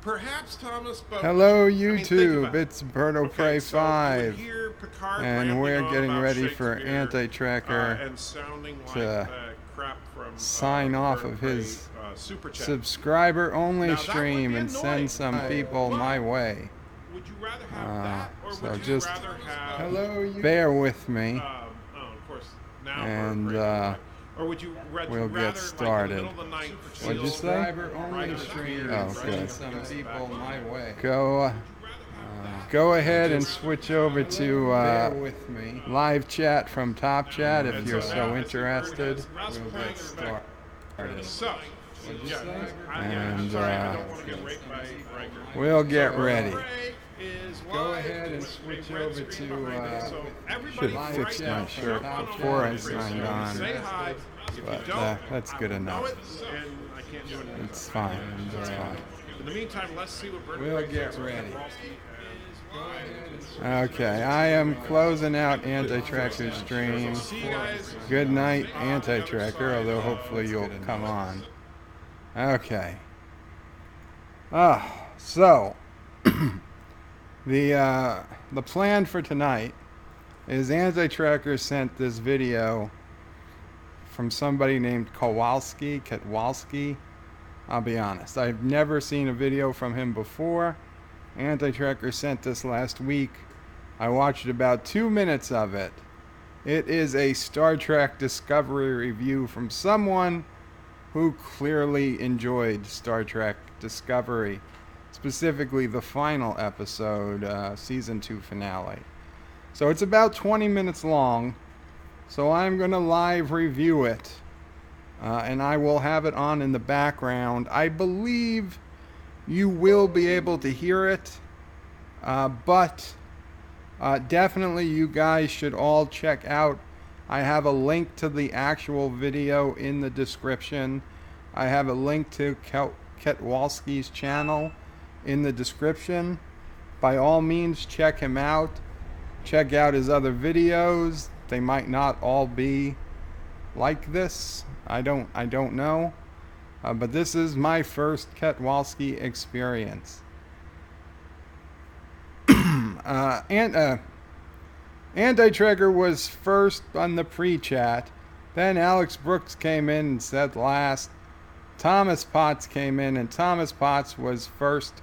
Perhaps, Thomas, but Hello, I mean, think YouTube. about it. It's Birdo Okay, Prey so you would 5, hear Picard and we're rambling on getting about ready for Shakespeare, Anti-Tracker and sounding like to crap from sign off Birdo of Prey, his super chat. subscriber-only Now, that would stream be and annoying, send some people but my way. would you rather have that, or So would you just rather have... bear with me, of course, now and or would you we'll rather, get started. like, in the middle of the night, What'd you say? Subscriber-only stream. Oh, good. Go ahead and switch over to live chat from Top Chat if you're so interested. We'll get started. So, And I don't want to get raped by Riker. we'll get ready. Go ahead and switch over to. Should have fixed my shirt before I signed on, Say hi. but that's good enough. And I can't do it. It's fine. It's fine. In the meantime, let's see what Burnham We'll get ready. Okay, I am closing out Anti-Tracker stream. Good night, Anti-Tracker, although hopefully you'll come on. Okay. So the plan for tonight is Anti-Tracker sent this video from somebody named Ketwolski. I'll be honest, I've never seen a video from him before. Anti-Tracker sent this last week. I watched about 2 minutes of it. It is a Star Trek Discovery review from someone who clearly enjoyed Star Trek Discovery, specifically the final episode, Season 2 finale. So it's about 20 minutes long, so I'm going to live review it, and I will have it on in the background. I believe you will be able to hear it, but definitely you guys should all check out. I have a link to the actual video in the description. I have a link to Ketwolski's channel in the description. By all means, check him out. Check out his other videos. They might not all be like this. I don't know. But this is my first Ketwolski experience. Anti-Tracker was first on the pre-chat. Then Alex Brooks came in and said last. Thomas Potts came in, and Thomas Potts was first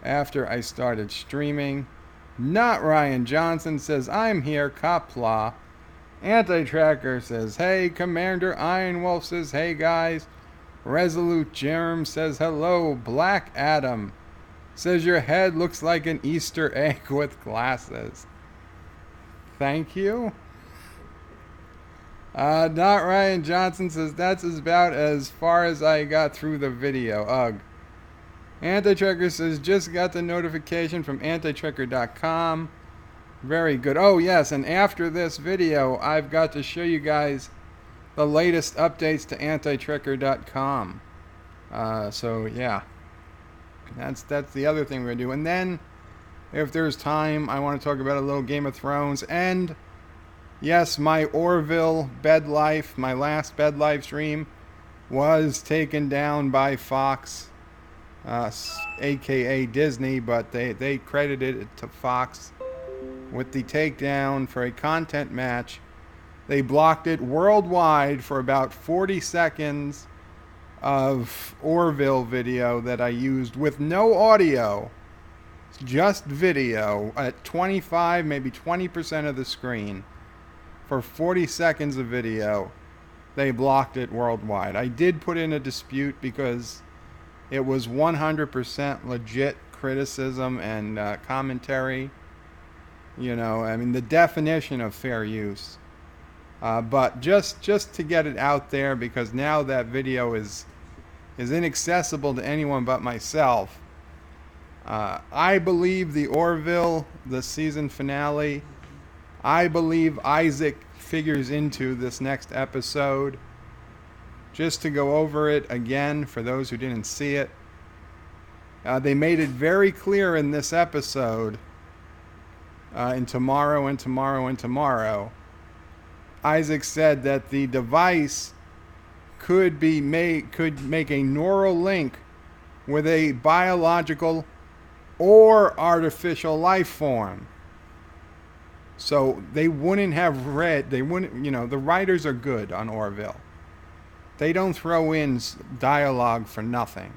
after I started streaming. Not Ryan Johnson says, I'm here, Qapla. Anti-Tracker says, hey. Commander Iron Wolf says, hey guys. Resolute Germ says hello. Black Adam says your head looks like an Easter egg with glasses. Thank you. Not Ryan Johnson says that's about as far as I got through the video. Ugh. Anti-Tracker says just got the notification from antitracker.com. Very good. Oh yes, and after this video I've got to show you guys the latest updates to antitracker.com. So yeah, that's the other thing we're gonna do. And then, if there's time, I want to talk about a little Game of Thrones. And yes, my Orville Bedlife, my last Bedlife stream, was taken down by Fox, aka Disney, but they credited it to Fox with the takedown for a content match. They blocked it worldwide for about 40 seconds of Orville video that I used with no audio, just video at 25, maybe 20% of the screen for 40 seconds of video. They blocked it worldwide. I did put in a dispute because it was 100% legit criticism and commentary. You know, I mean, the definition of fair use. But just to get it out there, because now that video is inaccessible to anyone but myself. I believe the Orville, the season finale, I believe Isaac figures into this next episode. Just to go over it again for those who didn't see it. They made it very clear in this episode, in Tomorrow and Tomorrow and Tomorrow. Isaac said that the device could make a neural link with a biological or artificial life form. So they wouldn't have read, they wouldn't, the writers are good on Orville. They don't throw in dialogue for nothing.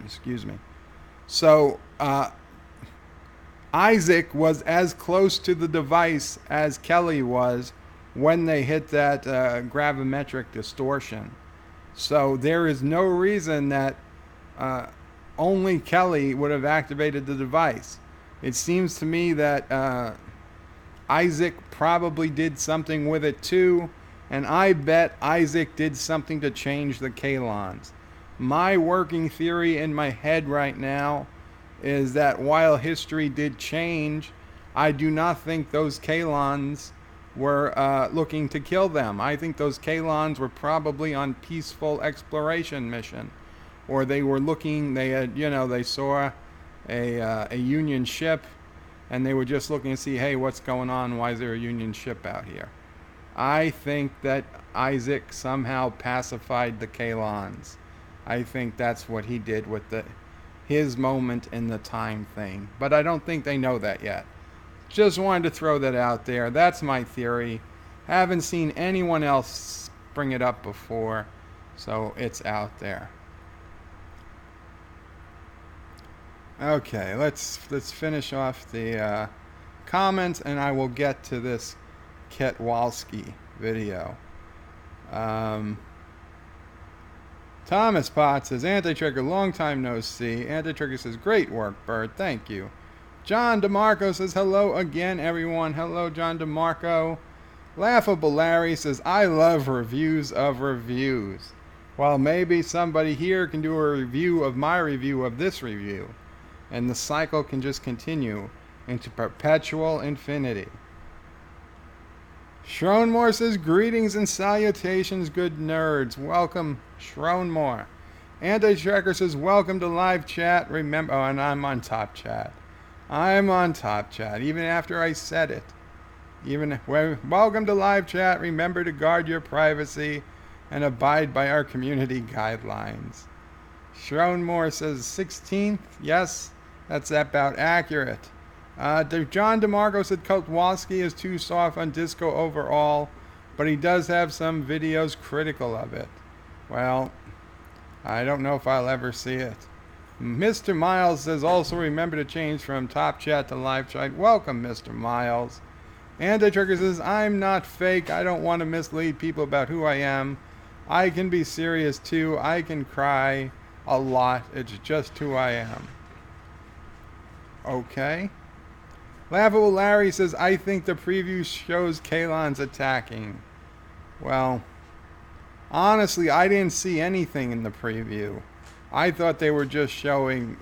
Excuse me. So Isaac was as close to the device as Kelly was when they hit that gravimetric distortion. So there is no reason that only Kelly would have activated the device. It seems to me that Isaac probably did something with it too, and I bet Isaac did something to change the Klingons. My working theory in my head right now is that while history did change, I do not think those Klingons were looking to kill them. I think those Klingons were probably on peaceful exploration mission, or they were looking. They had, they saw a Union ship, and they were just looking to see, hey, what's going on? Why is there a Union ship out here? I think that Isaac somehow pacified the Klingons. I think that's what he did with his moment in the time thing. But I don't think they know that yet. Just wanted to throw that out there. That's my theory. Haven't seen anyone else bring it up before, so it's out there. Okay, let's finish off the comments, and I will get to this Ketwolski video. Thomas Potts says, Anti-Trigger, long time no see. Anti-Trigger says, great work, Bert. Thank you. John DeMarco says, hello again, everyone. Hello, John DeMarco. Laughable Larry says, I love reviews of reviews. Well, maybe somebody here can do a review of my review of this review, and the cycle can just continue into perpetual infinity. Shronmore says, greetings and salutations, good nerds. Welcome, Shronmore. Anti-Tracker says, welcome to live chat. Remember, oh, and I'm on top chat. I'm on top chat, even after I said it. Welcome to live chat. Remember to guard your privacy and abide by our community guidelines. Shronmore says 16th. Yes, that's about accurate. John DeMarco said Ketwolski is too soft on disco overall, but he does have some videos critical of it. Well, I don't know if I'll ever see it. Mr. Miles says, also remember to change from top chat to live chat. Welcome, Mr. Miles. Anti-Trigger says, I'm not fake. I don't want to mislead people about who I am. I can be serious too. I can cry a lot. It's just who I am. Okay. Laughable Larry says, I think the preview shows Klingons attacking. Well, honestly, I didn't see anything in the preview. I thought they were just showing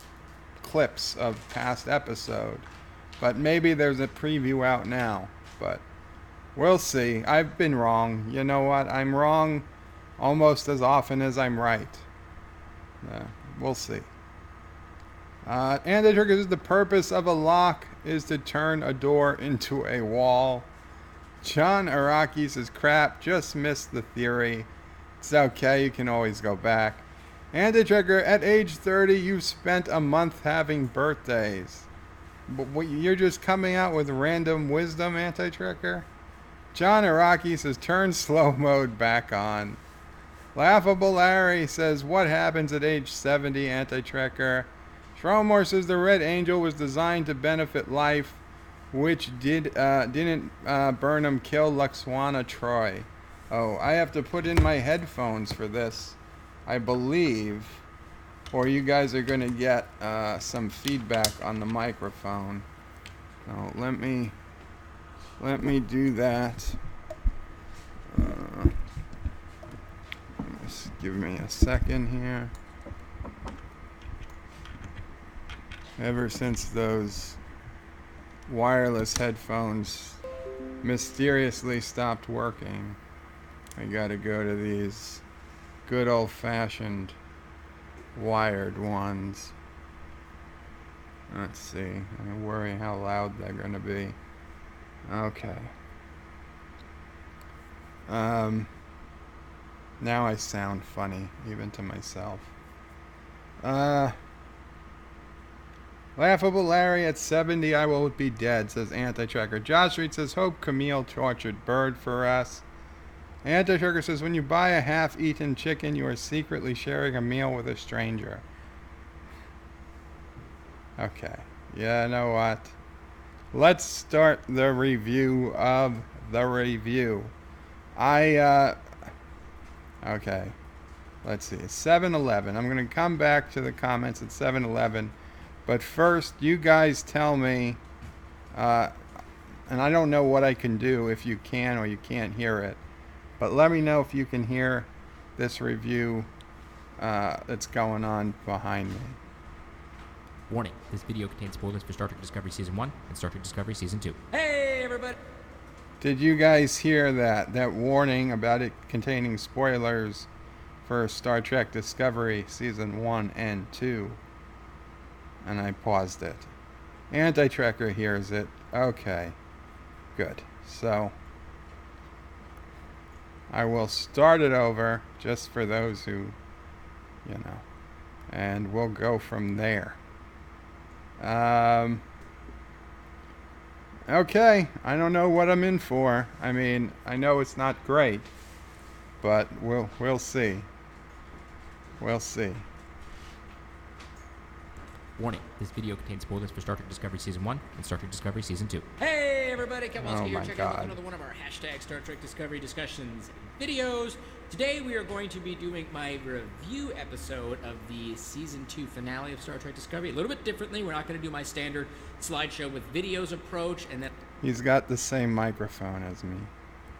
clips of past episode. But maybe there's a preview out now. But we'll see. I've been wrong. You know what? I'm wrong almost as often as I'm right. We'll see. And the purpose of a lock is to turn a door into a wall. John Araki says, crap, just missed the theory. It's okay, you can always go back. Anti-Trigger, at age 30, you've spent a month having birthdays. But you're just coming out with random wisdom, Anti-Trigger? John Araki says, turn slow mode back on. Laughable Larry says, what happens at age 70, Anti-Trigger? Shromore says, the Red Angel was designed to benefit life, which didn't Burnham kill Luxwana Troy. Oh, I have to put in my headphones for this, I believe, or you guys are going to get some feedback on the microphone. So let me do that. Just give me a second here. Ever since those wireless headphones mysteriously stopped working, I gotta go to these good old-fashioned wired ones. Let's see. I worry how loud they're gonna be. Okay. Now I sound funny, even to myself. Laughable Larry at 70, I will be dead, says Anti-Tracker. Josh Reed says, hope Camille tortured Bird for us. Anti-Tracker says, when you buy a half-eaten chicken, you are secretly sharing a meal with a stranger. Okay. Yeah, you know what? Let's start the review of the review. Okay. Let's see. 7-Eleven. I'm going to come back to the comments at 7-Eleven. But first, you guys tell me, and I don't know what I can do if you can or you can't hear it. But let me know if you can hear this review that's going on behind me. Warning, this video contains spoilers for Star Trek Discovery Season 1 and Star Trek Discovery Season 2. Hey, everybody! Did you guys hear that warning about it containing spoilers for Star Trek Discovery Season 1 and 2? And I paused it. Anti-Tracker hears it. Okay. Good. So I will start it over just for those who, and we'll go from there. Okay, I don't know what I'm in for. I mean, I know it's not great, but we'll see. We'll see. Warning, this video contains spoilers for Star Trek Discovery Season 1 and Star Trek Discovery Season 2. Hey, everybody! Ketwolski here. Check out another one of our hashtag Star Trek Discovery discussions videos. Today we are going to be doing my review episode of the Season 2 finale of Star Trek Discovery. A little bit differently. We're not going to do my standard slideshow with videos approach, and then he's got the same microphone as me.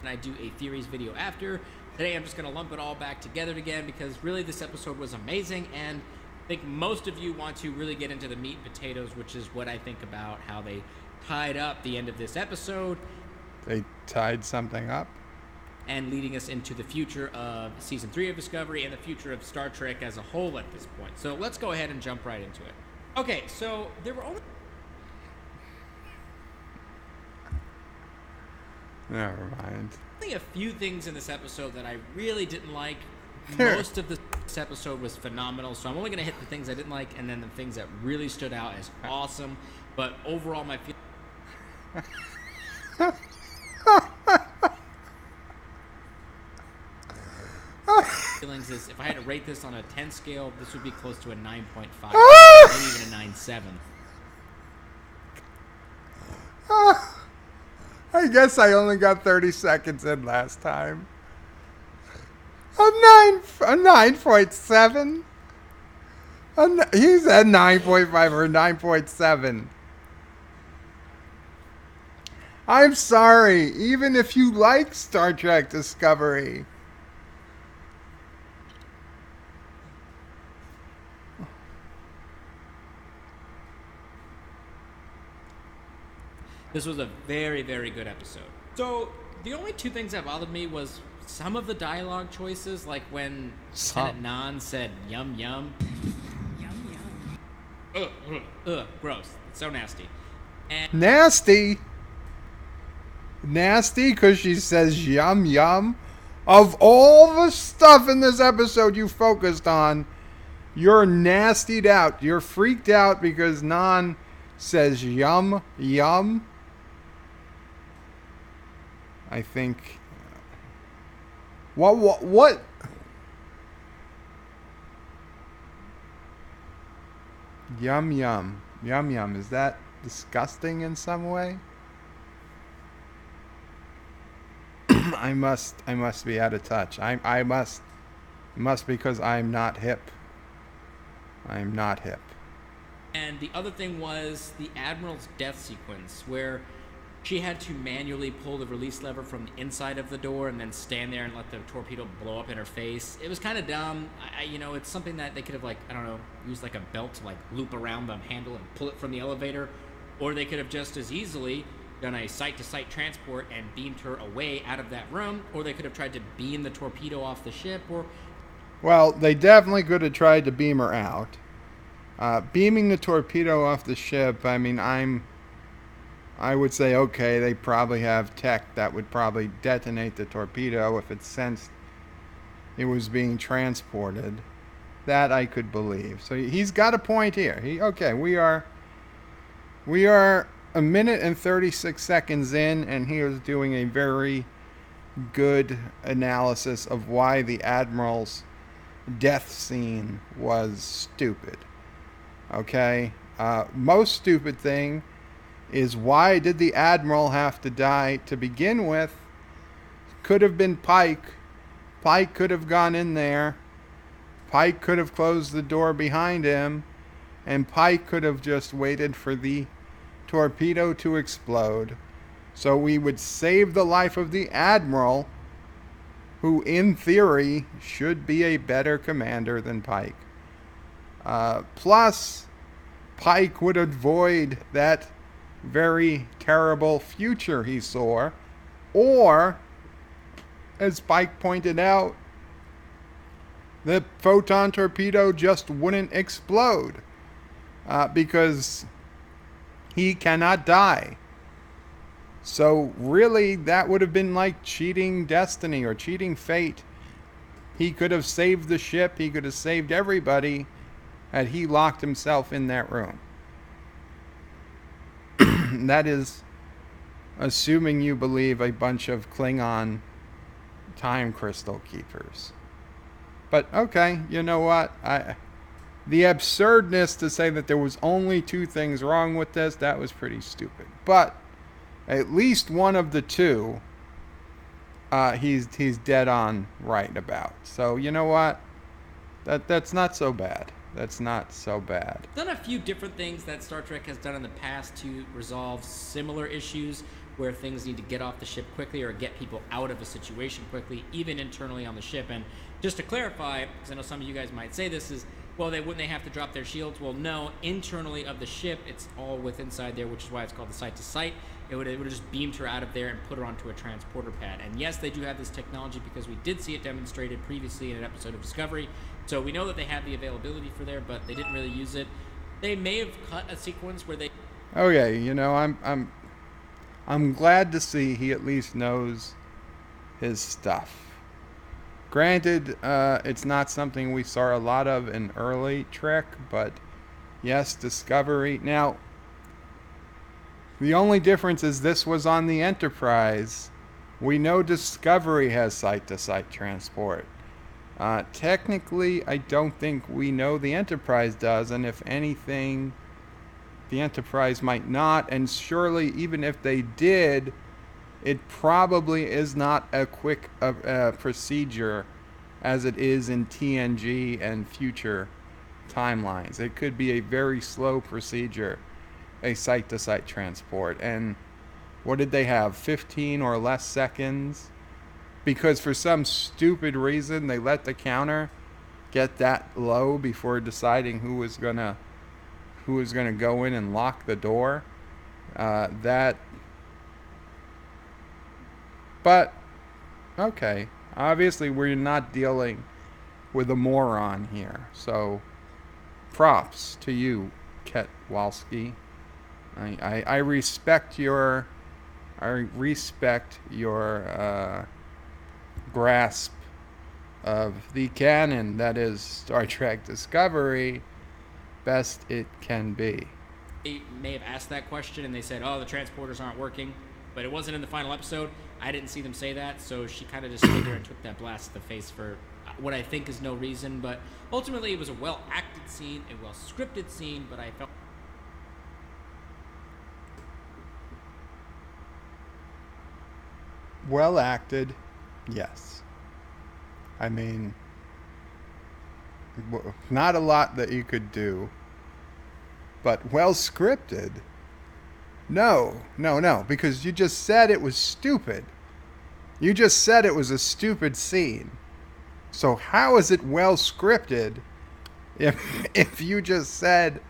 And I do a theories video after. Today I'm just going to lump it all back together again because really this episode was amazing, and I think most of you want to really get into the meat and potatoes, which is what I think about how they tied up the end of this episode. They tied something up? And leading us into the future of Season 3 of Discovery and the future of Star Trek as a whole at this point. So let's go ahead and jump right into it. Okay, so there were only... Never mind. Only a few things in this episode that I really didn't like. Most of this episode was phenomenal, so I'm only going to hit the things I didn't like and then the things that really stood out as awesome. But overall, my feelings is if I had to rate this on a 10 scale, this would be close to a 9.5, maybe even a 9.7. I guess I only got 30 seconds in last time. A 9.7? He said 9.5 or 9.7. I'm sorry, even if you like Star Trek Discovery. This was a very, very good episode. So the only two things that bothered me was some of the dialogue choices, like when Lieutenant Nan said "yum yum." Yum yum. Ugh, gross. It's so nasty. And nasty, because she says "yum yum." Of all the stuff in this episode you focused on, you're nastied out. You're freaked out because Nan says "yum yum." I think. What? Yum yum. Yum yum. Is that disgusting in some way? I must be out of touch. I must because I'm not hip. I'm not hip. And the other thing was the Admiral's death sequence, where she had to manually pull the release lever from the inside of the door and then stand there and let the torpedo blow up in her face. It was kind of dumb. It's something that they could have, used like a belt to loop around the handle and pull it from the elevator, or they could have just as easily done a site-to-site transport and beamed her away out of that room, or they could have tried to beam the torpedo off the ship, or... Well, they definitely could have tried to beam her out. Beaming the torpedo off the ship, I mean, I would say, okay, they probably have tech that would probably detonate the torpedo if it sensed it was being transported. That I could believe. So he's got a point here. Okay, we are a minute and 36 seconds in, and he is doing a very good analysis of why the Admiral's death scene was stupid. Okay? Most stupid thing is, why did the Admiral have to die to begin with? Could have been Pike. Pike could have gone in there. Pike could have closed the door behind him, and Pike could have just waited for the torpedo to explode. So we would save the life of the Admiral, who in theory should be a better commander than Pike. Plus, Pike would avoid that very terrible future he saw. Or, as Pike pointed out, the photon torpedo just wouldn't explode. Because he cannot die. So really, that would have been like cheating destiny or cheating fate. He could have saved the ship. He could have saved everybody had he locked himself in that room. That is assuming you believe a bunch of Klingon time crystal keepers. But okay, you know what? The absurdness to say that there was only two things wrong with this, that was pretty stupid. But at least one of the two, he's dead on right about. So you know what? That's not so bad. That's not so bad. Done a few different things that Star Trek has done in the past to resolve similar issues where things need to get off the ship quickly or get people out of a situation quickly, even internally on the ship. And just to clarify, because I know some of you guys might say this, is, well, wouldn't they have to drop their shields? Well, no. Internally of the ship, it's all inside there, which is why it's called the Sitetosite. It would have just beamed her out of there and put her onto a transporter pad. And yes, they do have this technology because we did see it demonstrated previously in an episode of Discovery. So we know that they have the availability for there, but they didn't really use it. They may have cut a sequence where they... Okay, you know, I'm glad to see he at least knows his stuff. Granted, it's not something we saw a lot of in early Trek, but yes, Discovery. Now, the only difference is this was on the Enterprise. We know Discovery has site-to-site transport. Technically, I don't think we know the Enterprise does, and if anything, the Enterprise might not, and surely even if they did, it probably is not a quick procedure as it is in TNG and future timelines. It could be a very slow procedure, a site-to-site transport. And what did they have, 15 or less seconds? Because for some stupid reason, they let the counter get that low before deciding who was gonna go in and lock the door. But okay, obviously we're not dealing with a moron here. So props to you, Ketwolski. I respect your grasp of the canon that is Star Trek Discovery best it can be. They may have asked that question and they said, oh, the transporters aren't working, but it wasn't in the final episode. I didn't see them say that, so she kind of just stood there and took that blast to the face for what I think is no reason. But ultimately, it was a well-acted scene, a well-scripted scene, but I felt... Well acted, yes. I mean, not a lot that you could do, but well scripted. No, because you just said it was stupid. You just said it was a stupid scene. So how is it well scripted if you just said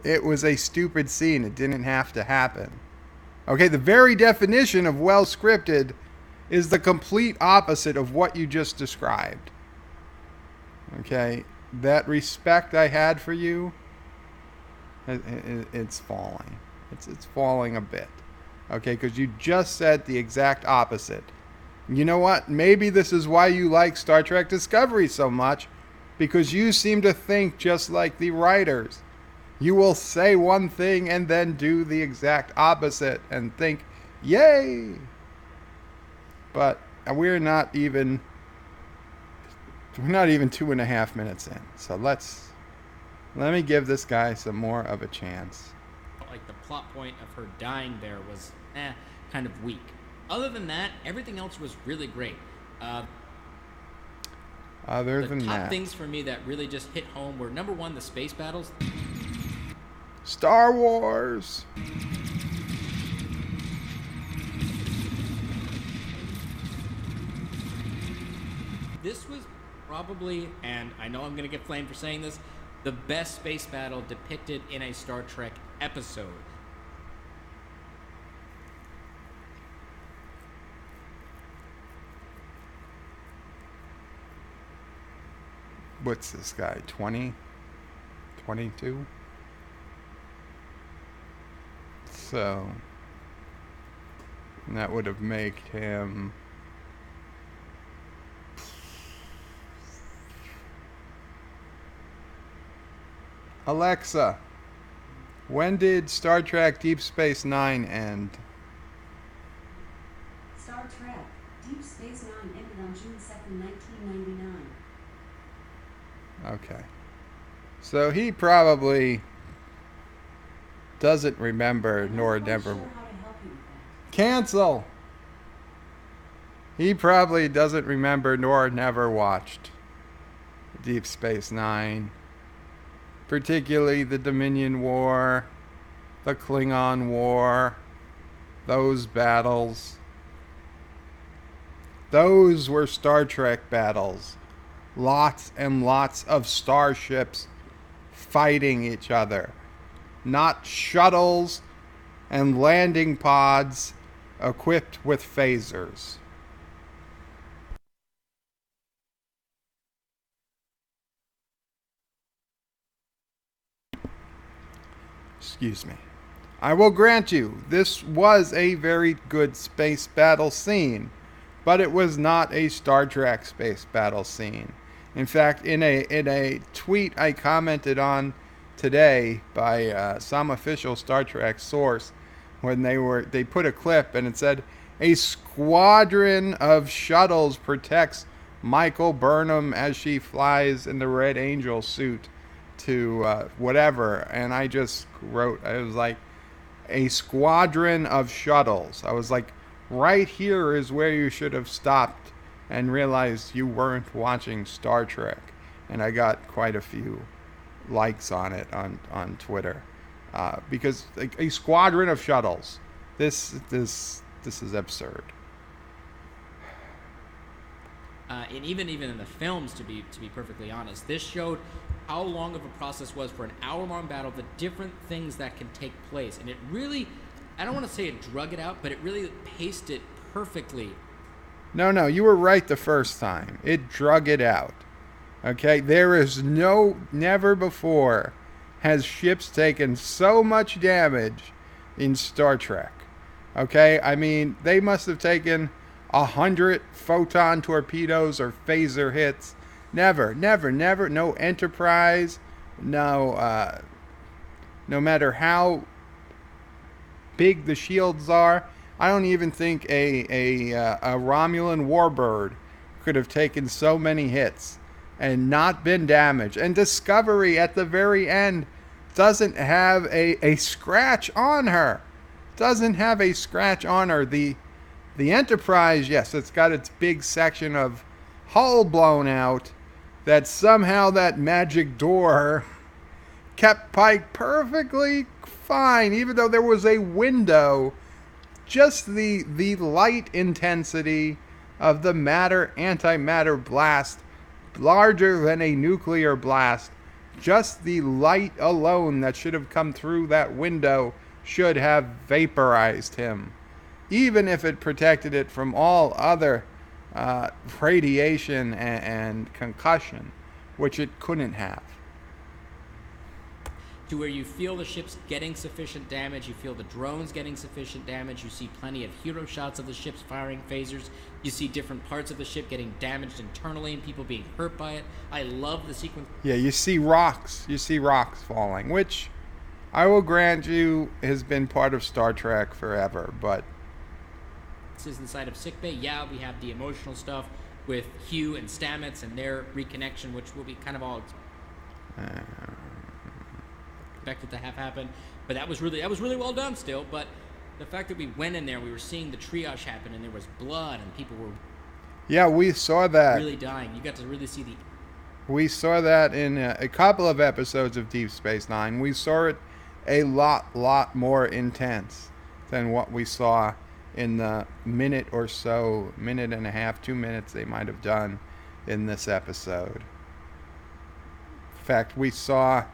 it was a stupid scene? It didn't have to happen. Okay, the very definition of well scripted is the complete opposite of what you just described. Okay, that respect I had for you, it's falling. It's falling a bit. Okay, because you just said the exact opposite You know what? Maybe this is why you like Star Trek Discovery so much, because you seem to think just like the writers. You will say one thing and then do the exact opposite and think, yay! But we're not even 2.5 minutes in. So let me give this guy some more of a chance. Like the plot point of her dying there was kind of weak. Other than that, everything else was really great. Other the than top that, things for me that really just hit home were, number one, the space battles. Star Wars. This was probably, and I know I'm going to get flamed for saying this, the best space battle depicted in a Star Trek episode. What's this guy? 20? 22? So that would have made him Alexa, when did Star Trek Deep Space Nine end? Star Trek Deep Space Nine ended on June 2nd, 1999. Okay. So he probably doesn't remember nor never. Sure how to help you with that. Cancel! He probably doesn't remember nor never watched Deep Space Nine. Particularly the Dominion War, the Klingon War, those battles. Those were Star Trek battles. Lots and lots of starships fighting each other. Not shuttles and landing pods equipped with phasers. Excuse me. I will grant you, this was a very good space battle scene, but it was not a Star Trek space battle scene. In fact, in a tweet I commented on today by some official Star Trek source, when they put a clip and it said, a squadron of shuttles protects Michael Burnham as she flies in the Red Angel suit to whatever, and I just wrote, I was like, a squadron of shuttles. I was like, right here is where you should have stopped and realized you weren't watching Star Trek. And I got quite a few likes on it on Twitter, because like, a squadron of shuttles. This is absurd. And even in the films, to be perfectly honest, this showed how long of a process was for an hour-long battle, the different things that can take place. And it really, I don't want to say it drug it out, but it really paced it perfectly. No, you were right the first time. It drug it out. Okay? There is never before has ships taken so much damage in Star Trek. Okay? I mean, they must have taken 100 photon torpedoes or phaser hits. Never. No Enterprise. No matter how big the shields are. I don't even think a Romulan warbird could have taken so many hits and not been damaged. And Discovery at the very end doesn't have a scratch on her. Doesn't have a scratch on her. The Enterprise, yes, it's got its big section of hull blown out. That somehow that magic door kept Pike perfectly fine, even though there was a window. Just the light intensity of the antimatter blast, larger than a nuclear blast. Just the light alone that should have come through that window should have vaporized him, even if it protected it from all other radiation and concussion, which it couldn't have. to where you feel the ships getting sufficient damage, you feel the drones getting sufficient damage, you see plenty of hero shots of the ships firing phasers, you see different parts of the ship getting damaged internally and people being hurt by it. I love the sequence. Yeah, you see rocks falling, which I will grant you has been part of Star Trek forever, but This is inside of Sickbay. Yeah, we have the emotional stuff with Hugh and Stamets and their reconnection, which will be kind of all expected to have happen. But that was really well done still. But the fact that we went in there, we were seeing the triage happen, and there was blood, and people were we saw that. really dying. You got to really see the. We saw that in a couple of episodes of Deep Space Nine. We saw it a lot more intense than what we saw in the minute and a half, 2 minutes they might have done in this episode. In fact, we saw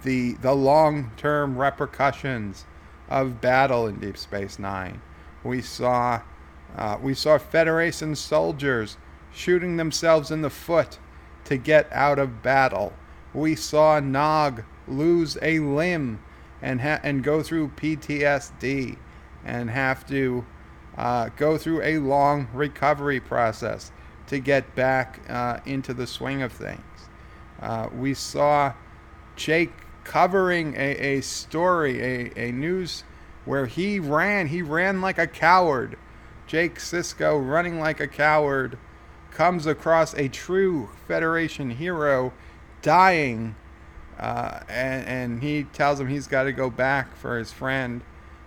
the long-term repercussions of battle in Deep Space Nine. We saw Federation soldiers shooting themselves in the foot to get out of battle. We saw Nog lose a limb and go through PTSD and have to go through a long recovery process to get back into the swing of things. We saw Jake covering a story, a news where he ran like a coward. Jake Sisko, running like a coward, comes across a true Federation hero dying, and he tells him he's got to go back for his friend,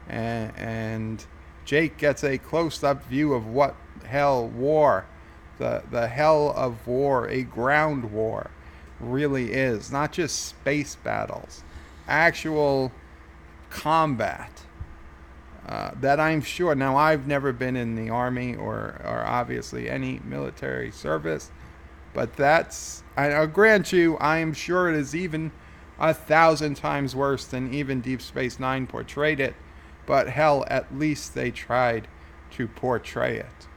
and Jake gets a close-up view of what hell war, the hell of war, a ground war, really is. Not just space battles, actual combat. That I'm sure. Now, I've never been in the Army or obviously any military service, but I'll grant you, I am sure it is even 1,000 times worse than even Deep Space Nine portrayed it. But hell, at least they tried to portray it.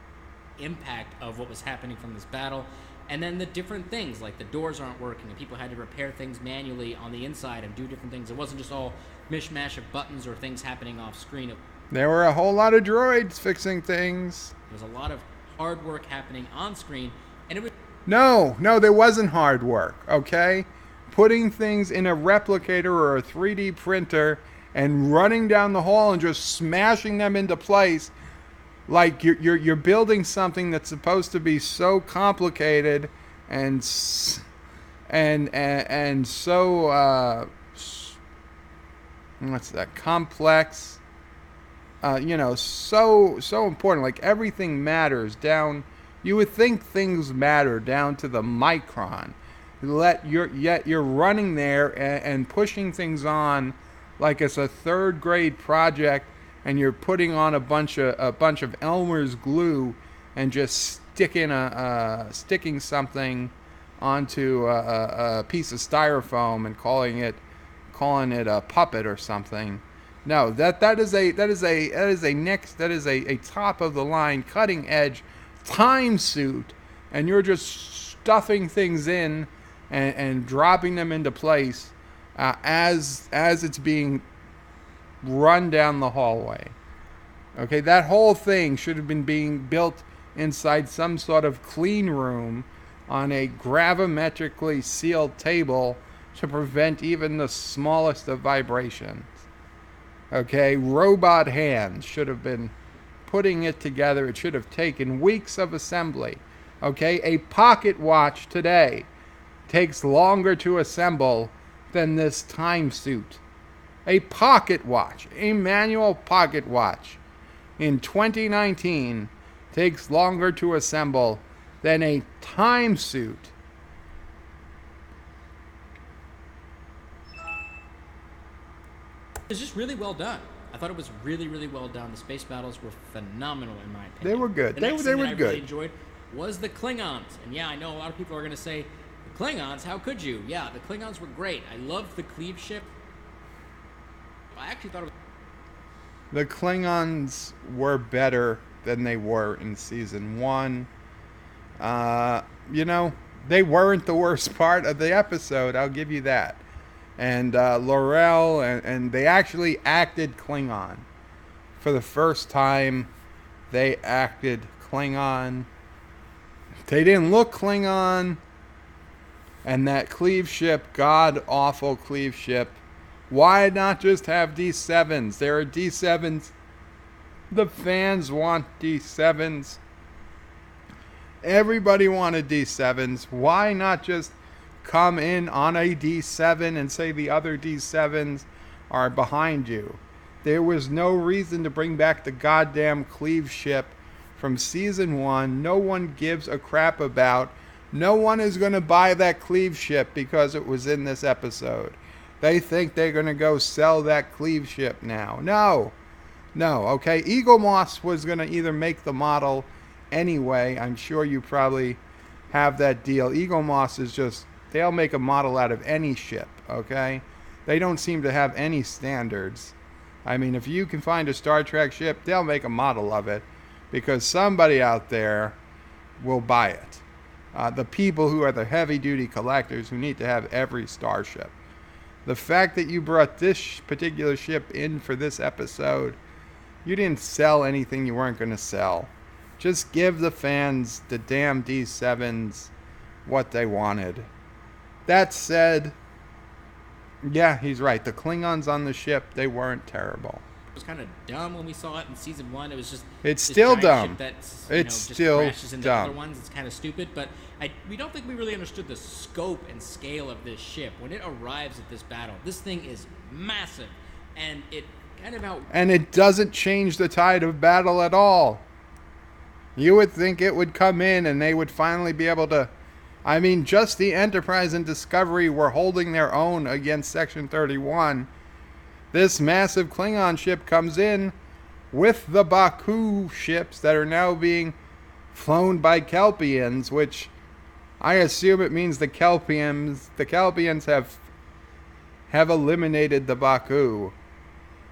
Impact of what was happening from this battle, and then the different things, like the doors aren't working and people had to repair things manually on the inside and do different things. It wasn't just all mishmash of buttons or things happening off screen. There were a whole lot of droids fixing things. There was a lot of hard work happening on screen, and it was... No, there wasn't hard work, okay? Putting things in a replicator or a 3D printer and running down the hall and just smashing them into place like you're building something that's supposed to be so complicated and so what's that, complex, so important. Like everything matters down. You would think things matter down to the micron. Yet you're running there and pushing things on like it's a third grade project, and you're putting on a bunch of Elmer's glue and just sticking something onto a piece of styrofoam and calling it a puppet or something. No, that is a top of the line, cutting edge time suit, and you're just stuffing things in and dropping them into place as it's being run down the hallway. Okay, that whole thing should have been being built inside some sort of clean room on a gravimetrically sealed table to prevent even the smallest of vibrations. Okay, robot hands should have been putting it together. It should have taken weeks of assembly. Okay, a pocket watch today takes longer to assemble than this time suit. A pocket watch, a manual pocket watch in 2019 takes longer to assemble than a time suit. It's just really well done. I thought it was really, really well done. The space battles were phenomenal in my opinion. They were good. They were that I good. Really enjoyed was the Klingons. And yeah, I know a lot of people are going to say, the Klingons, how could you? Yeah, the Klingons were great. I loved the Cleave ship. I actually thought it was... The Klingons were better than they were in season 1. They weren't the worst part of the episode. I'll give you that. and Laurel, and they actually acted Klingon. For the first time, they acted Klingon. They didn't look Klingon. And that cleave ship, god-awful cleave ship, why not just have D7s? There are D7s. The fans want D7s. Everybody wanted D7s. Why not just come in on a D7 and say the other D7s are behind you? There was no reason to bring back the goddamn cleave ship from season 1. No one gives a crap about. No one is going to buy that cleave ship because it was in this episode. They think they're going to go sell that cleave ship now. No. No, okay? Eagle Moss was going to either make the model anyway. I'm sure you probably have that deal. Eagle Moss is just, they'll make a model out of any ship, okay? They don't seem to have any standards. I mean, if you can find a Star Trek ship, they'll make a model of it because somebody out there will buy it. The people who are the heavy-duty collectors who need to have every starship. The fact that you brought this particular ship in for this episode, you didn't sell anything you weren't going to sell. Just give the fans the damn D7s what they wanted. That said, yeah, he's right. The Klingons on the ship, they weren't terrible. It was kind of dumb when we saw it in season 1. It was just it's still dumb. That's, it's just still crashes into dumb. Other ones. It's kind of stupid, but we don't think we really understood the scope and scale of this ship when it arrives at this battle. This thing is massive, and it kind of and it doesn't change the tide of battle at all. You would think it would come in and they would finally be able to. I mean, just the Enterprise and Discovery were holding their own against Section 31. This massive Klingon ship comes in with the Baku ships that are now being flown by Kelpians, which I assume it means the Kelpians have eliminated the Baku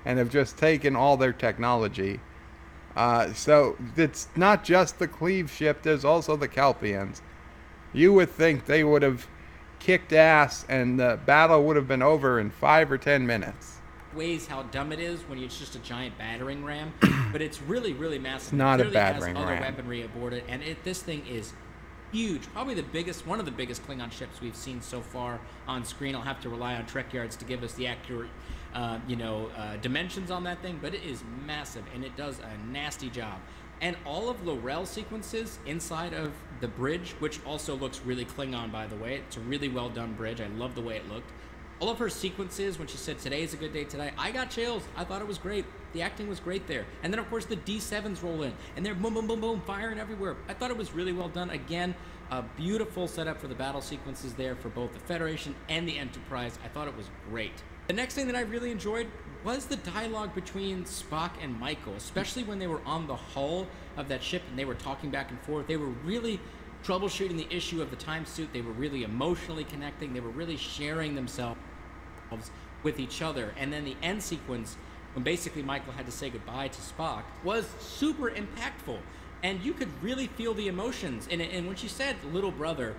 and have just taken all their technology. So it's not just the cleave ship, there's also the Kelpians. You would think they would have kicked ass and the battle would have been over in 5 or 10 minutes. Ways how dumb it is when it's just a giant battering ram, but it's really, really massive. It's not it a battering has other ram. Weaponry aboard it, and this thing is huge. Probably one of the biggest Klingon ships we've seen so far on screen. I'll have to rely on Trek Yards to give us the accurate, dimensions on that thing, but it is massive, and it does a nasty job. And all of Laurel's sequences inside of the bridge, which also looks really Klingon, by the way. It's a really well done bridge. I love the way it looked. All of her sequences, when she said, "Today is a good day today," I got chills. I thought it was great. The acting was great there. And then, of course, the D7s roll in, and they're boom, boom, boom, boom, firing everywhere. I thought it was really well done. Again, a beautiful setup for the battle sequences there for both the Federation and the Enterprise. I thought it was great. The next thing that I really enjoyed was the dialogue between Spock and Michael, especially when they were on the hull of that ship and they were talking back and forth. They were really troubleshooting the issue of the time suit. They were really emotionally connecting. They were really sharing themselves with each other. And then the end sequence, when basically Michael had to say goodbye to Spock, was super impactful. And you could really feel the emotions. And when she said little brother,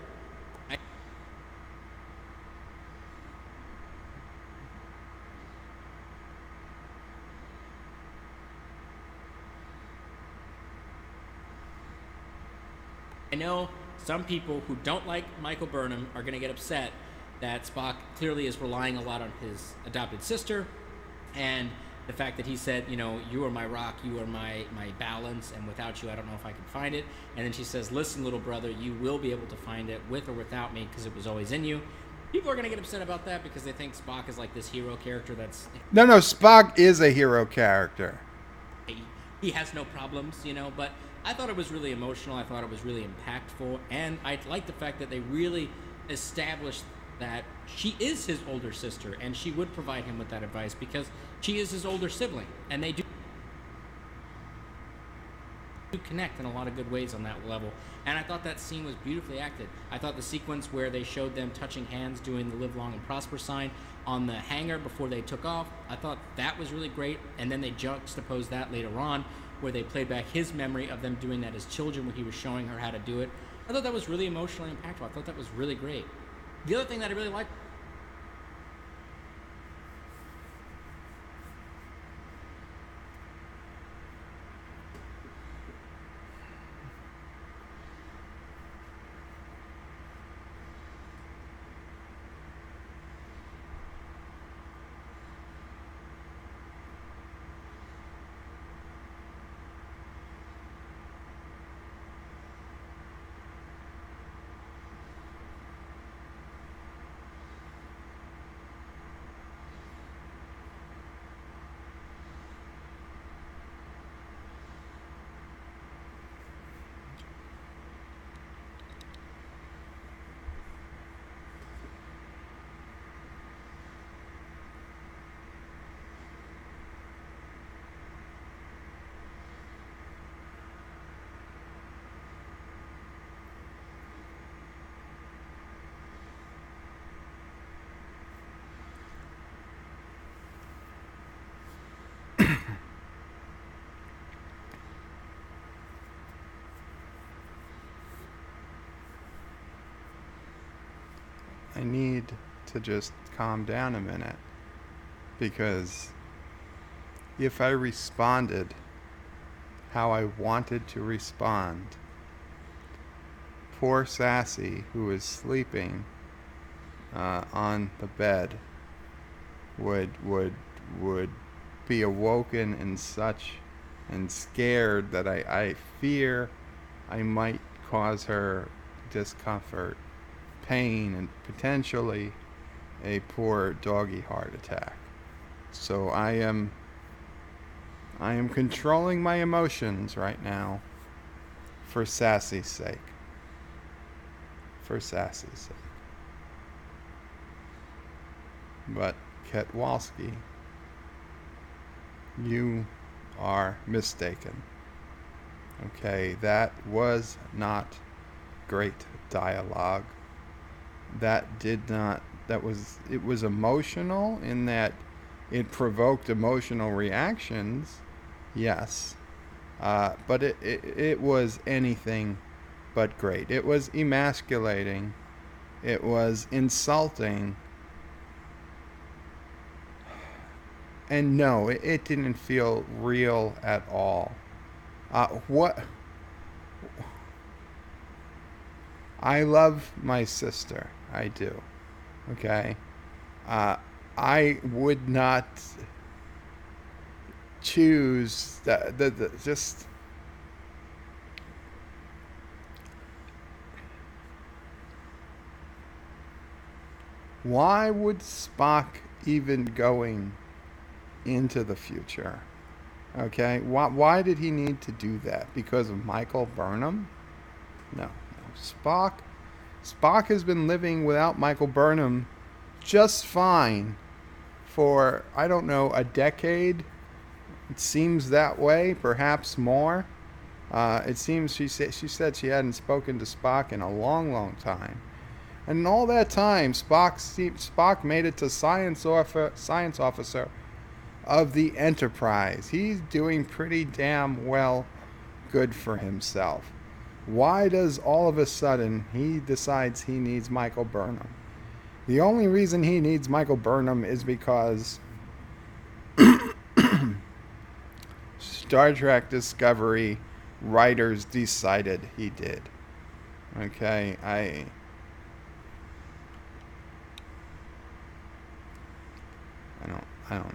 I know some people who don't like Michael Burnham are going to get upset that Spock clearly is relying a lot on his adopted sister, and the fact that he said, "You are my rock, you are my balance, and without you, I don't know if I can find it." And then she says, "Listen, little brother, you will be able to find it with or without me because it was always in you." People are going to get upset about that because they think Spock is like this hero character that's... No, Spock is a hero character. He has no problems, but I thought it was really emotional. I thought it was really impactful, and I like the fact that they really established that she is his older sister, and she would provide him with that advice because she is his older sibling, and they do connect in a lot of good ways on that level. And I thought that scene was beautifully acted. I thought the sequence where they showed them touching hands doing the live long and prosper sign on the hangar before they took off, I thought that was really great. And then they juxtaposed that later on where they played back his memory of them doing that as children when he was showing her how to do it. I thought that was really emotionally impactful. I thought that was really great. The other thing that I really liked I need to just calm down a minute, because if I responded how I wanted to respond, poor Sassy, who is sleeping on the bed, would be awoken in such and scared that I fear I might cause her discomfort, pain, and potentially a poor doggy heart attack. So I am controlling my emotions right now for Sassy's sake. For Sassy's sake. But Ketwolski, you are mistaken. Okay, that was not great dialogue. It was emotional in that it provoked emotional reactions, yes. But it was anything but great. It was emasculating. It was insulting. And no, it didn't feel real at all. I love my sister. I do. Okay? I would not choose just... Why would Spock even going into the future? Okay? Why did he need to do that? Because of Michael Burnham? No. Spock has been living without Michael Burnham just fine for, I don't know, a decade. It seems that way, perhaps more. It seems she said she hadn't spoken to Spock in a long, long time. And in all that time, Spock made it to science officer of the Enterprise. He's doing pretty damn well, good for himself. Why does all of a sudden he decides he needs Michael Burnham? The only reason he needs Michael Burnham is because Star Trek Discovery writers decided he did. Okay, I don't know.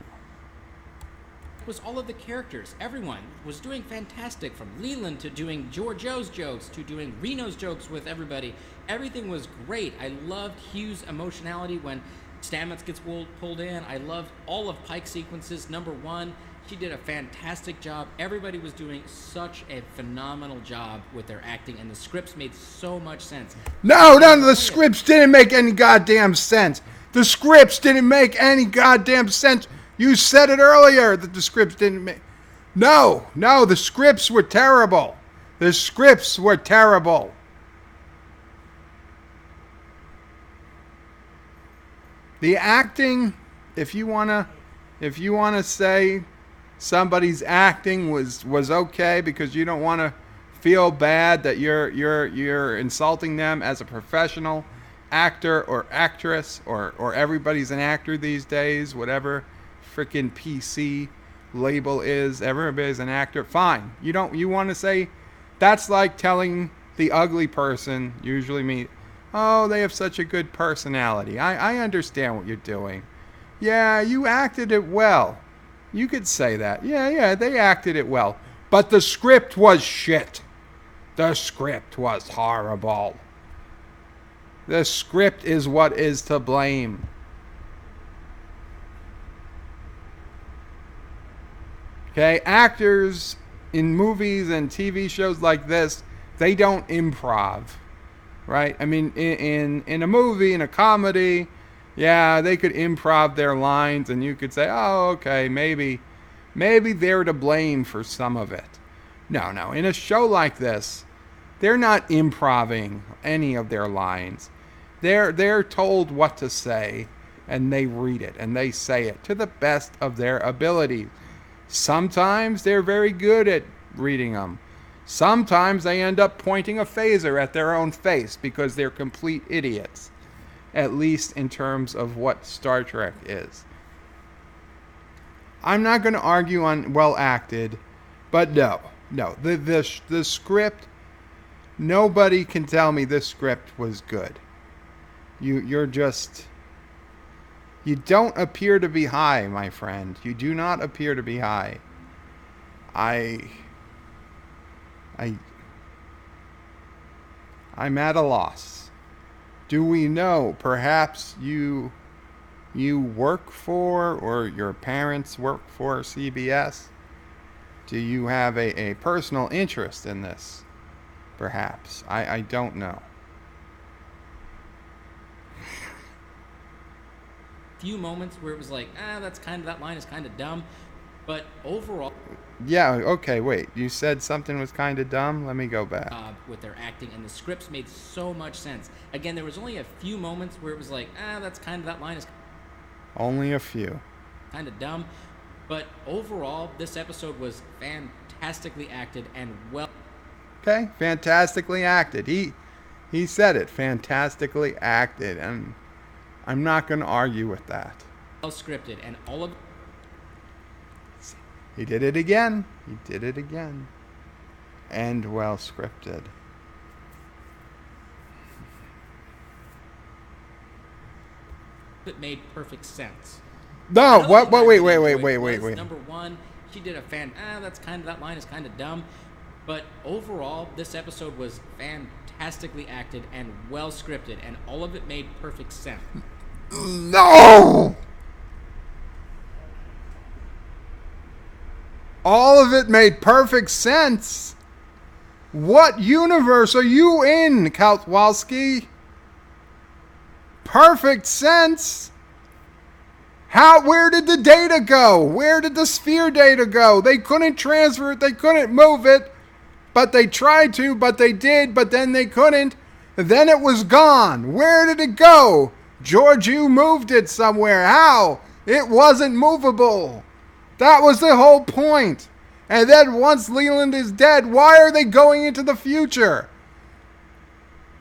Was all of the characters. Everyone was doing fantastic, from Leland to doing Georgiou's jokes to doing Reno's jokes with everybody. Everything was great. I loved Hugh's emotionality when Stamets gets pulled in. I loved all of Pike's sequences. Number one, she did a fantastic job. Everybody was doing such a phenomenal job with their acting, and the scripts made so much sense. No, none of the scripts didn't make any goddamn sense. The scripts didn't make any goddamn sense. You said it earlier that the scripts didn't make... No, the scripts were terrible. The scripts were terrible. The acting, if you wanna say somebody's acting was okay because you don't want to feel bad that you're insulting them as a professional actor or actress, or everybody's an actor these days, whatever freaking PC label is, everybody's an actor, fine. You want to say that's like telling the ugly person, usually me, oh, they have such a good personality. I understand what you're doing. Yeah, you acted it well. You could say that. Yeah, they acted it well. But the script was shit. The script was horrible. The script is what is to blame. Okay, actors in movies and TV shows like this, they don't improv, right? I mean, in a movie, in a comedy, yeah, they could improv their lines, and you could say, oh, okay, maybe they're to blame for some of it. No, in a show like this, they're not improving any of their lines. They're told what to say, and they read it, and they say it to the best of their ability. Sometimes they're very good at reading them. Sometimes they end up pointing a phaser at their own face because they're complete idiots. At least in terms of what Star Trek is. I'm not going to argue on well acted, but no. The script, nobody can tell me this script was good. You don't appear to be high, my friend. You do not appear to be high. I'm at a loss. Do we know? Perhaps you work for, or your parents work for CBS? Do you have a personal interest in this? Perhaps. I don't know. Few moments where it was like, that line is kind of dumb, but overall, yeah, okay, wait, you said something was kind of dumb? Let me go back. With their acting, and the scripts made so much sense. Again, there was only a few moments where it was like, that line is only a few. Kind of dumb, but overall, this episode was fantastically acted and well. Okay, fantastically acted. He said it, fantastically acted, and I'm not going to argue with that. Well scripted, and all of. He did it again. He did it again. And well scripted. It made perfect sense. No, what? Wait. Number one, she did a that line is kind of dumb, but overall, this episode was fantastically acted and well scripted, and all of it made perfect sense. No! All of it made perfect sense. What universe are you in, Ketwolski? Perfect sense? Where did the data go? Where did the sphere data go? They couldn't transfer it, they couldn't move it, but they tried to, but they did, but then they couldn't. Then it was gone. Where did it go? George, you moved it somewhere. How? It wasn't movable. That was the whole point. And then once Leland is dead, why are they going into the future?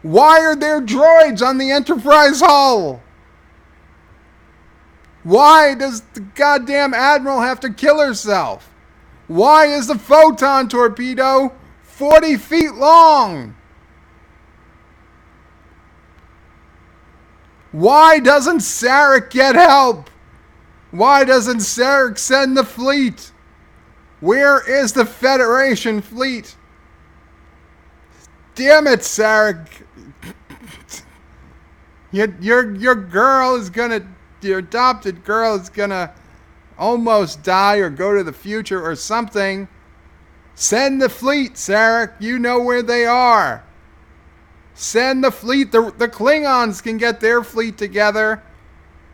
Why are there droids on the Enterprise hull? Why does the goddamn Admiral have to kill herself? Why is the photon torpedo 40 feet long? Why doesn't Sarek get help? Why doesn't Sarek send the fleet? Where is the Federation fleet? Damn it, Sarek. Your girl is gonna, your adopted girl is gonna almost die or go to the future or something. Send the fleet, Sarek. You know where they are. Send the fleet. The Klingons can get their fleet together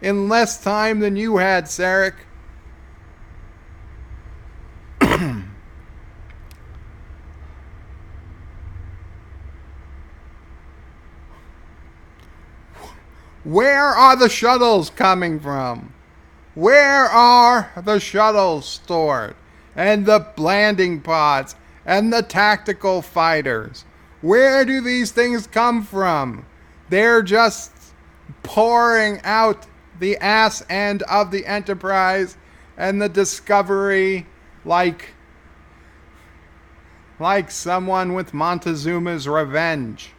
in less time than you had, Sarek. Where are the shuttles coming from? Where are the shuttles stored? And the landing pods? And the tactical fighters? Where do these things come from? They're just pouring out the ass end of the Enterprise and the Discovery like someone with Montezuma's Revenge.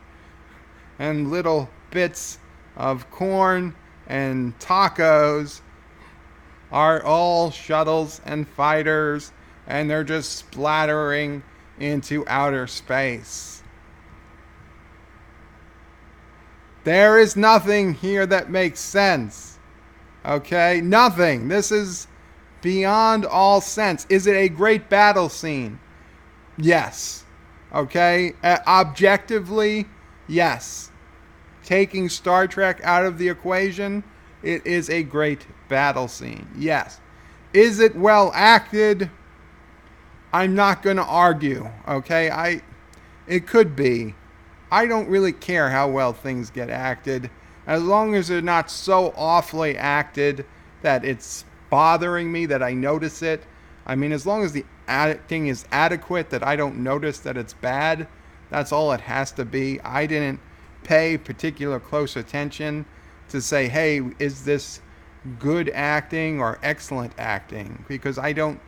And little bits of corn and tacos are all shuttles and fighters, and they're just splattering into outer space. There is nothing here that makes sense. Okay? Nothing. This is beyond all sense. Is it a great battle scene? Yes. Okay? Objectively, yes. Taking Star Trek out of the equation, it is a great battle scene. Yes. Is it well acted? I'm not going to argue. Okay? It could be. I don't really care how well things get acted, as long as they're not so awfully acted that it's bothering me, that I notice it. I mean, as long as the acting is adequate, that I don't notice that it's bad, that's all it has to be. I didn't pay particular close attention to say, hey, is this good acting or excellent acting? Because I don't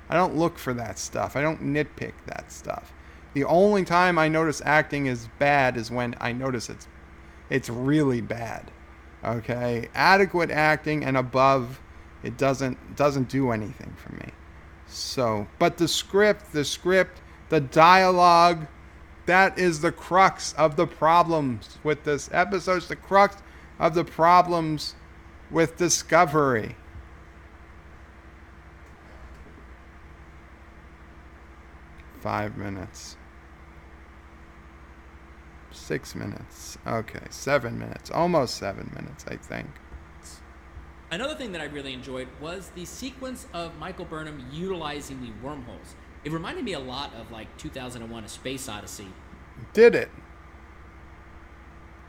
look for that stuff. I don't nitpick that stuff. The only time I notice acting is bad is when I notice it's really bad. Okay, adequate acting and above, it doesn't do anything for me. So, but the script, the dialogue, that is the crux of the problems with this episode. It's the crux of the problems with Discovery. Five minutes. 6 minutes. Okay, 7 minutes. Almost 7 minutes, I think. Another thing that I really enjoyed was the sequence of Michael Burnham utilizing the wormholes. It reminded me a lot of like 2001: A Space Odyssey. Did it?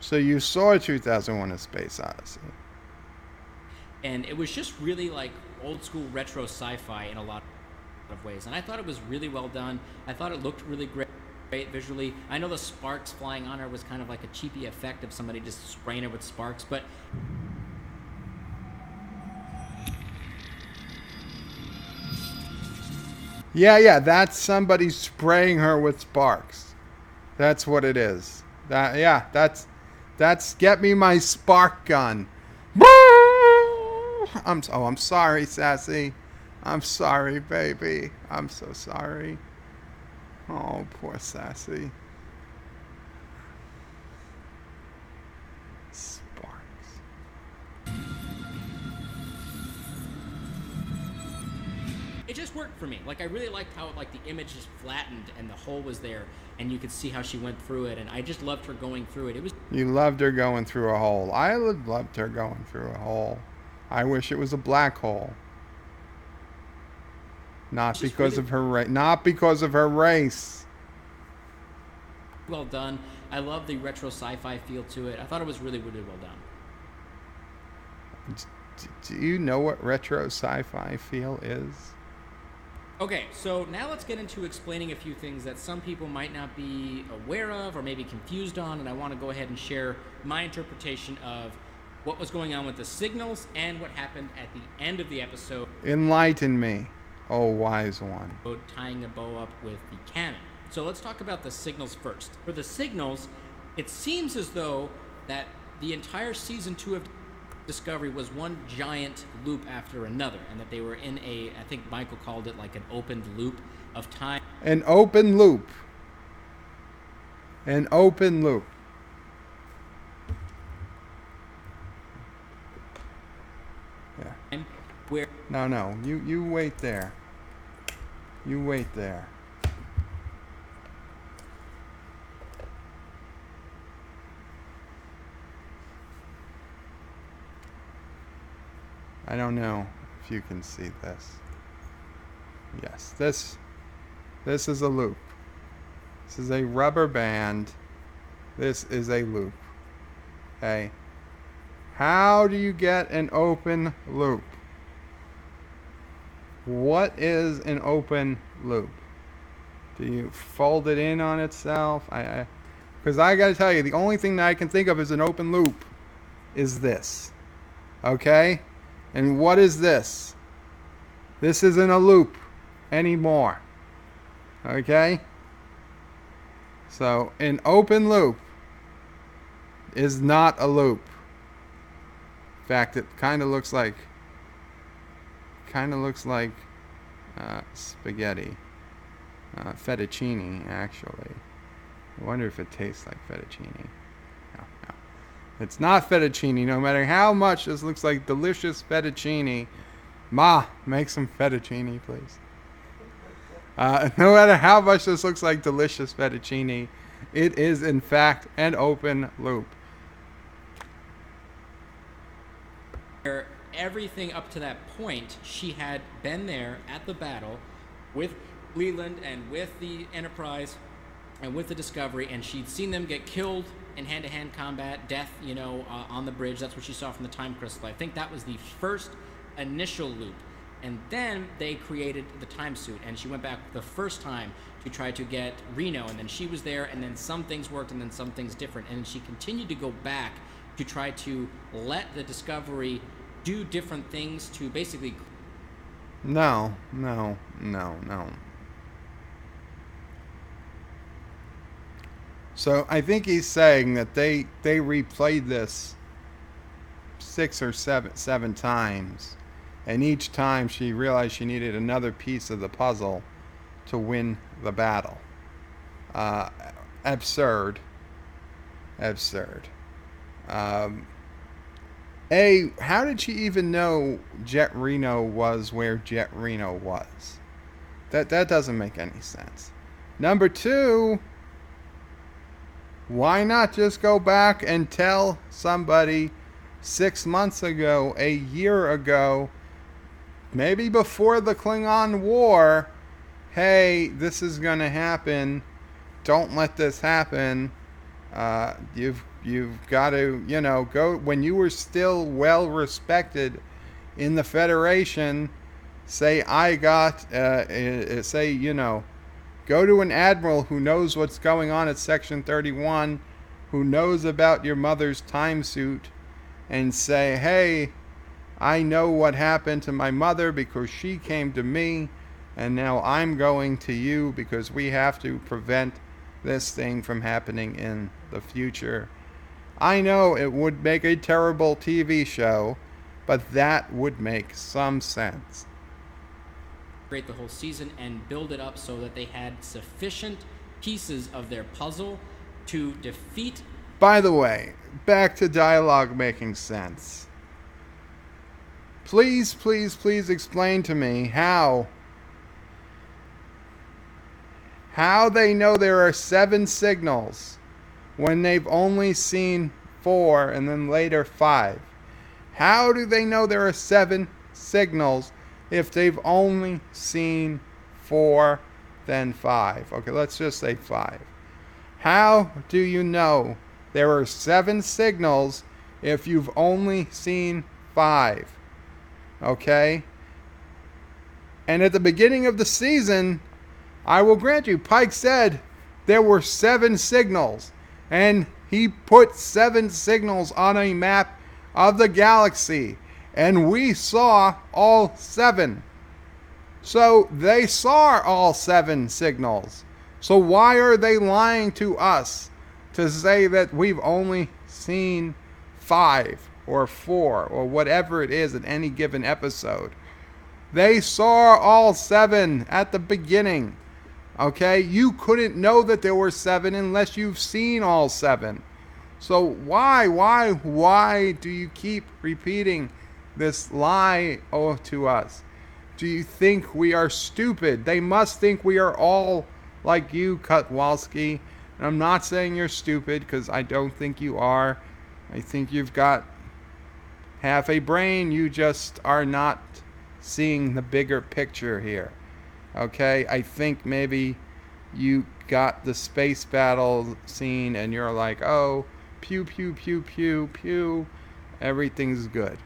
So you saw 2001: A Space Odyssey. And it was just really like old school retro sci-fi in a lot of ways. And I thought it was really well done. I thought it looked really great visually. I know the sparks flying on her was kind of like a cheapy effect of somebody just spraying her with sparks, but Yeah, that's somebody spraying her with sparks. That's what it is. That's get me my spark gun. I'm sorry, Sassy. I'm sorry, baby. I'm so sorry. Oh, poor Sassy. Sparks. it just worked for me. Like, I really liked how like the image just flattened and the hole was there and you could see how she went through it, and I just loved her going through it. It was You loved her going through a hole. I loved her going through a hole. I wish it was a black hole. Not because of her not because of her race. well done. I love the retro sci-fi feel to it. I thought it was really, really well done. Do you know what retro sci-fi feel is? Okay, so now let's get into explaining a few things that some people might not be aware of or maybe confused on, and I want to go ahead and share my interpretation of what was going on with the signals and what happened at the end of the episode. Enlighten me, oh wise one. Tying a bow up with the cannon. So let's talk about the signals first. For the signals, it seems as though that the entire season 2 of Discovery was one giant loop after another, and that they were in a, I think Michael called it like an opened loop of time. An open loop. An open loop. Yeah. Where No, you wait there. You wait there. I don't know if you can see this. Yes, this is a loop. This is a rubber band. This is a loop. Okay. How do you get an open loop? What is an open loop? Do you fold it in on itself? Because I gotta tell you, the only thing that I can think of as an open loop is this. Okay? And what is this? This isn't a loop anymore. Okay? So, an open loop is not a loop. In fact, it kind of looks like spaghetti. Fettuccine, actually. I wonder if it tastes like fettuccine. No. It's not fettuccine. No matter how much this looks like delicious fettuccine, Ma, make some fettuccine, please. No matter how much this looks like delicious fettuccine, it is in fact an open loop. everything up to that point, she had been there at the battle with Leland and with the Enterprise and with the Discovery, and she'd seen them get killed in hand-to-hand combat, death, you know, on the bridge. That's what she saw from the time crystal. I think that was the first initial loop. And then they created the time suit, and she went back the first time to try to get Reno, and then she was there, and then some things worked, and then some things different. And she continued to go back to try to let the Discovery do different things to basically... No. So I think he's saying that they replayed this 6 or 7 times, and each time she realized she needed another piece of the puzzle to win the battle. Absurd. How did she even know Jet Reno was where Jet Reno was? That doesn't make any sense. Number 2, why not just go back and tell somebody 6 months ago, a year ago, maybe before the Klingon War, hey, this is going to happen. Don't let this happen. You've got to, go when you were still well respected in the Federation. Say go to an admiral who knows what's going on at Section 31, who knows about your mother's time suit, and say, hey, I know what happened to my mother because she came to me, and now I'm going to you because we have to prevent this thing from happening in the future. I know it would make a terrible TV show, but that would make some sense. Create the whole season and build it up so that they had sufficient pieces of their puzzle to defeat... By the way, back to dialogue making sense. Please explain to me how they know there are 7 signals when they've only seen 4 and then later 5. How do they know there are 7 signals if they've only seen 4, then 5? Okay, let's just say 5. How do you know there are 7 signals if you've only seen 5? Okay? And at the beginning of the season, I will grant you, Pike said there were 7 signals. And he put 7 signals on a map of the galaxy. And we saw all 7. So they saw all 7 signals. So why are they lying to us to say that we've only seen 5 or 4 or whatever it is in any given episode? They saw all 7 at the beginning. Okay? You couldn't know that there were 7 unless you've seen all 7. So why do you keep repeating this lie to us? Do you think we are stupid? They must think we are all like you, Ketwolski. And I'm not saying you're stupid, because I don't think you are. I think you've got half a brain. You just are not seeing the bigger picture here. Okay? I think maybe you got the space battle scene and you're like, oh, pew, pew, pew, pew, pew. Everything's good.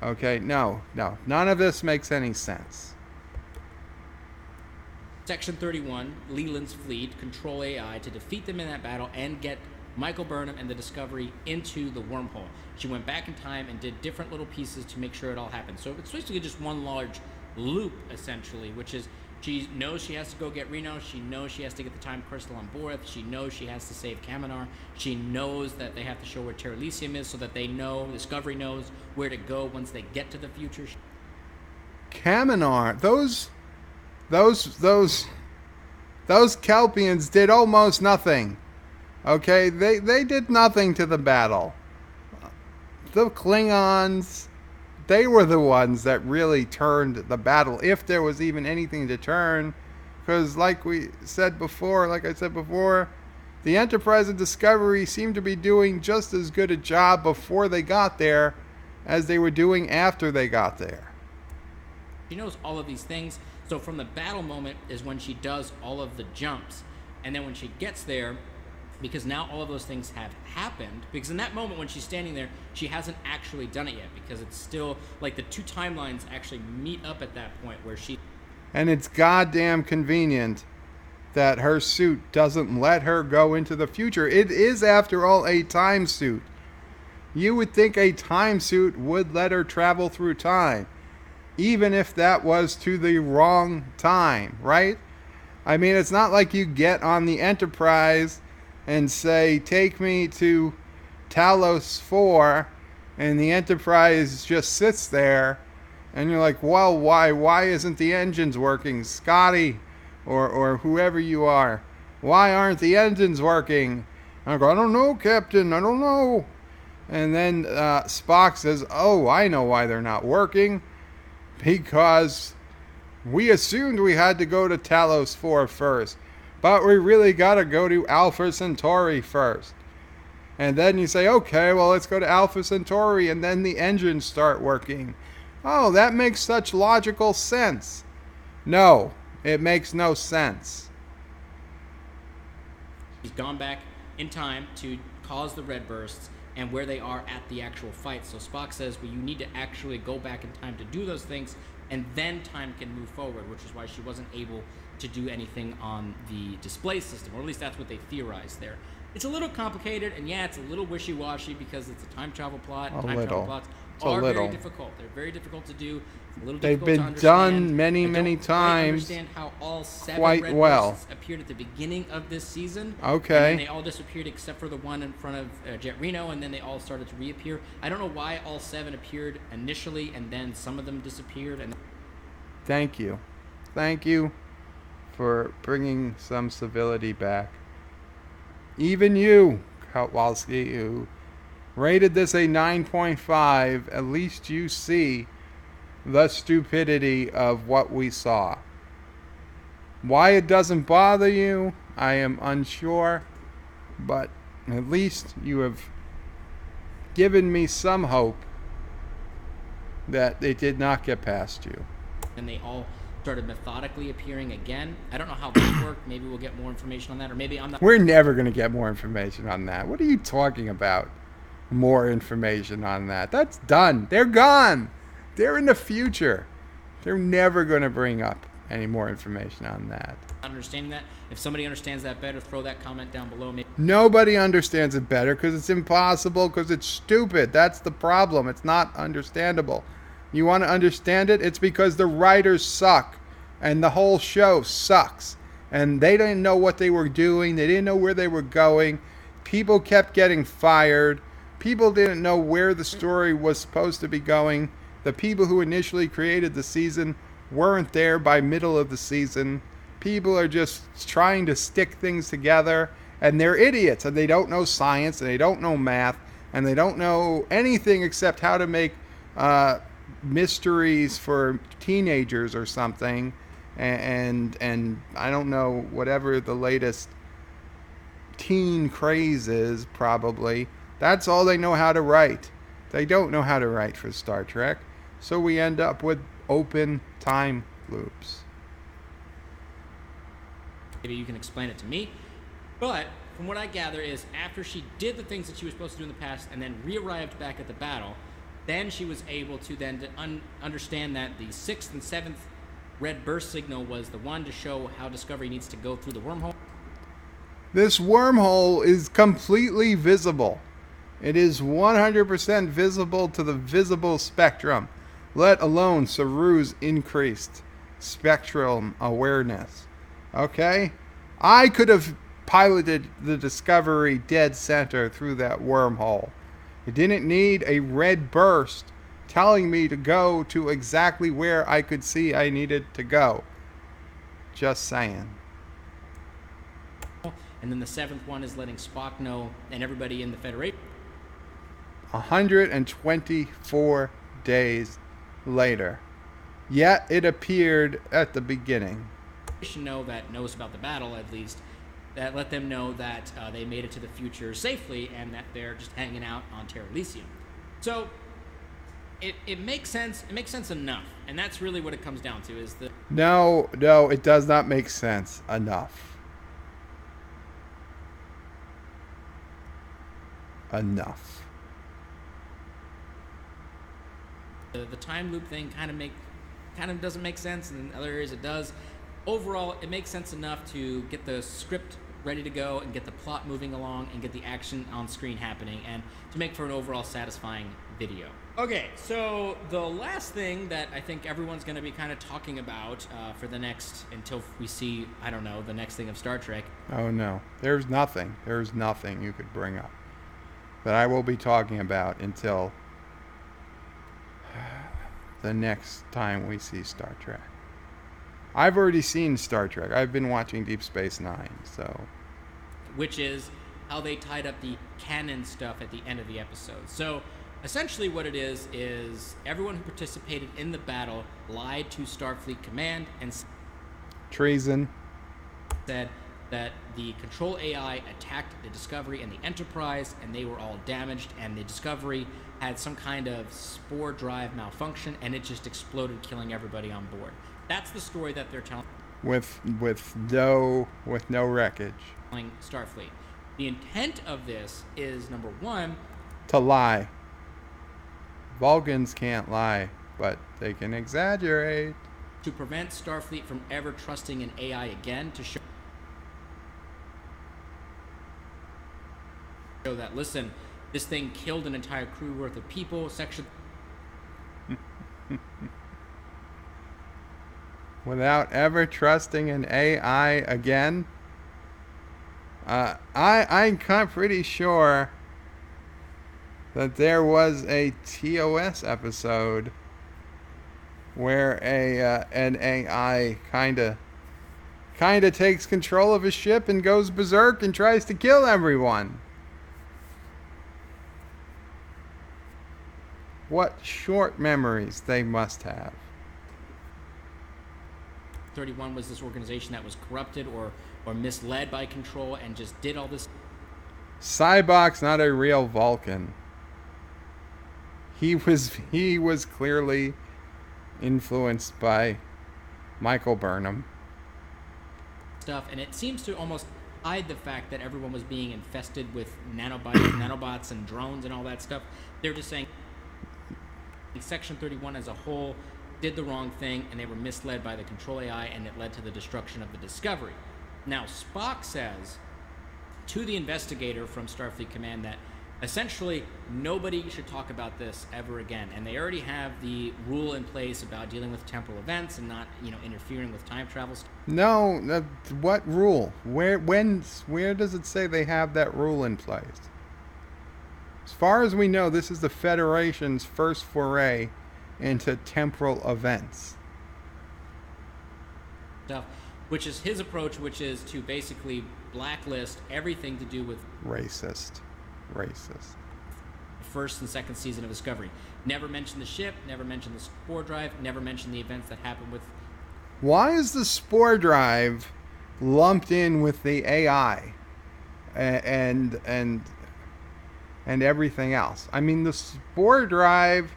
Okay? No. None of this makes any sense. Section 31, Leland's fleet, control AI to defeat them in that battle and get Michael Burnham and the Discovery into the wormhole. She went back in time and did different little pieces to make sure it all happened. So it's basically just one large loop, essentially, which is she knows she has to go get Reno. She knows she has to get the time crystal on Boreth. She knows she has to save Kaminar. She knows that they have to show where Terrelysium is so that they know, Discovery knows where to go once they get to the future. Kaminar, those Kelpians did almost nothing. Okay, they did nothing to the battle. The Klingons, they were the ones that really turned the battle, if there was even anything to turn. Because like I said before, the Enterprise and Discovery seemed to be doing just as good a job before they got there as they were doing after they got there. She knows all of these things. So from the battle moment is when she does all of the jumps. And then when she gets there, because now all of those things have happened. Because in that moment when she's standing there, she hasn't actually done it yet, because it's still like the two timelines actually meet up at that point where she. And it's goddamn convenient that her suit doesn't let her go into the future. It is, after all, a time suit. You would think a time suit would let her travel through time, even if that was to the wrong time, right? I mean, it's not like you get on the Enterprise and say, take me to Talos 4, and the Enterprise just sits there, and you're like, well, why? Why isn't the engines working? Scotty, or whoever you are, why aren't the engines working? And I go, I don't know, Captain, I don't know. And then Spock says, oh, I know why they're not working. Because we assumed we had to go to Talos 4 first. But we really got to go to Alpha Centauri first. And then you say, okay, well, let's go to Alpha Centauri, and then the engines start working. Oh, that makes such logical sense. No, it makes no sense. He's gone back in time to cause the red bursts and where they are at the actual fight. So Spock says, well, you need to actually go back in time to do those things, and then time can move forward, which is why she wasn't able to do anything on the display system, or at least that's what they theorized there. It's a little complicated, and yeah, it's a little wishy-washy because it's a time travel plot. Travel plots are very difficult. They're very difficult to do. It's a little They've difficult to been understand. done many times. I understand how all 7 quite red well. bursts appeared at the beginning of this season. Okay. And then they all disappeared except for the one in front of Jet Reno, and then they all started to reappear. I don't know why all 7 appeared initially, and then some of them disappeared. And Thank you. Thank you for bringing some civility back. Even you, Ketwolski, who rated this a 9.5, at least you see the stupidity of what we saw. Why it doesn't bother you, I am unsure, but at least you have given me some hope that they did not get past you. and they all started methodically appearing again. I don't know how that worked. Maybe we'll get more information on that, or maybe I'm not. We're never going to get more information on that. What are you talking about? More information on that? That's done. They're gone. They're in the future. They're never going to bring up any more information on that. Understanding that. If somebody understands that better, throw that comment down below. Maybe. Nobody understands it better because it's impossible, because it's stupid. That's the problem. It's not understandable. You want to understand it? It's because the writers suck and the whole show sucks. And they didn't know what they were doing. They didn't know where they were going. People kept getting fired. People didn't know where the story was supposed to be going. The people who initially created the season weren't there by middle of the season. People are just trying to stick things together, and they're idiots, and they don't know science, and they don't know math, and they don't know anything except how to make mysteries for teenagers or something, and I don't know, whatever the latest teen craze is, probably. That's all they know how to write. They don't know how to write for Star Trek, so we end up with open time loops. Maybe you can explain it to me. But from what I gather is after she did the things that she was supposed to do in the past and then re-arrived back at the battle, then she was able to then understand that the 6th and 7th red burst signal was the one to show how Discovery needs to go through the wormhole. This wormhole is completely visible. It is 100% visible to the visible spectrum, let alone Saru's increased spectral awareness. Okay? I could have piloted the Discovery dead center through that wormhole. It didn't need a red burst telling me to go to exactly where I could see I needed to go. Just saying. And then the 7th one is letting Spock know and everybody in the Federation. 124 days later. Yet it appeared at the beginning. Know that knows about the battle, at least, that let them know that they made it to the future safely and that they're just hanging out on Terra Elysium. So it makes sense. It makes sense enough, and that's really what it comes down to. Is the No, it does not make sense enough. enough. The time loop thing kind of doesn't make sense, and in other areas it does. Overall, it makes sense enough to get the script ready to go and get the plot moving along and get the action on screen happening and to make for an overall satisfying video. Okay, so the last thing that I think everyone's going to be kind of talking about for the next, until we see, I don't know, the next thing of Star Trek. Oh no, there's nothing you could bring up that I will be talking about until the next time we see Star Trek. I've already seen Star Trek. I've been watching Deep Space Nine, so. Which is how they tied up the canon stuff at the end of the episode. So essentially what it is everyone who participated in the battle lied to Starfleet Command and treason. Said that the control AI attacked the Discovery and the Enterprise, and they were all damaged, and the Discovery had some kind of spore drive malfunction, and it just exploded, killing everybody on board. That's the story that they're telling. With no wreckage. Starfleet. The intent of this is, number one, to lie. Vulcans can't lie, but they can exaggerate. To prevent Starfleet from ever trusting an AI again, to show that, listen, this thing killed an entire crew worth of people. Section. Without ever trusting an AI again? I'm pretty sure that there was a TOS episode where an AI kind of takes control of a ship and goes berserk and tries to kill everyone. What short memories they must have. 31 was this organization that was corrupted or misled by control and just did all this. Cybok's not a real Vulcan. He was clearly influenced by Michael Burnham. Stuff, and it seems to almost hide the fact that everyone was being infested with nanobots and drones and all that stuff. They're just saying Section 31 as a whole did the wrong thing, and they were misled by the control AI, and it led to the destruction of the Discovery. Now, Spock says to the investigator from Starfleet Command that essentially nobody should talk about this ever again, and they already have the rule in place about dealing with temporal events and not, interfering with time travel. No, what rule? Where does it say they have that rule in place? As far as we know, this is the Federation's first foray into temporal events. Stuff, which is his approach, which is to basically blacklist everything to do with racist. First and second season of Discovery. Never mention the ship, never mention the spore drive, never mention the events that happened with. Why is the spore drive lumped in with the AI and everything else? I mean, the spore drive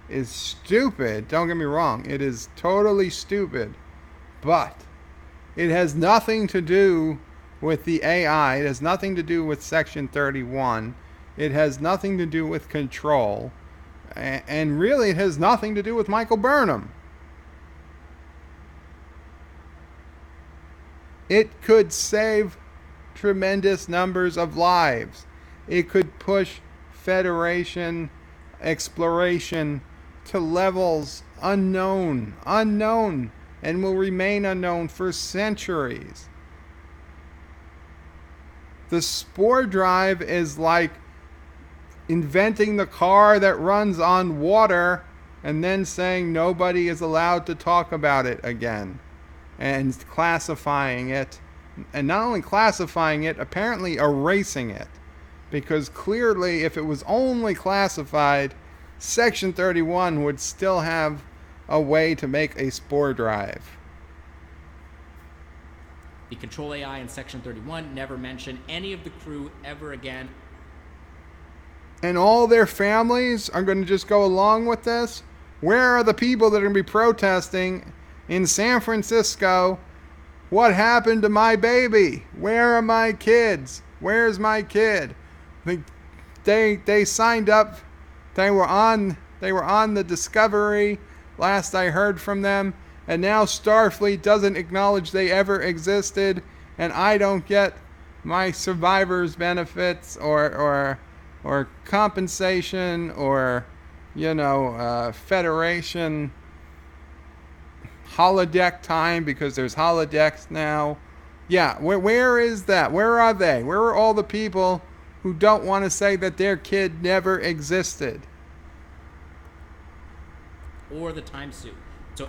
is stupid. Don't get me wrong. It is totally stupid. But it has nothing to do with the AI. It has nothing to do with Section 31. It has nothing to do with control. And really, it has nothing to do with Michael Burnham. It could save tremendous numbers of lives. It could push Federation exploration to levels unknown, and will remain unknown for centuries. The spore drive is like inventing the car that runs on water and then saying nobody is allowed to talk about it again, and classifying it, and not only classifying it, apparently erasing it, because clearly if it was only classified, Section 31 would still have a way to make a spore drive. The control AI in Section 31 never mention any of the crew ever again. And all their families are going to just go along with this? Where are the people that are going to be protesting in San Francisco? What happened to my baby? Where are my kids? Where's my kid? they signed up. They were on the Discovery. Last I heard from them, and now Starfleet doesn't acknowledge they ever existed, and I don't get my survivor's benefits or compensation or Federation holodeck time because there's holodecks now. Yeah, where is that? Where are they? Where are all the people who don't want to say that their kid never existed? Or the time suit. So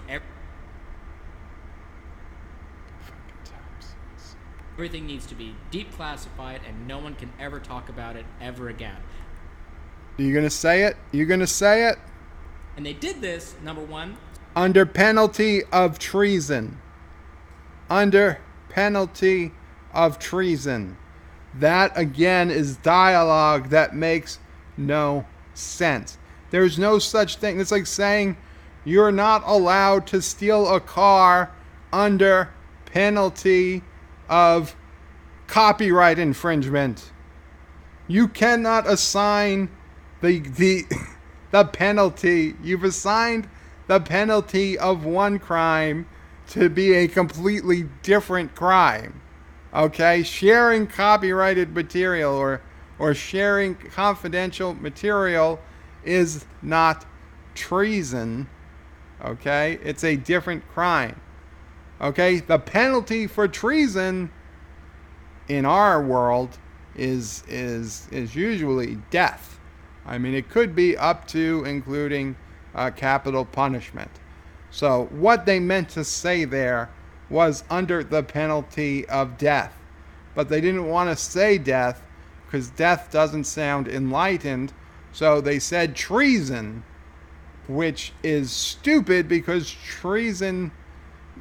everything needs to be deep classified, and no one can ever talk about it ever again. Are you gonna say it? You gonna say it? And they did this, number one, under penalty of treason. Under penalty of treason. That again is dialogue that makes no sense. There's no such thing. It's like saying you're not allowed to steal a car under penalty of copyright infringement. You cannot assign the penalty. You've assigned the penalty of one crime to be a completely different crime. Okay? Sharing copyrighted material or sharing confidential material is not treason. Okay? It's a different crime. Okay? The penalty for treason in our world is usually death. I mean, it could be up to including capital punishment. So what they meant to say there was under the penalty of death. But they didn't want to say death because death doesn't sound enlightened. So they said treason, which is stupid because treason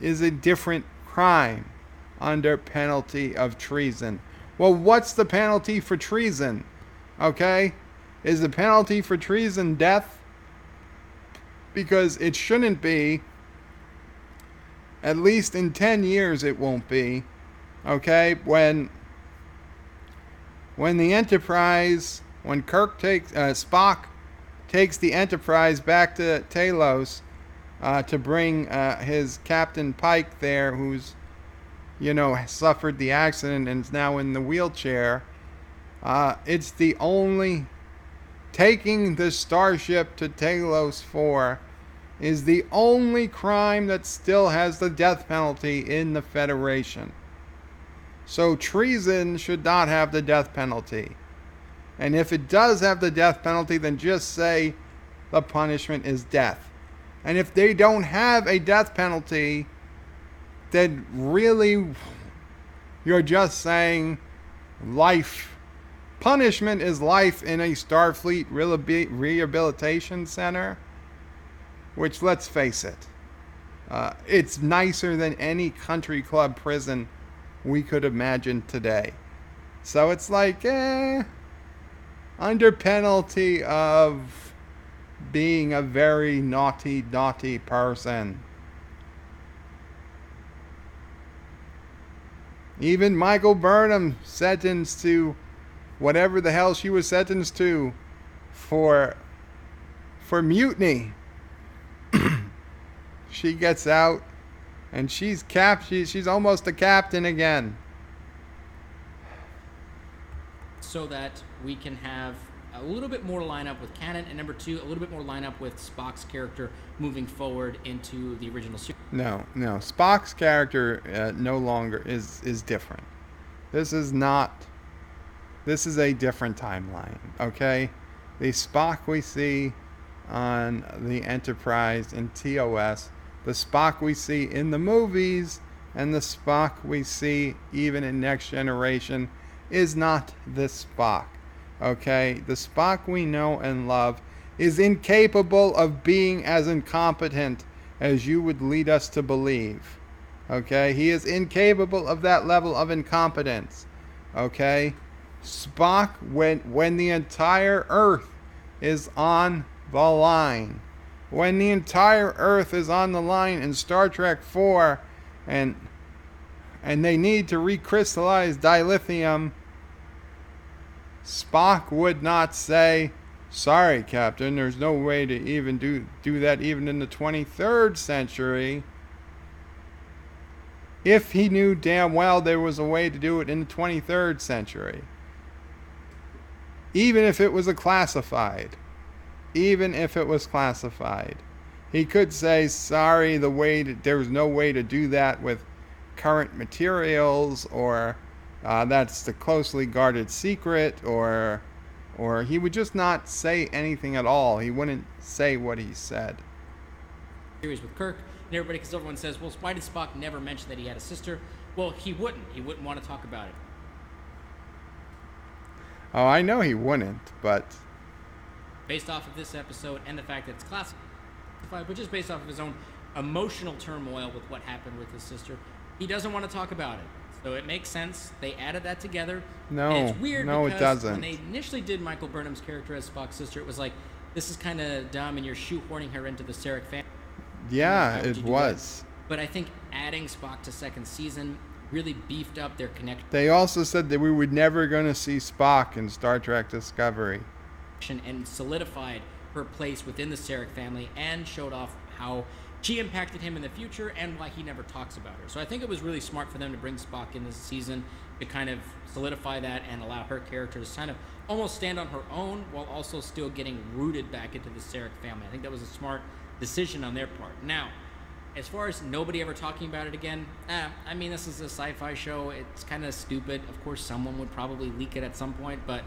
is a different crime under penalty of treason. Well, what's the penalty for treason? Okay? Is the penalty for treason death? Because it shouldn't be. At least in 10 years it won't be. Okay? When the Enterprise, when Spock takes the Enterprise back to Talos to bring his Captain Pike there, who's suffered the accident and is now in the wheelchair. It's the only taking the starship to Talos 4 is the only crime that still has the death penalty in the Federation. So treason should not have the death penalty. And if it does have the death penalty, then just say the punishment is death. And if they don't have a death penalty, then really you're just saying life. Punishment is life in a Starfleet rehabilitation center, which, let's face it, it's nicer than any country club prison we could imagine today. So it's like, under penalty of being a very naughty person. Even Michael Burnham sentenced to whatever the hell she was sentenced to for mutiny. She gets out and she's almost a captain again. So that we can have a little bit more line up with canon, and number two, a little bit more line up with Spock's character moving forward into the original series. No. Spock's character no longer is different. This is a different timeline, okay? The Spock we see on the Enterprise in TOS, the Spock we see in the movies, and the Spock we see even in Next Generation is not this Spock, okay? The Spock we know and love is incapable of being as incompetent as you would lead us to believe, okay? He is incapable of that level of incompetence, okay? Spock, when the entire Earth is on the line, when the entire Earth is on the line in Star Trek 4, and they need to recrystallize dilithium, Spock would not say, "Sorry, Captain, there's no way to even do that even in the 23rd century," if he knew damn well there was a way to do it in the 23rd century. Even if it was classified. Even if it was classified. He could say, "Sorry, there's no way to do that with current materials," or "that's the closely guarded secret," or he would just not say anything at all. He wouldn't say what he said. Series with Kirk and everybody, because everyone says, well, why did Spock never mention that he had a sister? Well, he wouldn't. He wouldn't want to talk about it. Oh, I know he wouldn't, but Based off of this episode and the fact that it's classified, but just based off of his own emotional turmoil with what happened with his sister, he doesn't want to talk about it. So it makes sense. They added that together. No, and it's weird no, it because doesn't. when they initially did Michael Burnham's character as Spock's sister, it was like, this is kind of dumb and you're shoehorning her into the Sarek family. yeah, Why would it you do was. that? But I think adding Spock to second season really beefed up their connection. They also said that we were never going to see Spock in Star Trek Discovery. And solidified her place within the Sarek family and showed off how she impacted him in the future and why he never talks about her. So I think it was really smart for them to bring Spock in this season to kind of solidify that and allow her character to kind of almost stand on her own while also still getting rooted back into the Sarek family. I think that was a smart decision on their part. Now, as far as nobody ever talking about it again, I mean, this is a sci-fi show. It's kind of stupid. Of course, someone would probably leak it at some point, but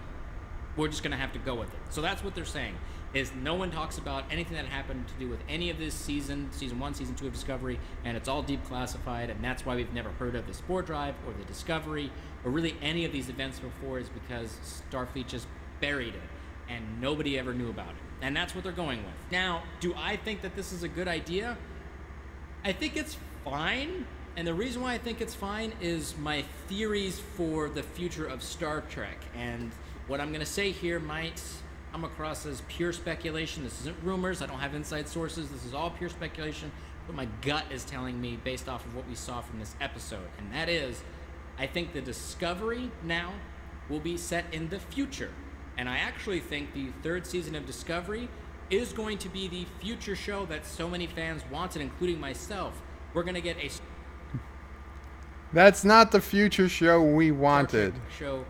we're just going to have to go with it. So that's what they're saying, is no one talks about anything that happened to do with any of this season 1, season 2 of Discovery, and it's all deep classified, and that's why we've never heard of the Spore Drive or the Discovery or really any of these events before, is because Starfleet just buried it and nobody ever knew about it. And that's what they're going with. Now, do I think that this is a good idea? I think it's fine. And the reason why I think it's fine is my theories for the future of Star Trek. And what I'm going to say here might come across as pure speculation. This isn't rumors. I don't have inside sources. This is all pure speculation. But my gut is telling me based off of what we saw from this episode. And that is, I think the Discovery now will be set in the future. And I actually think the 3rd season of Discovery is going to be the future show that so many fans wanted, including myself. We're going to get a... That's not the future show we wanted. Show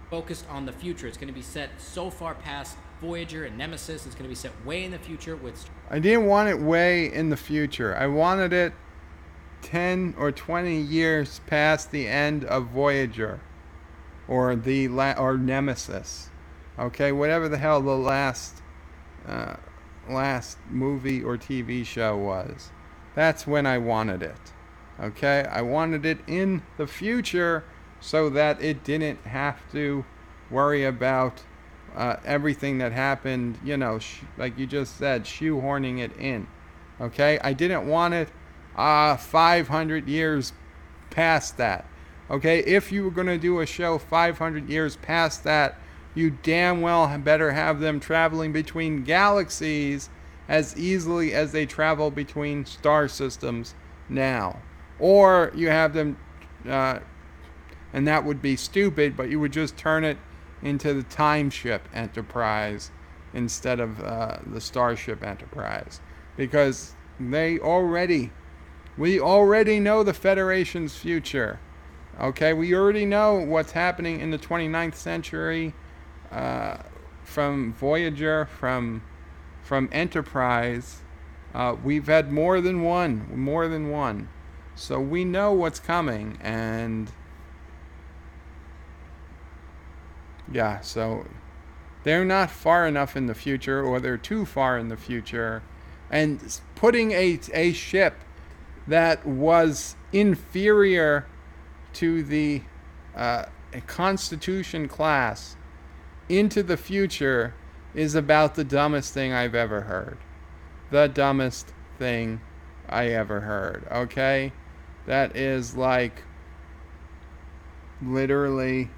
focused on the future. It's going to be set so far past Voyager and Nemesis. It's going to be set way in the future with... I didn't want it way in the future. I wanted it 10 or 20 years past the end of Voyager or or Nemesis. Okay, whatever the hell the last movie or TV show was. That's when I wanted it. Okay, I wanted it in the future so that it didn't have to worry about everything that happened, like you just said, shoehorning it in. Okay, I didn't want it 500 years past that. Okay, if you were going to do a show 500 years past that, you damn well better have them traveling between galaxies as easily as they travel between star systems now. Or you have them, and that would be stupid, but you would just turn it into the Time Ship Enterprise instead of the Starship Enterprise. Because we already know the Federation's future. Okay, we already know what's happening in the 29th century from Voyager, from Enterprise. We've had more than one. So we know what's coming, and yeah, so they're not far enough in the future, or they're too far in the future, and putting a ship that was inferior to the Constitution class into the future is about the dumbest thing I've ever heard. The dumbest thing I ever heard, okay? That is like literally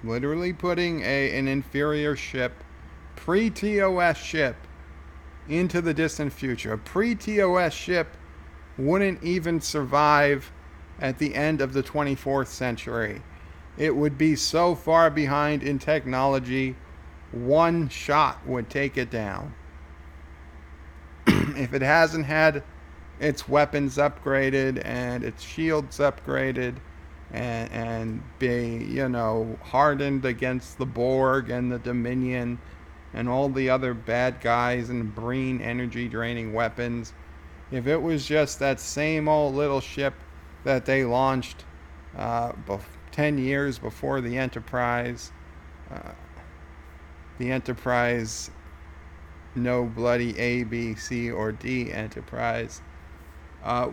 putting an inferior ship, pre-TOS ship, into the distant future. A pre-TOS ship wouldn't even survive at the end of the 24th century. it would be so far behind in technology, one shot would take it down. If it hasn't had its weapons upgraded and its shields upgraded and be, hardened against the Borg and the Dominion and all the other bad guys and green energy draining weapons, if it was just that same old little ship that they launched 10 years before the Enterprise, no bloody A, B, C, or D Enterprise,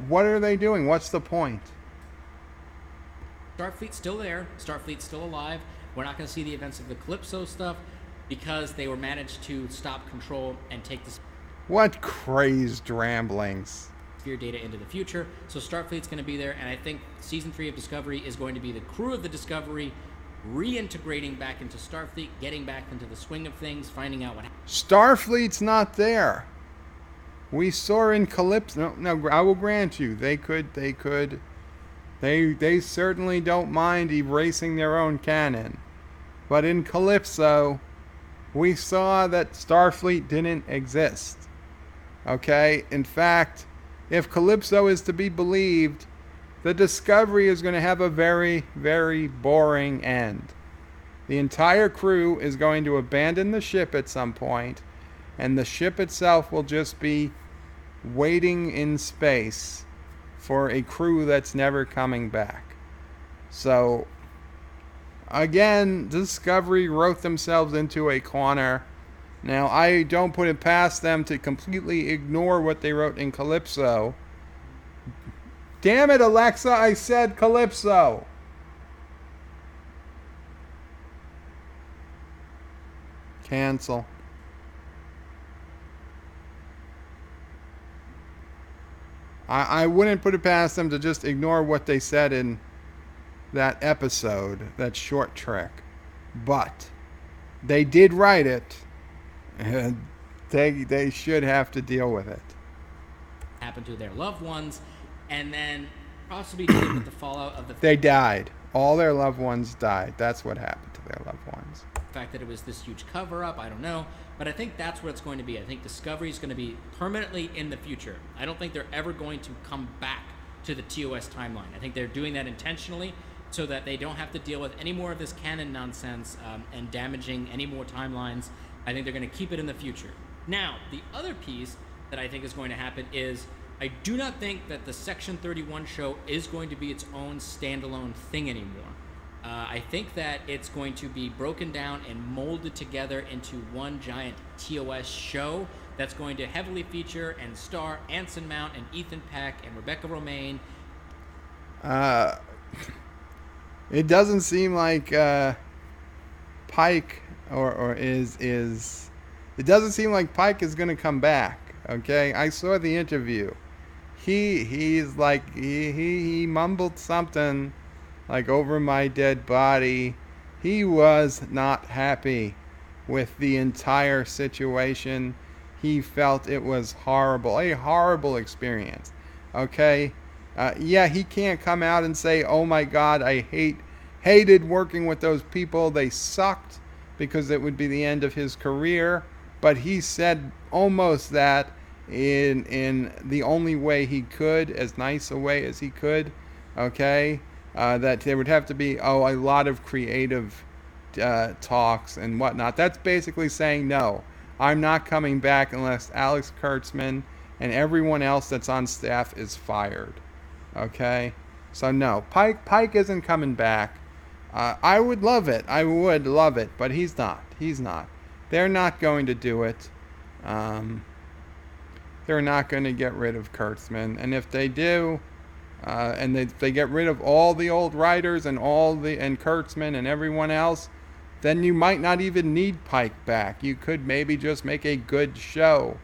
what are they doing? What's the point? Starfleet's still there. Starfleet's still alive. We're not going to see the events of the Calypso stuff because they were managed to stop control and take the What crazed ramblings. sphere data into the future. So Starfleet's going to be there, and I think season 3 of Discovery is going to be the crew of the Discovery reintegrating back into Starfleet, getting back into the swing of things, finding out what happened. Starfleet's not there. We saw in Calypso. No, I will grant you, they certainly don't mind erasing their own canon. But in Calypso, we saw that Starfleet didn't exist. Okay? In fact, if Calypso is to be believed, the Discovery is going to have a very, very boring end. The entire crew is going to abandon the ship at some point, and the ship itself will just be waiting in space for a crew that's never coming back. So, again, Discovery wrote themselves into a corner. Now, I don't put it past them to completely ignore what they wrote in Calypso. Damn it, Alexa, I said Calypso! Cancel. I wouldn't put it past them to just ignore what they said in that episode, that short trek. But they did write it, and they should have to deal with it. Happened to their loved ones, and then possibly deal with the fallout of the They died. All their loved ones died. That's what happened to their loved ones. fact that it was this huge cover-up. I don't know. But I think that's what it's going to be. I think Discovery is going to be permanently in the future. I don't think they're ever going to come back to the TOS timeline. I think they're doing that intentionally so that they don't have to deal with any more of this canon nonsense and damaging any more timelines. I think they're going to keep it in the future. Now, the other piece that I think is going to happen is I do not think that the Section 31 show is going to be its own standalone thing anymore. I think that it's going to be broken down and molded together into one giant TOS show that's going to heavily feature and star Anson Mount and Ethan Peck and Rebecca Romaine. It doesn't seem like Pike is. It doesn't seem like Pike is going to come back. Okay, I saw the interview. He's like he mumbled something like over my dead body. He was not happy with the entire situation. He felt it was horrible, a horrible experience. Okay, yeah, he can't come out and say, "Oh my God, I hated working with those people. They sucked," because it would be the end of his career. But he said almost that in the only way he could, as nice a way as he could. Okay. That there would have to be a lot of creative talks and whatnot. That's basically saying, no, I'm not coming back unless Alex Kurtzman and everyone else that's on staff is fired. Okay? So no, Pike isn't coming back. I would love it. I would love it, but he's not. He's not. They're not going to do it. They're not going to get rid of Kurtzman. And if they do, and they get rid of all the old writers and and Kurtzman and everyone else, then you might not even need Pike back. You could maybe just make a good show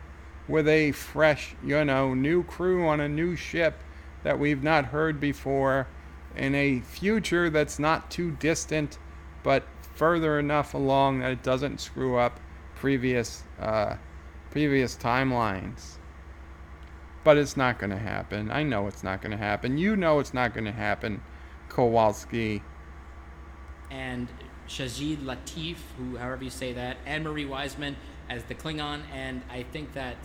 with a fresh, new crew on a new ship that we've not heard before in a future that's not too distant, but further enough along that it doesn't screw up previous timelines. But it's not going to happen. I know it's not going to happen. You know it's not going to happen, Kowalski. and Shazid Latif, who, however you say that, and Marie Wiseman as the Klingon, and I think that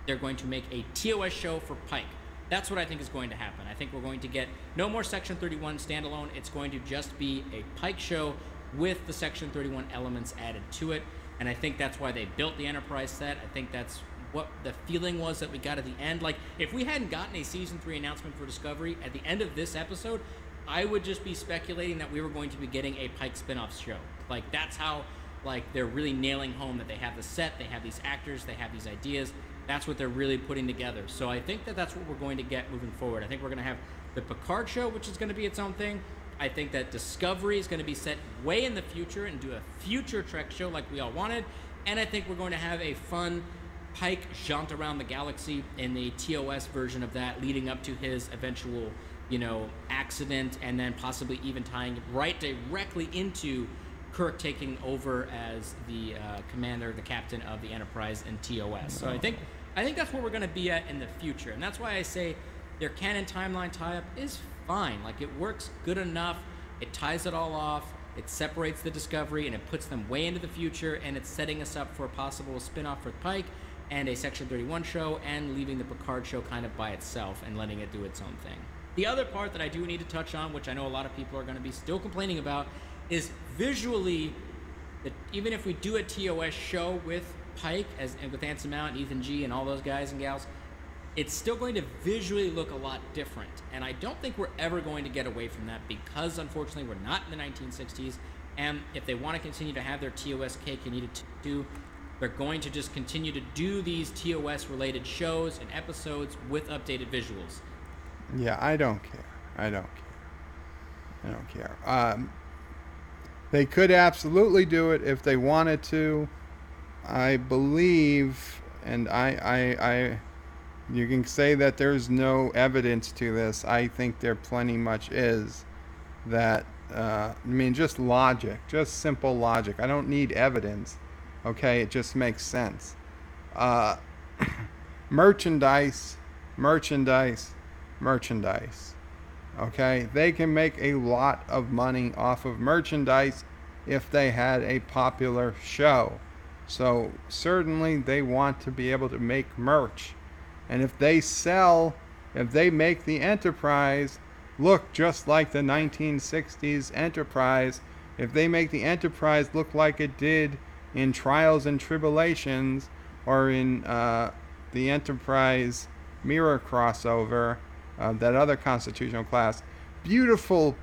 they're going to make a TOS show for Pike. That's what I think is going to happen. I think we're going to get no more Section 31 standalone. It's going to just be a Pike show with the Section 31 elements added to it, and I think that's why they built the Enterprise set. I think that's what the feeling was that we got at the end. Like, if we hadn't gotten a Season 3 announcement for Discovery at the end of this episode, I would just be speculating that we were going to be getting a Pike spin-off show. Like, that's how, like, they're really nailing home that they have the set, they have these actors, they have these ideas. That's what they're really putting together. So I think that that's what we're going to get moving forward. I think we're going to have the Picard show, which is going to be its own thing. I think that Discovery is going to be set way in the future and do a future Trek show like we all wanted. And I think we're going to have a fun Pike jaunt around the galaxy in the TOS version of that, leading up to his eventual, accident, and then possibly even tying it right directly into Kirk taking over as the commander, the captain of the Enterprise in TOS. So I think that's where we're going to be at in the future, and that's why I say their canon timeline tie-up is fine. Like, it works good enough. It ties it all off. It separates the Discovery, and it puts them way into the future, and it's setting us up for a possible spin-off for Pike and a Section 31 show, and leaving the Picard show kind of by itself and letting it do its own thing. The other part that I do need to touch on, which I know a lot of people are going to be still complaining about, is visually, that even if we do a TOS show with Pike and with Anson Mount and Ethan G and all those guys and gals, it's still going to visually look a lot different. And I don't think we're ever going to get away from that, because unfortunately we're not in the 1960s, and if they want to continue to have their TOS cake and eat it too, they're going to just continue to do these TOS related shows and episodes with updated visuals. Yeah, I don't care. They could absolutely do it if they wanted to. I believe, and you can say that there's no evidence to this. I think there plenty much is. That, just logic, just simple logic. I don't need evidence. Okay, it just makes sense. Merchandise. Okay, they can make a lot of money off of merchandise if they had a popular show. So certainly they want to be able to make merch. And if they make the Enterprise look just like the 1960s Enterprise, if they make the Enterprise look like it did in Trials and Tribulations, or in the Enterprise Mirror crossover, that other constitutional class, beautiful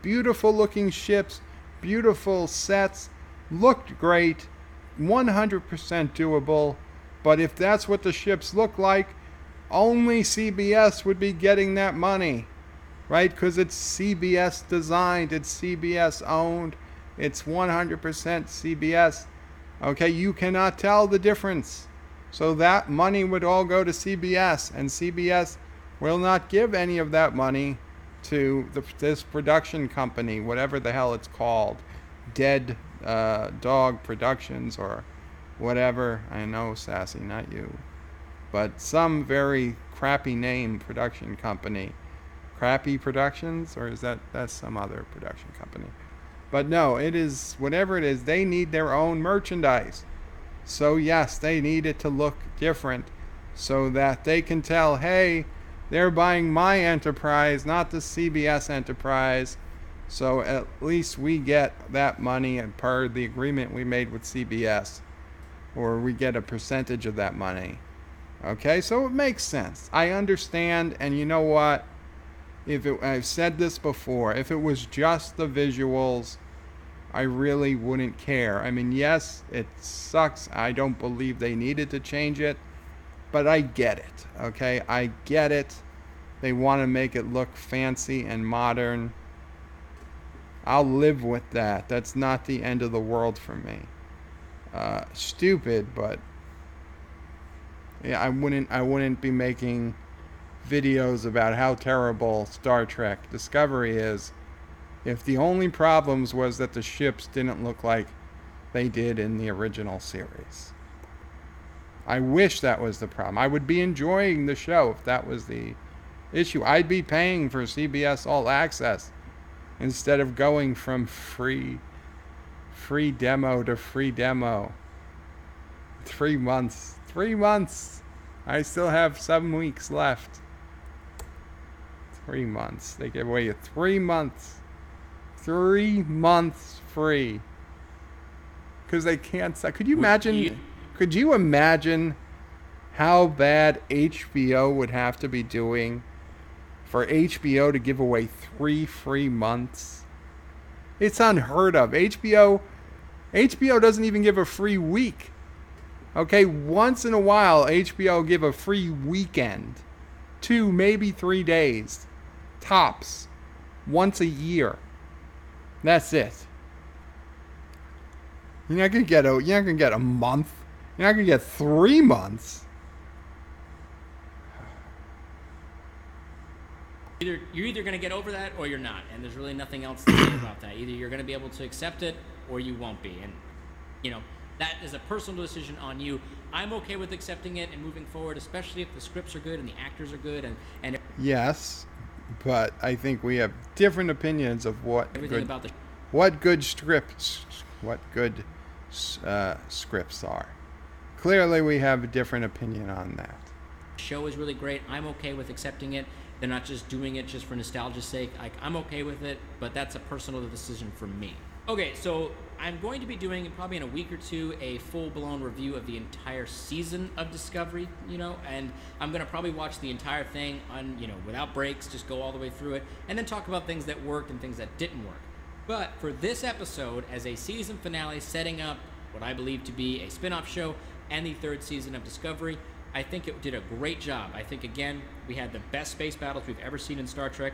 looking ships, beautiful sets, looked great, 100% doable. But if that's what the ships look like, only CBS would be getting that money, right? Because it's CBS designed, it's CBS owned, it's 100% CBS. Okay, you cannot tell the difference. So that money would all go to CBS, and CBS will not give any of that money to this production company, whatever the hell it's called, Dead Dog Productions or whatever. I know, Sassy, not you, but some very crappy name production company. Crappy Productions, or is that's some other production company? But no, it is whatever it is. They need their own merchandise. So yes, they need it to look different so that they can tell, hey, they're buying my Enterprise, not the CBS Enterprise. So at least we get that money and per the agreement we made with CBS, or we get a percentage of that money. Okay, so it makes sense. I understand, and you know what? I've said this before, if it was just the visuals, I really wouldn't care. I mean, yes, it sucks. I don't believe they needed to change it, but I get it, okay? I get it. They want to make it look fancy and modern. I'll live with that. That's not the end of the world for me. Stupid, but yeah, I wouldn't be making videos about how terrible Star Trek Discovery is if the only problems was that the ships didn't look like they did in the original series. I wish that was the problem. I would be enjoying the show if that was the issue. I'd be paying for CBS All Access instead of going from free demo to free demo. 3 months. 3 months. I still have 7 weeks left. 3 months. They give away 3 months. 3 months free. Because they can't sell. Could you imagine? Could you imagine how bad HBO would have to be doing for HBO to give away 3 free months? It's unheard of. HBO doesn't even give a free week. Okay, once in a while, HBO give a free weekend. 2, maybe 3 days. Tops. Once a year. That's it. You're not gonna get a month. You're not gonna get 3 months. You're either going to get over that or you're not, and there's really nothing else to say about that. Either you're going to be able to accept it or you won't be, and you know that is a personal decision on you. I'm okay with accepting it and moving forward, especially if the scripts are good and the actors are good, and if yes, but I think we have different opinions of what everything about the good scripts are. Clearly, we have a different opinion on that. show is really great. I'm okay with accepting it. They're not just doing it just for nostalgia's sake. I'm okay with it, but that's a personal decision for me. Okay, so I'm going to be doing, probably in a week or two, a full-blown review of the entire season of Discovery, and I'm going to probably watch the entire thing on, without breaks, just go all the way through it, and then talk about things that worked and things that didn't work. But for this episode, as a season finale setting up what I believe to be a spin-off show and the 3rd season of Discovery, I think it did a great job. I think, again, we had the best space battles we've ever seen in Star Trek.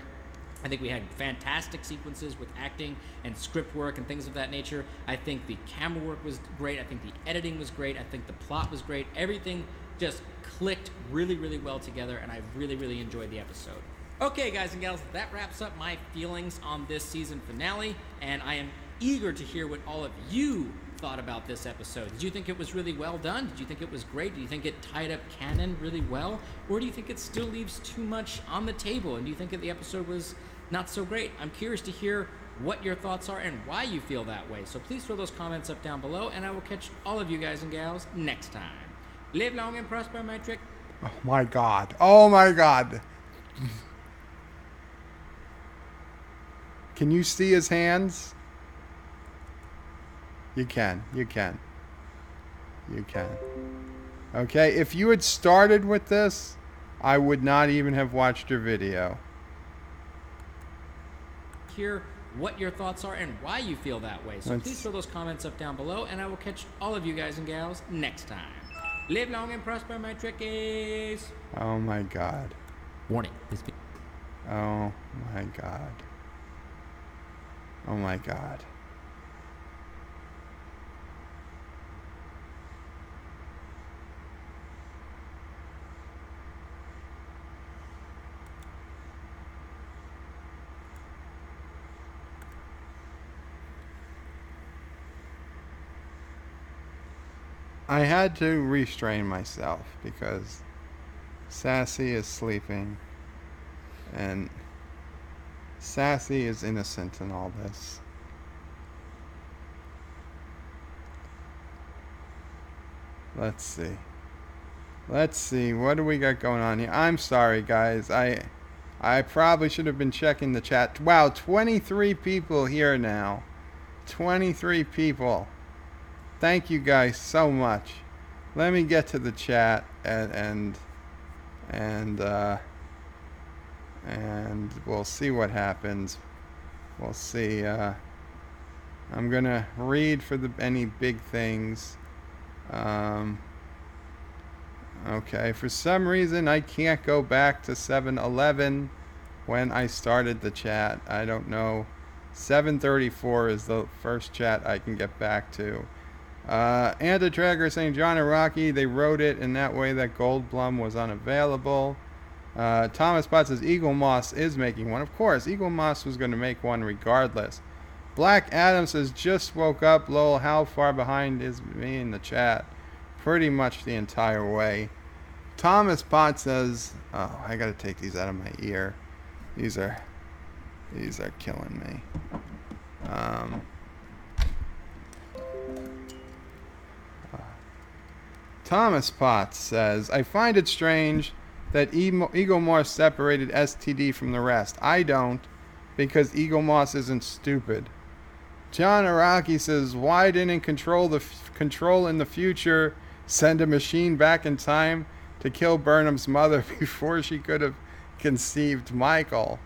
I think we had fantastic sequences with acting and script work and things of that nature. I think the camera work was great. I think the editing was great. I think the plot was great. Everything just clicked really, really well together, and I really, really enjoyed the episode. Okay, guys and gals, that wraps up my feelings on this season finale, and I am eager to hear what all of you thought about this episode. Did you think it was really well done? Did you think it was great? Do you think it tied up canon really well? Or do you think it still leaves too much on the table? And do you think that the episode was not so great? I'm curious to hear what your thoughts are and why you feel that way. So please throw those comments up down below, and I will catch all of you guys and gals next time. Live long and prosper, my trick. Oh my God. Oh my God. Can you see his hands? You can. Okay, if you had started with this, I would not even have watched your video. Hear what your thoughts are and why you feel that way. So please throw those comments up down below, and I will catch all of you guys and gals next time. Live long and prosper, my trickies. Oh my God. Warning. Oh my God. Oh my God. I had to restrain myself because Sassy is sleeping and Sassy is innocent in all this. Let's see. What do we got going on here? I'm sorry, guys. I probably should have been checking the chat. Wow, 23 people here now. 23 people. Thank you guys so much. Let me get to the chat and we'll see what happens. We'll see. I'm gonna read for any big things. Okay, for some reason I can't go back to 7-11 when I started the chat. I don't know. 7:34 is the first chat I can get back to. Anti-Tracker saying John and Rocky, they wrote it in that way that Goldblum was unavailable. Thomas Potts says Eagle Moss is making one. Of course, Eagle Moss was going to make one regardless. Black Adam says just woke up. Lowell, how far behind is me in the chat? Pretty much the entire way. Thomas Potts says, oh, I gotta take these out of my ear. These are killing me. Thomas Potts says, I find it strange that Egomorph separated STD from the rest. I don't, because Egomorph isn't stupid. John Araki says, why didn't Control in the future send a machine back in time to kill Burnham's mother before she could have conceived Michael?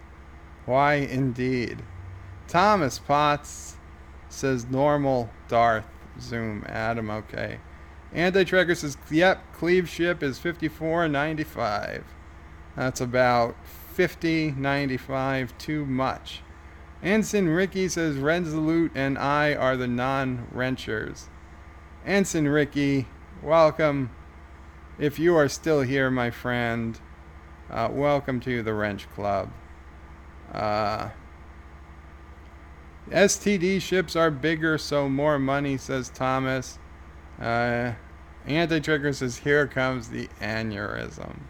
Why indeed? Thomas Potts says, normal Darth Zoom. Adam, okay. Anti-Tracker says, yep, Cleve ship is 54.95. That's about 50.95 too much. Ensign Ricky says, Resolute and I are the non-wrenchers. Ensign Ricky, welcome. If you are still here, my friend, welcome to the Wrench Club. STD ships are bigger, so more money, says Thomas. Anti-Trigger says, here comes the aneurysm.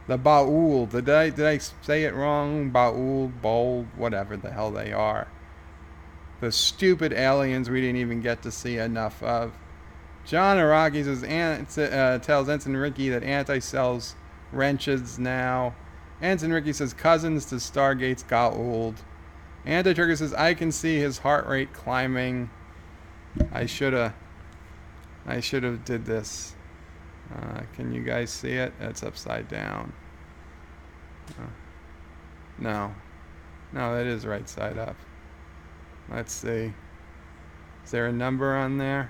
The Baul. Did I say it wrong? Baul, bold, whatever the hell they are. The stupid aliens we didn't even get to see enough of. John Araki says, tells Ensign Ricky that Anti sells wrenches now. Ensign Ricky says, cousins to Stargate's Gauld. Anti-Trigger says, I can see his heart rate climbing. I should have did this. Can you guys see it? It's upside down. No, that is right side up. Let's see. Is there a number on there?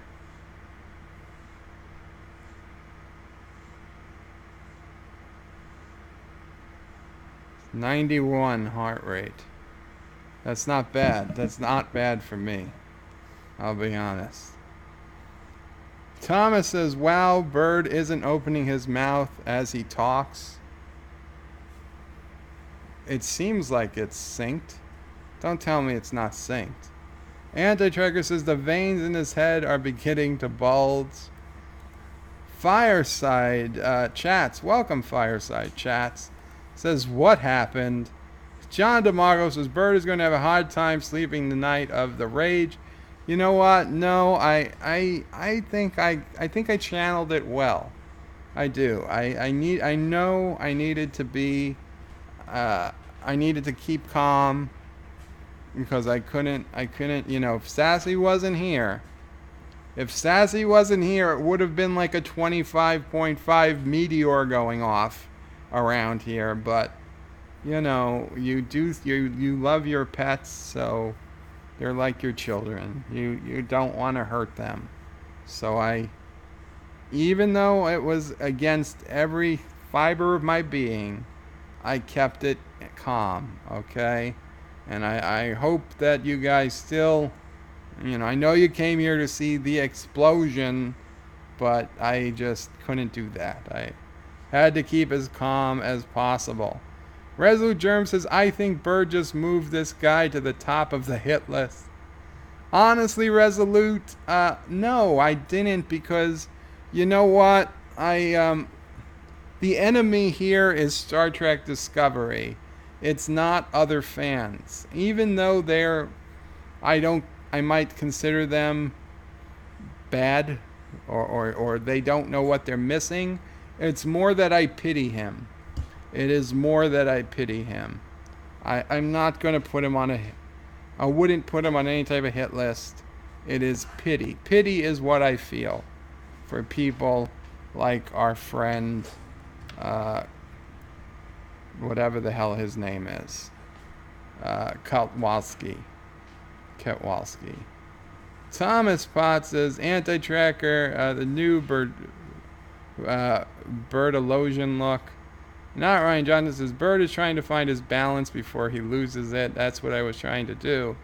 '91 heart rate. That's not bad. That's not bad for me. I'll be honest. Thomas says, wow, Bird isn't opening his mouth as he talks. It seems like it's synced. Don't tell me it's not synced. Anti-Tracker says, the veins in his head are beginning to bulge. Fireside Chats, welcome Fireside Chats, says, what happened? John DeMarco says, Bird is going to have a hard time sleeping the night of the rage. You know what? No, I think I channeled it well. I do. I needed to be I needed to keep calm because I couldn't, you know, if Sassy wasn't here, it would have been like a 25.5 meteor going off around here, but you know, you love your pets, so they're like your children. You don't want to hurt them. So even though it was against every fiber of my being, I kept it calm, okay? And I hope that you guys still, you know, I know you came here to see the explosion, but I just couldn't do that. I had to keep as calm as possible. Resolute Germ says, I think Bird just moved this guy to the top of the hit list. Honestly, Resolute, no, I didn't, because you know what? The enemy here is Star Trek Discovery. It's not other fans. Even though I might consider them bad or they don't know what they're missing. It's more that I pity him. It is more that I pity him. I'm not going to put him on I wouldn't put him on any type of hit list. It is pity. Pity is what I feel for people like our friend, whatever the hell his name is, Ketwolski. Thomas Potts says, Anti-Tracker, the new Bird-illusion look. Not Ryan Johnson says, Bird is trying to find his balance before he loses it. That's what I was trying to do.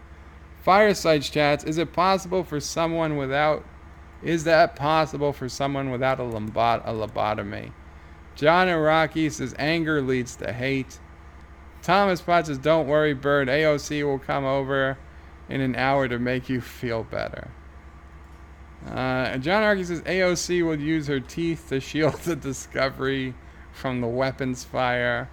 Fireside Chats, is that possible for someone without a lobotomy? John Araki says, anger leads to hate. Thomas Potts says, don't worry, Bird. AOC will come over in an hour to make you feel better. John Araki says, AOC will use her teeth to shield the Discovery from the weapons fire.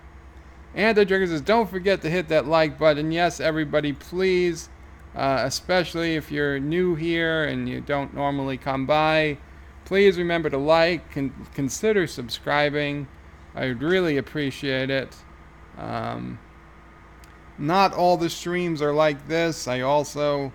Anti-Trigger says, don't forget to hit that like button. Yes, everybody, please. Especially if you're new here and you don't normally come by. Please remember to like and consider subscribing. I would really appreciate it. Not all the streams are like this. I also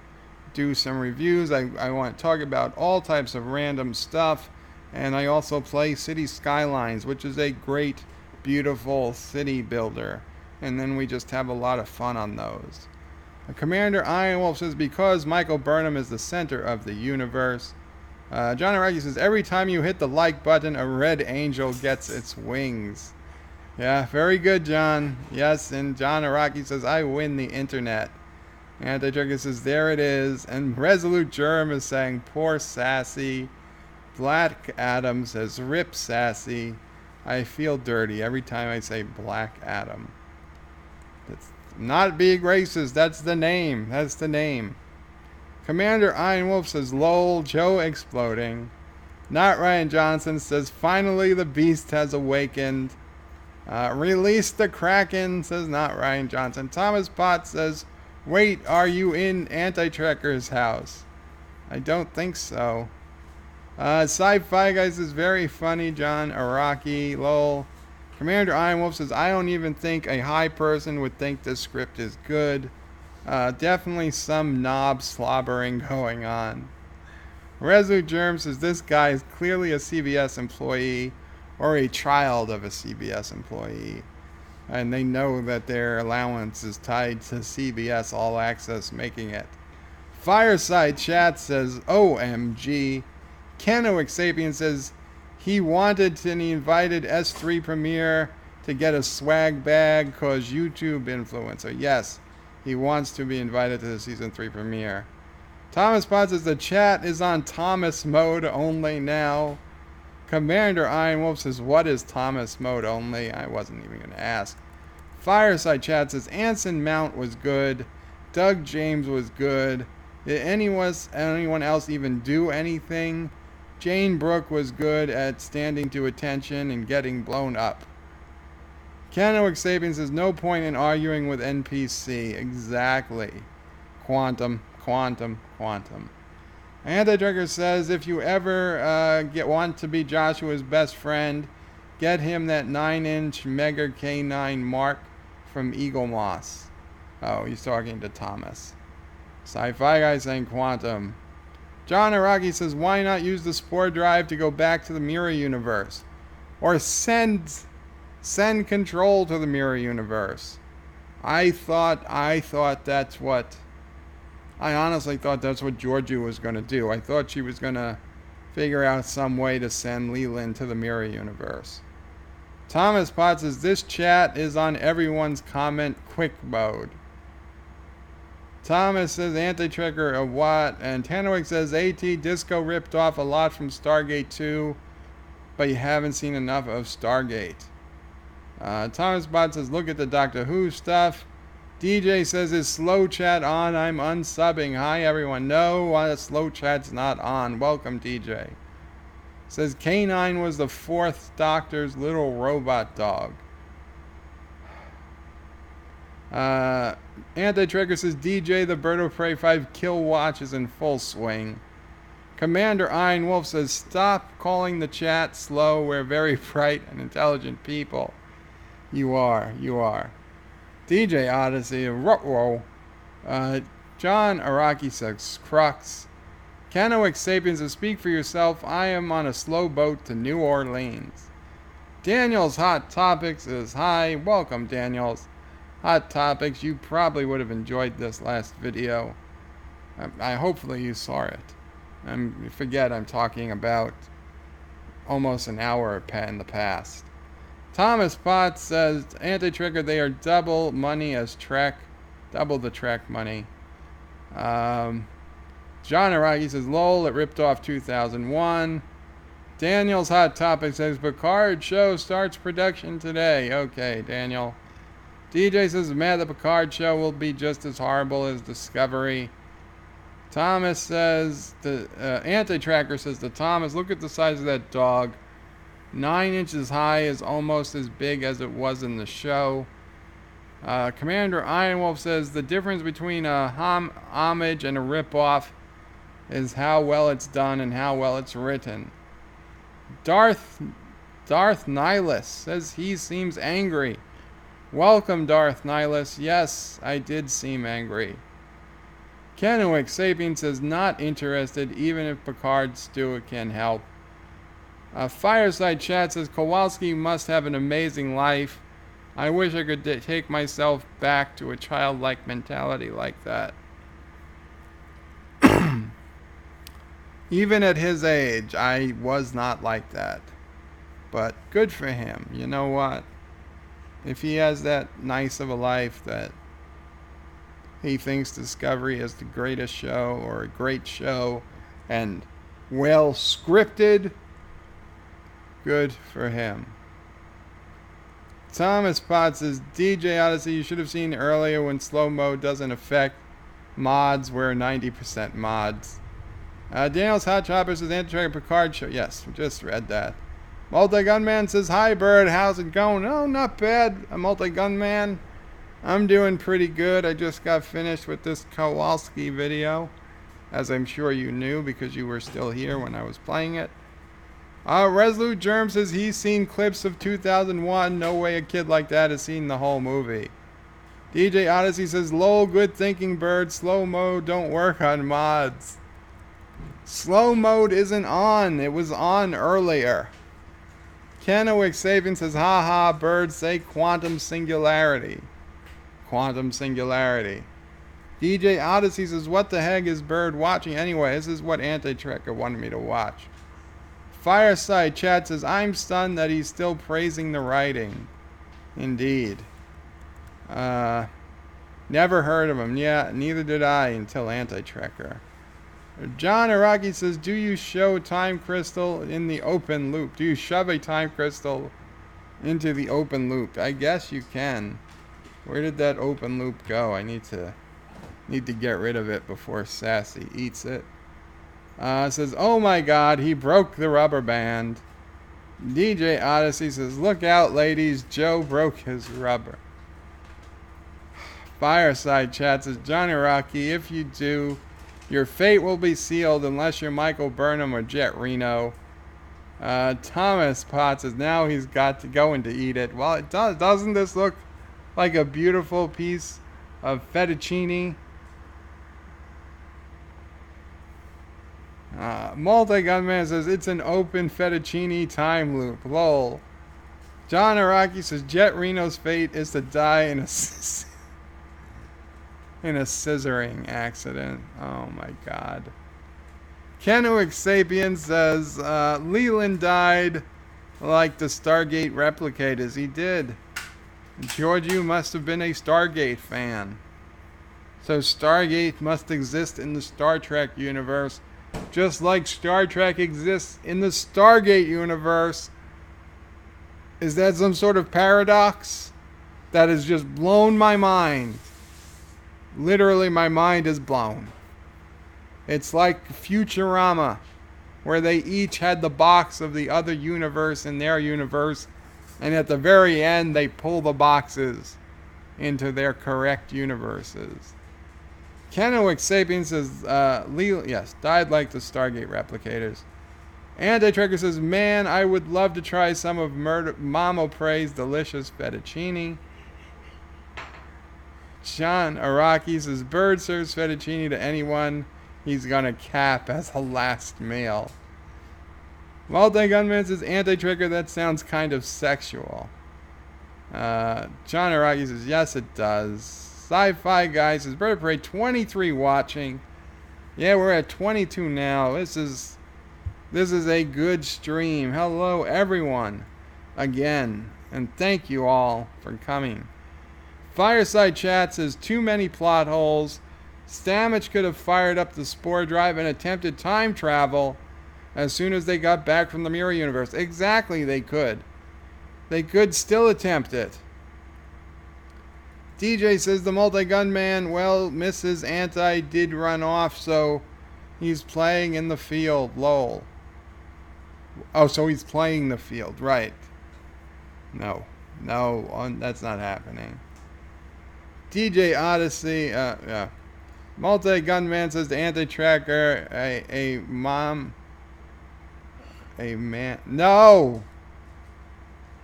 do some reviews. I want to talk about all types of random stuff. And I also play City Skylines, which is a great, beautiful city builder. And then we just have a lot of fun on those. Commander Ironwolf says, because Michael Burnham is the center of the universe. John Araki says, every time you hit the like button, a red angel gets its wings. Yeah, very good, John. Yes, and John Araki says, I win the internet. Anti-Trigger says, there it is. And Resolute Germ is saying, poor Sassy. Black Adam says, rip Sassy. I feel dirty every time I say Black Adam. That's not being racist. That's the name. That's the name. Commander Ironwolf says, lol, Joe exploding. Not Ryan Johnson says, finally the beast has awakened. Release the Kraken, says not Ryan Johnson. Thomas Potts says, wait, are you in Anti-Trekker's house? I don't think so. Sci-Fi Guys is very funny, John Araki, lol. Commander Ironwolf says, I don't even think a high person would think this script is good. Definitely some knob slobbering going on. Resolute Germ says, this guy is clearly a CBS employee or a child of a CBS employee. And they know that their allowance is tied to CBS All Access, making it. Fireside Chat says, OMG. Canoic Sapien says, he wanted and he invited S3 Premiere to get a swag bag cause YouTube influencer. Yes, he wants to be invited to the Season 3 premiere. Thomas Potts says, the chat is on Thomas mode only now. Commander Ironwolf says, what is Thomas mode only? I wasn't even going to ask. Fireside Chat says, Anson Mount was good. Doug James was good. Did anyone else even do anything? Jane Brooke was good at standing to attention and getting blown up. Canoic Sapien says, no point in arguing with NPC. Exactly. Quantum, quantum, quantum. Anti-Trigger says, if you ever want to be Joshua's best friend, get him that 9-inch Mega K9 Mark from Eagle Moss. Oh, he's talking to Thomas. Sci-Fi Guy saying quantum. John Araki says, why not use the Spore Drive to go back to the Mirror Universe? Or send control to the Mirror Universe. I honestly thought that's what Georgia was going to do. I thought she was going to figure out some way to send Leland to the Mirror Universe. Thomas Potts says, this chat is on everyone's comment quick mode. Thomas says, Anti-Trigger a what? And Tanoic says, AT Disco ripped off a lot from Stargate 2, but you haven't seen enough of Stargate. Thomas Bot says, look at the Doctor Who stuff. DJ says, is slow chat on? I'm unsubbing. Hi, everyone. No, slow chat's not on. Welcome, DJ. Says, K9 was the 4th Doctor's little robot dog. Anti-Trigger says, DJ, the Bird of Prey 5 kill watch is in full swing. Commander Iron Wolf says, stop calling the chat slow. We're very bright and intelligent people. You are. DJ Odyssey, ruh-roh. John Araki says, Crux. Canoic Sapiens says, speak for yourself. I am on a slow boat to New Orleans. Daniel's Hot Topics is, hi. Welcome, Daniel's Hot Topics. You probably would have enjoyed this last video. Hopefully you saw it. Forget I'm talking about almost an hour in the past. Thomas Potts says, Anti-Trigger, they are double money as Trek. Double the Trek money. John Araki says, lol, it ripped off 2001. Daniel's Hot Topic says, Picard show starts production today. Okay, Daniel. DJ says, man, the Picard show will be just as horrible as Discovery. Thomas says, Anti-Tracker says to Thomas, look at the size of that dog. 9 inches high is almost as big as it was in the show. Commander Ironwolf says the difference between a homage and a ripoff is how well it's done and how well it's written. Darth Nihilus says he seems angry. Welcome, Darth Nihilus. Yes, I did seem angry. Kenwick Sapien says not interested, even if Picard Stewart can help. Fireside Chat says Kowalski must have an amazing life. I wish I could take myself back to a childlike mentality like that. Even at his age, I was not like that. But good for him. You know what? If he has that nice of a life that he thinks Discovery is the greatest show or a great show and well scripted, good for him. Thomas Potts says, DJ Odyssey, you should have seen earlier when slow-mo doesn't affect mods. We're 90% mods. Daniel's Hot Chopper says, Anti-Tracker Picard show. Yes, we just read that. Multi-Gunman says, hi, Bird. How's it going? Oh, not bad. A Multi-Gunman. I'm doing pretty good. I just got finished with this Kowalski video, as I'm sure you knew because you were still here when I was playing it. Resolute Germ says he's seen clips of 2001. No way a kid like that has seen the whole movie. DJ Odyssey says, lol, good thinking, Bird. Slow mode don't work on mods. Slow mode isn't on. It was on earlier. Kenwick Sapien says, haha, Bird, say quantum singularity. Quantum singularity. DJ Odyssey says, what the heck is Bird watching anyway? This is what Anti-Trekker wanted me to watch. Fireside Chat says, I'm stunned that he's still praising the writing. Indeed. Never heard of him. Yeah, neither did I until Anti-Trekker. John Araki says, do you show time crystal in the open loop? Do you shove a time crystal into the open loop? I guess you can. Where did that open loop go? I need to get rid of it before Sassy eats it. Says, oh my god, he broke the rubber band. DJ Odyssey says, look out, ladies, Joe broke his rubber. Fireside Chat says, Johnny Rocky, if you do, your fate will be sealed unless you're Michael Burnham or Jet Reno. Thomas Potts says, now he's got to go in to eat it. Well, it does. Doesn't this look like a beautiful piece of fettuccine? Multi-Gunman says, it's an open fettuccine time loop. Lol. John Araki says, Jet Reno's fate is to die in a scissoring accident. Oh my god. Kenwick Sapien says, Leland died like the Stargate replicators. He did. George, you must have been a Stargate fan. So Stargate must exist in the Star Trek universe, just like Star Trek exists in the Stargate universe. Is that some sort of paradox? That has just blown my mind. Literally, my mind is blown. It's like Futurama, where they each had the box of the other universe in their universe, and at the very end, they pull the boxes into their correct universes. Kenwick Sapien says, yes, died like the Stargate replicators. Anti-Trekker says, man, I would love to try some of Mamo Prey's delicious fettuccine. John Araki says, Bird serves fettuccine to anyone he's gonna cap as a last meal. Multi-Gunman says, Anti-Trekker, that sounds kind of sexual. John Araki says, yes, it does. Sci-Fi Guy says, Bird of Prey 23 watching. Yeah, we're at 22 now. This is a good stream. Hello, everyone. Again. And thank you all for coming. Fireside Chat says, too many plot holes. Stamets could have fired up the Spore Drive and attempted time travel as soon as they got back from the Mirror Universe. Exactly, they could. They could still attempt it. DJ says, the Multi-Gunman, well, Mrs. Anti did run off, so he's playing in the field. Lol. Oh, so he's playing the field, right? No, that's not happening. DJ Odyssey, yeah. Multi-gunman says the anti-tracker, a man. No!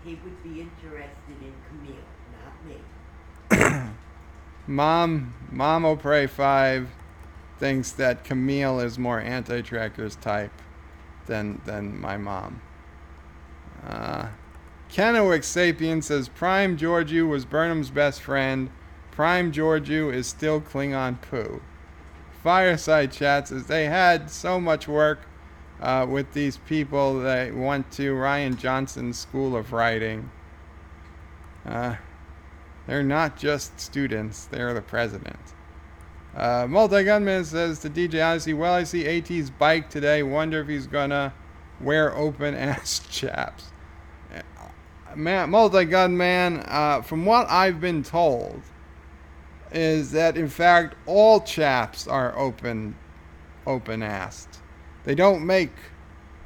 He would be interested in Camille, not me. Mom O'Prey 5 thinks that Camille is more anti-tracker's type than my mom. Kennewick Sapien says Prime Georgiou was Burnham's best friend. Prime Georgiou is still Klingon poo. Fireside Chat says they had so much work with these people that went to Ryan Johnson's School of Writing. They're not just students, they're the president. Multi-Gunman says to DJ Odyssey, well, I see AT's bike today. Wonder if he's gonna wear open-ass chaps. Multi-Gunman, from what I've been told, is that, in fact, all chaps are open-assed. They don't make...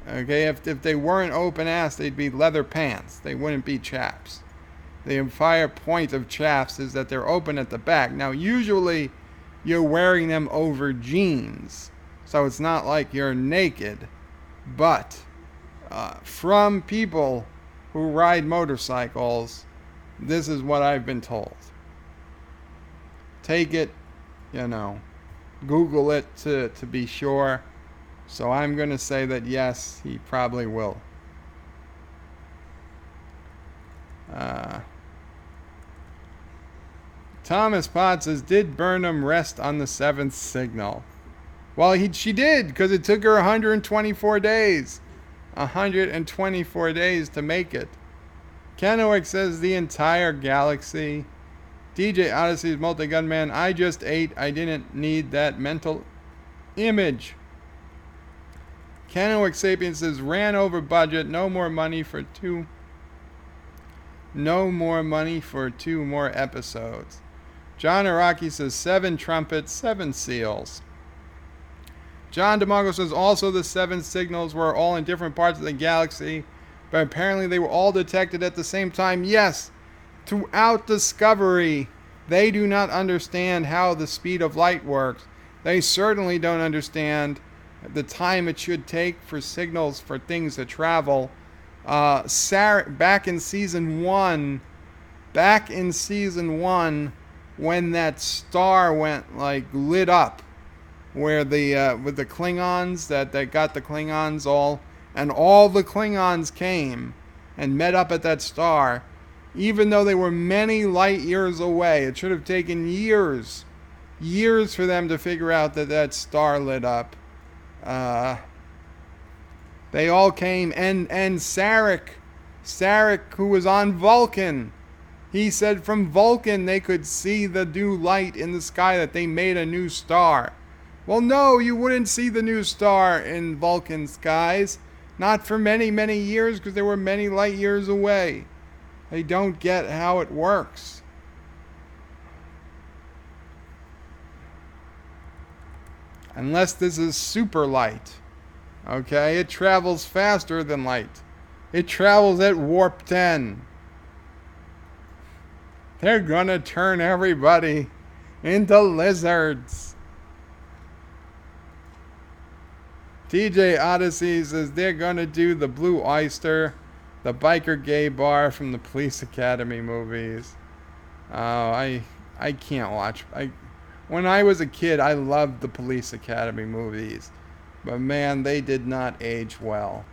Okay, if they weren't open-assed, they'd be leather pants. They wouldn't be chaps. The entire point of chaps is that they're open at the back. Now, usually, you're wearing them over jeans, so it's not like you're naked. But, from people who ride motorcycles, this is what I've been told. Take it, Google it to be sure. So I'm going to say that yes, he probably will. Thomas Potts says, did Burnham rest on the 7th signal? Well, she did, because it took her 124 days. 124 days to make it. Kennewick says the entire galaxy. DJ Odyssey's Multi-Gunman, I just ate. I didn't need that mental image. Kennewick Sapien says, ran over budget. No more money for two more episodes. John Araki says 7 trumpets, 7 seals. John DeMarco says also the 7 signals were all in different parts of the galaxy, but apparently they were all detected at the same time. Yes, throughout Discovery, they do not understand how the speed of light works. They certainly don't understand the time it should take for signals for things to travel. Back in season 1, when that star went lit up, where with the Klingons that got the Klingons all the Klingons came and met up at that star, even though they were many light years away. It should have taken years for them to figure out that star lit up. They all came, and Sarek, who was on Vulcan, he said from Vulcan they could see the new light in the sky, that they made a new star. Well, no, you wouldn't see the new star in Vulcan skies. Not for many, many years, because they were many light years away. They don't get how it works. Unless this is super light. Okay, it travels faster than light. It travels at warp 10. They're gonna turn everybody into lizards. TJ Odyssey says they're gonna do the Blue Oyster, the biker gay bar from the Police Academy movies. Oh, I can't watch. When I was a kid, I loved the Police Academy movies. But man, they did not age well.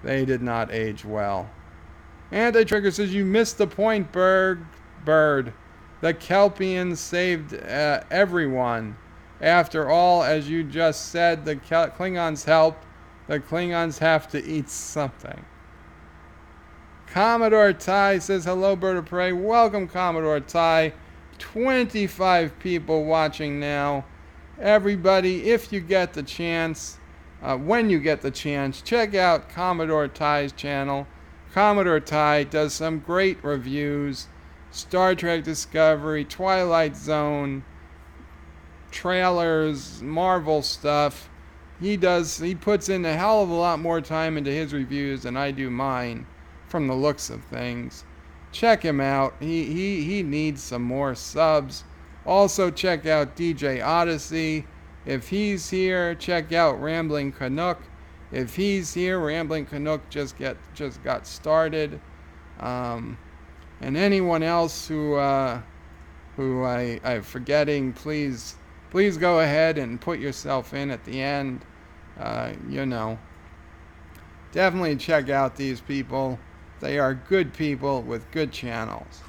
They did not age well. Anti-Trigger says, you missed the point, Bird. The Kelpians saved everyone. After all, as you just said, the Klingons helped. The Klingons have to eat something. Commodore Ty says, hello, Bird of Prey. Welcome, Commodore Ty. 25 people watching now. Everybody, if you get the chance, when you get the chance, check out Commodore Ty's channel. Commodore Ty does some great reviews. Star Trek Discovery, Twilight Zone, trailers, Marvel stuff. he puts in a hell of a lot more time into his reviews than I do mine, from the looks of things. Check him out. He needs some more subs. Also check out DJ Odyssey. If he's here, check out Rambling Canuck. If he's here, Rambling Canuck just got started. And anyone else who I'm forgetting, please go ahead and put yourself in at the end. Definitely check out these people. They are good people with good channels.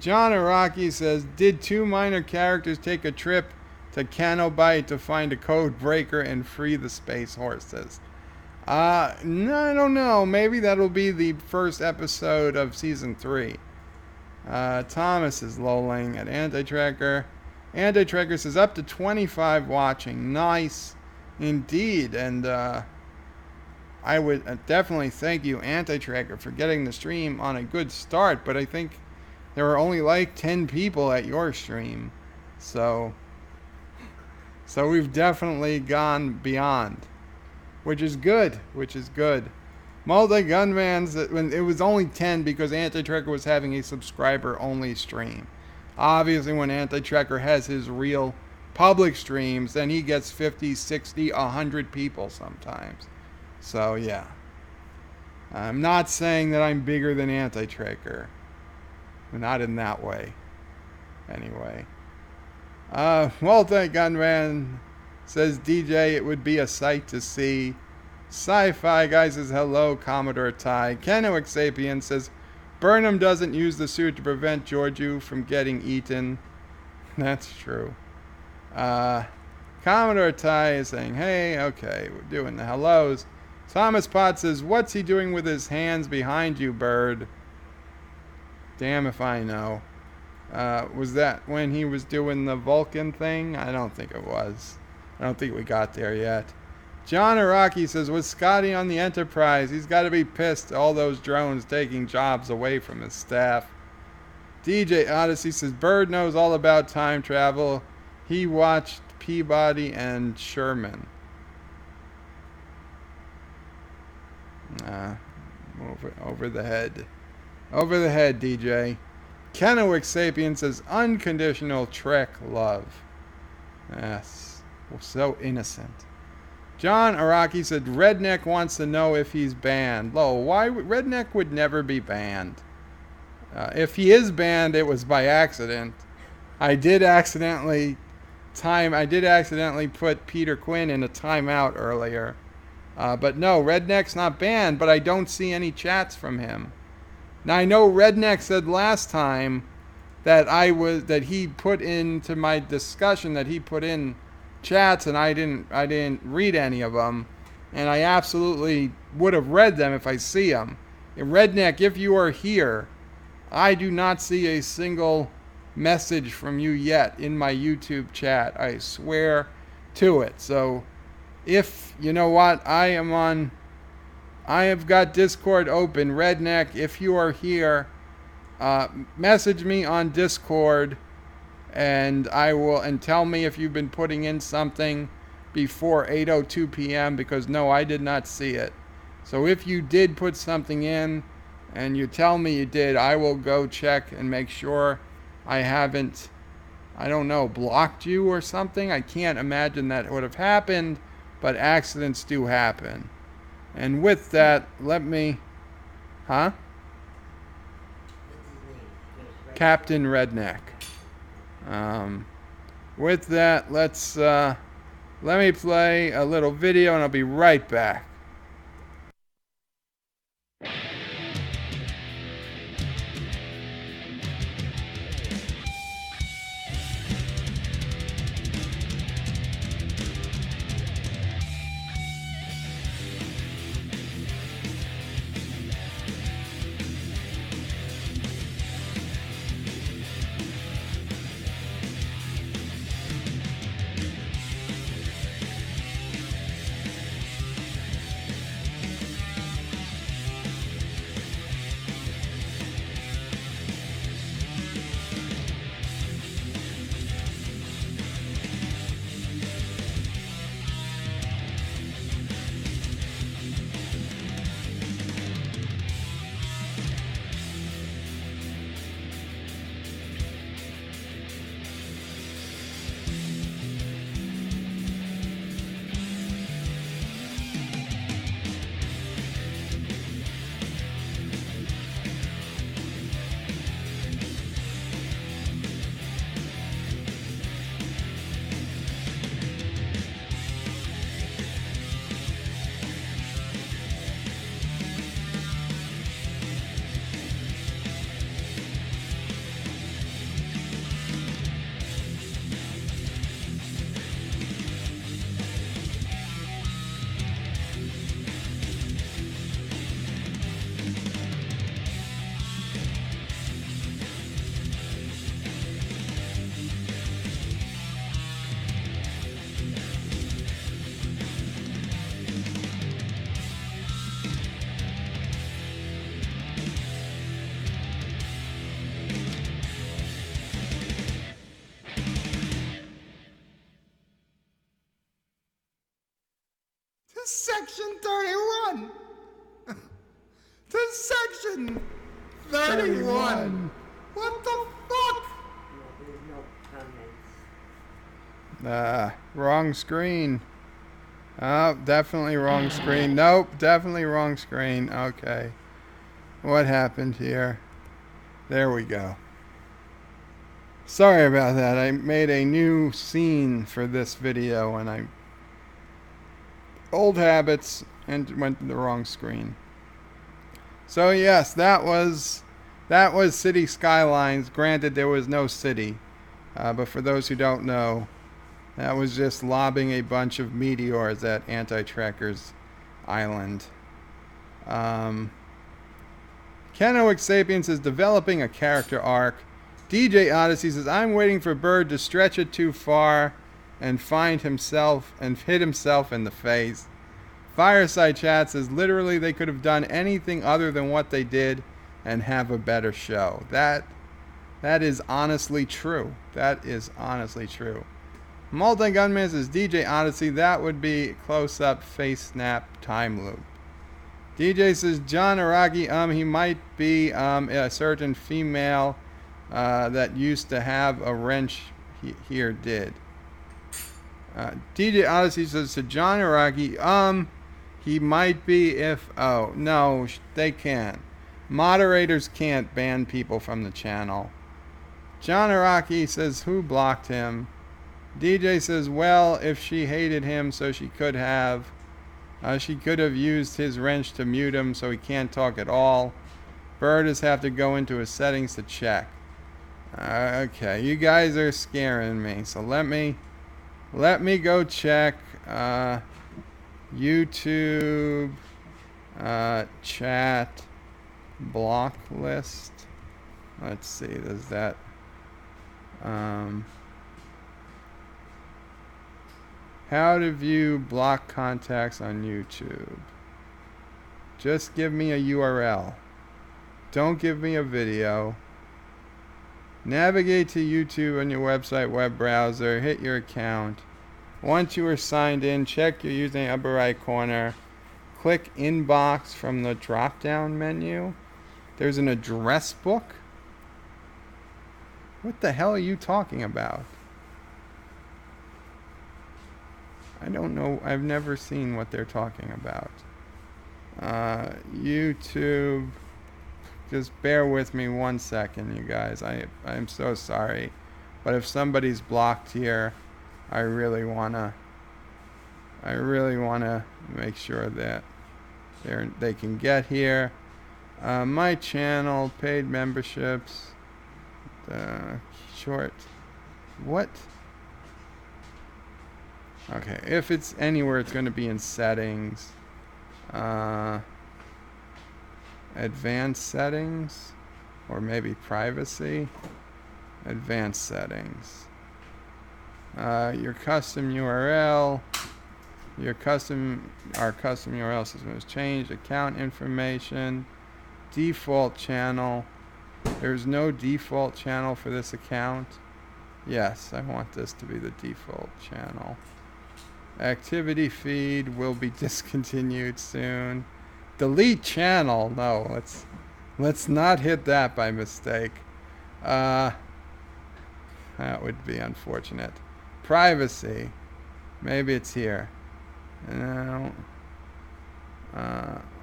John Araki says, did 2 minor characters take a trip to Canobite to find a code breaker and free the space horses? No, I don't know. Maybe that'll be the first episode of season 3. Thomas is lolling at Anti-Tracker. Anti-Tracker says up to 25 watching. Nice indeed. And I would definitely thank you, Anti-Tracker, for getting the stream on a good start. But I think there were only like 10 people at your stream. So we've definitely gone beyond. Which is good. Multi-Gunman's, when it was only 10 because Anti-Tracker was having a subscriber-only stream. Obviously, when Anti-Tracker has his real public streams, then he gets 50, 60, 100 people sometimes. So, yeah. I'm not saying that I'm bigger than Anti-Tracker. Not in that way. Anyway. Multi-Gunman says, DJ, it would be a sight to see. SciFi guy says, hello, Commodore Ty. Kennewick Sapien says, Burnham doesn't use the suit to prevent Georgiou from getting eaten. That's true. Commodore Ty is saying, hey, okay, we're doing the hellos. Thomas Potts says, what's he doing with his hands behind you, bird? Damn if I know. Was that when he was doing the Vulcan thing? I don't think it was. I don't think we got there yet. John Araki says, was Scotty on the Enterprise? He's got to be pissed all those drones taking jobs away from his staff. DJ Odyssey says, Bird knows all about time travel. He watched Peabody and Sherman. Over the head. Over the head, DJ. Kennewick Sapien says, unconditional Trek love. Yes. Well, so innocent. John Araki said, Redneck wants to know if he's banned. Why? Redneck would never be banned. If he is banned, it was by accident. I did accidentally put Peter Quinn in a timeout earlier. But no, Redneck's not banned, but I don't see any chats from him. Now I know Redneck said last time that he put into my discussion that he put in chats and I didn't read any of them, and I absolutely would have read them if I see them. Redneck, if you are here, I do not see a single message from you yet in my YouTube chat. I swear to it. So if you know what, I have got Discord open. Redneck, if you are here, message me on Discord and tell me if you've been putting in something before 8:02 p.m. because no, I did not see it. So if you did put something in and you tell me you did, I will go check and make sure I haven't, I don't know, blocked you or something. I can't imagine that would have happened, but accidents do happen. And with that, let me, Captain Redneck. With that, let me play a little video and I'll be right back. Section 31! To Section 31! What the fuck? No, there's no comments. Wrong screen. Oh, definitely wrong screen. Nope, definitely wrong screen. Okay. What happened here? There we go. Sorry about that. I made a new scene for this video and I... Old habits and went to the wrong screen. So yes, that was City Skylines. Granted, there was no city. But for those who don't know, that was just lobbing a bunch of meteors at Anti-Tracker's island. Kennewick Sapiens is developing a character arc. DJ Odyssey says, I'm waiting for Bird to stretch it too far and hit himself in the face. Fireside Chat says, literally they could have done anything other than what they did and have a better show. That is honestly true. That is honestly true. Multi-Gunman says, DJ Odyssey, that would be close-up face snap time loop. DJ says, John Araki, he might be a certain female that used to have a wrench here did. DJ Odyssey says to John Araki, he might be if... Oh, no, they can't. Moderators can't ban people from the channel. John Araki says, who blocked him? DJ says, well, if she hated him, so she could have used his wrench to mute him so he can't talk at all. Bird has have to go into his settings to check. Okay, you guys are scaring me. So let me go check YouTube chat block list. Let's see, does that how to view block contacts on YouTube. Just give me a URL. Don't give me a video. Navigate to YouTube on your website web browser. Hit your account. Once you are signed in, check your username upper right corner. Click inbox from the drop down menu. There's an address book. What the hell are you talking about? I don't know. I've never seen what they're talking about. YouTube. Just bear with me 1 second, you guys. I'm so sorry. But if somebody's blocked here, I really wanna make sure that they can get here. My channel, paid memberships. Short. What? Okay, if it's anywhere, it's going to be in settings. Advanced settings. Or maybe privacy. Advanced settings. Your custom URL. Our custom URL system has changed. Account information. Default channel. There's no default channel for this account. Yes, I want this to be the default channel. Activity feed will be discontinued soon. Delete channel. No, let's not hit that by mistake. That would be unfortunate. Privacy. Maybe it's here. No.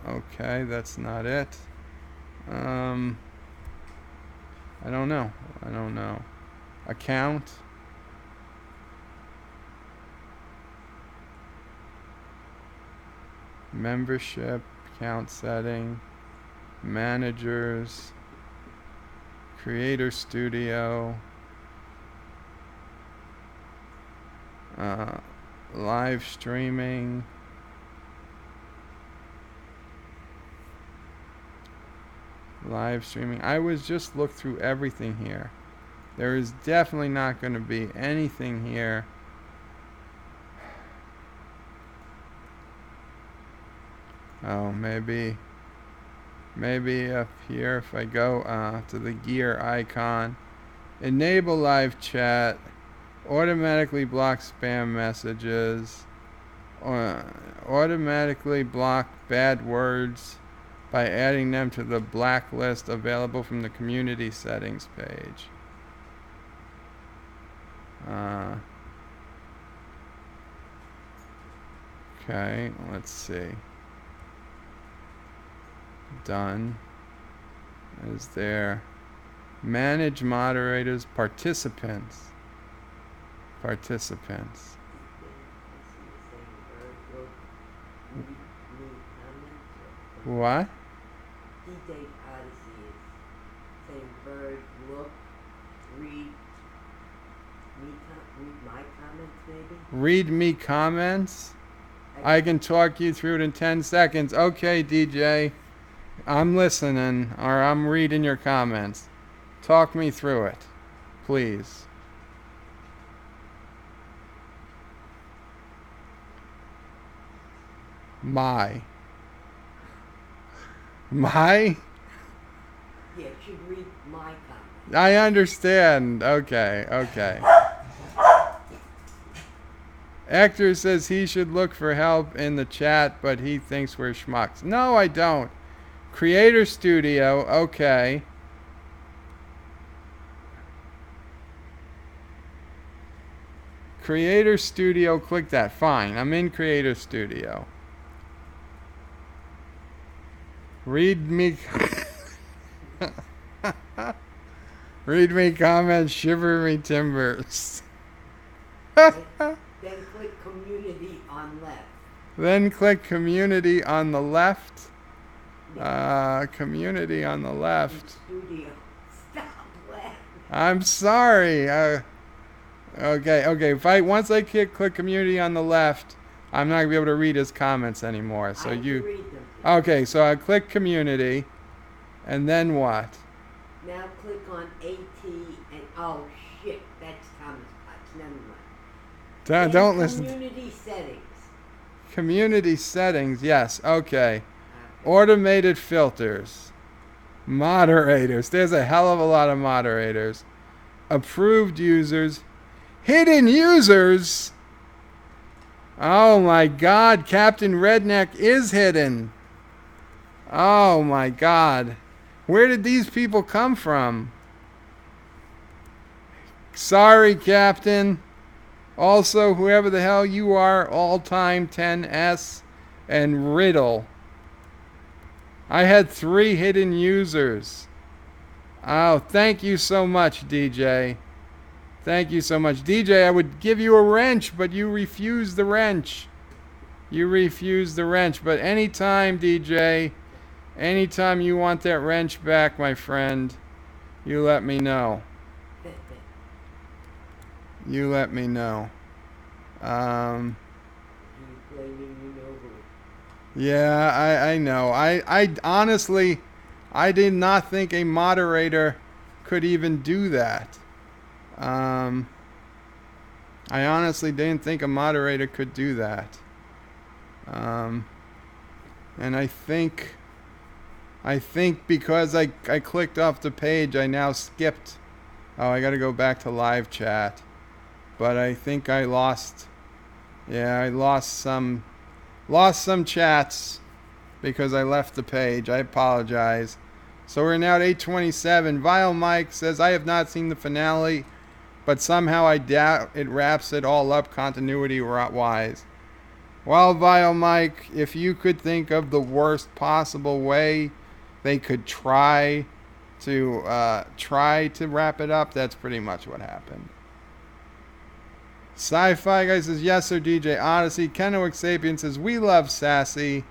Okay, that's not it. I don't know. Account. Membership, account setting, managers, creator studio, live streaming, I was just looked through everything here. There is definitely not going to be anything here. Oh, maybe up here if I go to the gear icon, enable live chat, automatically block spam messages, automatically block bad words by adding them to the blacklist available from the community settings page. Okay, let's see. Done. Is there manage moderators, participants? Participants. What? DJ Odyssey is saying bird, look, read my comments maybe? Read me comments? I can talk you through it in 10 seconds. Okay, DJ. I'm listening, or I'm reading your comments. Talk me through it, please. My? Yeah, it should read my comments. I understand. Okay. Hector says he should look for help in the chat, but he thinks we're schmucks. No, I don't. Creator Studio, okay. Creator Studio, click that. Fine, I'm in Creator Studio. Read me... Read me comments, shiver me timbers. Then click community on left. Then click community on the left. Community on the left. Studio. Stop laughing. I'm sorry. Okay. Once I click community on the left, I'm not gonna be able to read his comments anymore. So I you. read them. Okay, so I click community, and then what? Now click on AT and oh shit, that's Thomas Potts. Never mind. Don't listen. Community settings. Community settings. Yes. Okay. Automated filters. Moderators. There's a hell of a lot of moderators. Approved users. Hidden users. Oh my God, Captain Redneck is hidden. Oh my God. Where did these people come from? Sorry, Captain. Also, whoever the hell you are, all-time 10S and Riddle. I had 3 hidden users. Oh, thank you so much, DJ. Thank you so much. DJ, I would give you a wrench, but you refused the wrench. You refused the wrench. But anytime, DJ, anytime you want that wrench back, my friend, you let me know. You let me know. Yeah, I know. I honestly, I did not think a moderator could even do that. I honestly didn't think a moderator could do that. And I think because I clicked off the page, I now skipped. Oh, I gotta go back to live chat. But I think I lost. Yeah, I lost some chats because I left the page. I apologize. So we're now at 8:27. Vile Mike says, I have not seen the finale, but somehow I doubt it wraps it all up continuity-wise. Well, Vile Mike, if you could think of the worst possible way they could try to wrap it up, that's pretty much what happened. SciFi guy says, yes sir, DJ Odyssey. Ketwolski Sapien says, we love Sassy.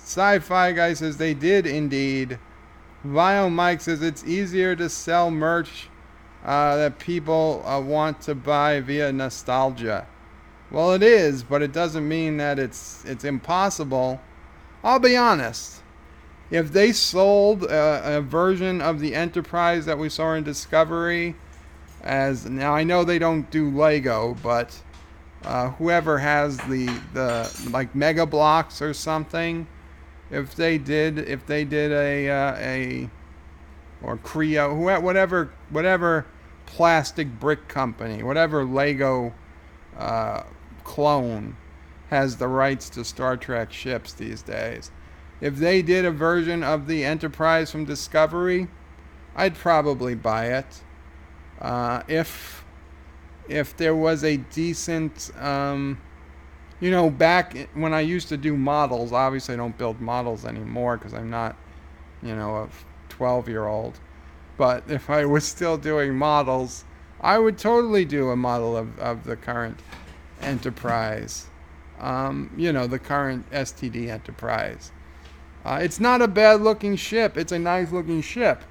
SciFi guy says, they did indeed. Vile Mike says, it's easier to sell merch that people want to buy via nostalgia. Well, it is, but it doesn't mean that it's impossible. I'll be honest. If they sold a version of the Enterprise that we saw in Discovery, as now I know they don't do Lego, but whoever has the like Mega Blocks or something, if they did a or Creo, whatever plastic brick company, whatever Lego clone has the rights to Star Trek ships these days. If they did a version of the Enterprise from Discovery, I'd probably buy it. If there was a decent, back when I used to do models, obviously I don't build models anymore because I'm not, a 12-year-old. But if I was still doing models, I would totally do a model of the current Enterprise. The current STD Enterprise. It's not a bad-looking ship. It's a nice-looking ship.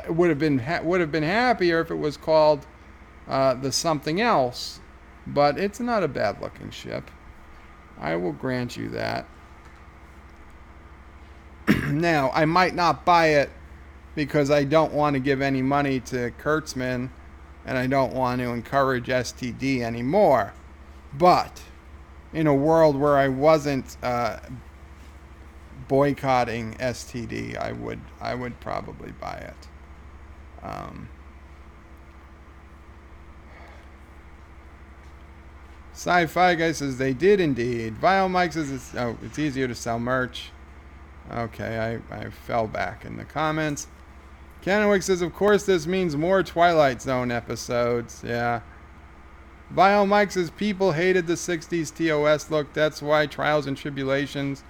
It would have been happier if it was called the something else, but it's not a bad-looking ship. I will grant you that. Now, I might not buy it because I don't want to give any money to Kurtzman, and I don't want to encourage STD anymore. But in a world where I wasn't boycotting STD, I would probably buy it. SciFi guy says they did indeed. Vile Mike says it's easier to sell merch. Okay, I fell back in the comments. Kennewick says, of course this means more Twilight Zone episodes. Yeah. Vile Mike says people hated the 60s TOS look. That's why Trials and Tribulations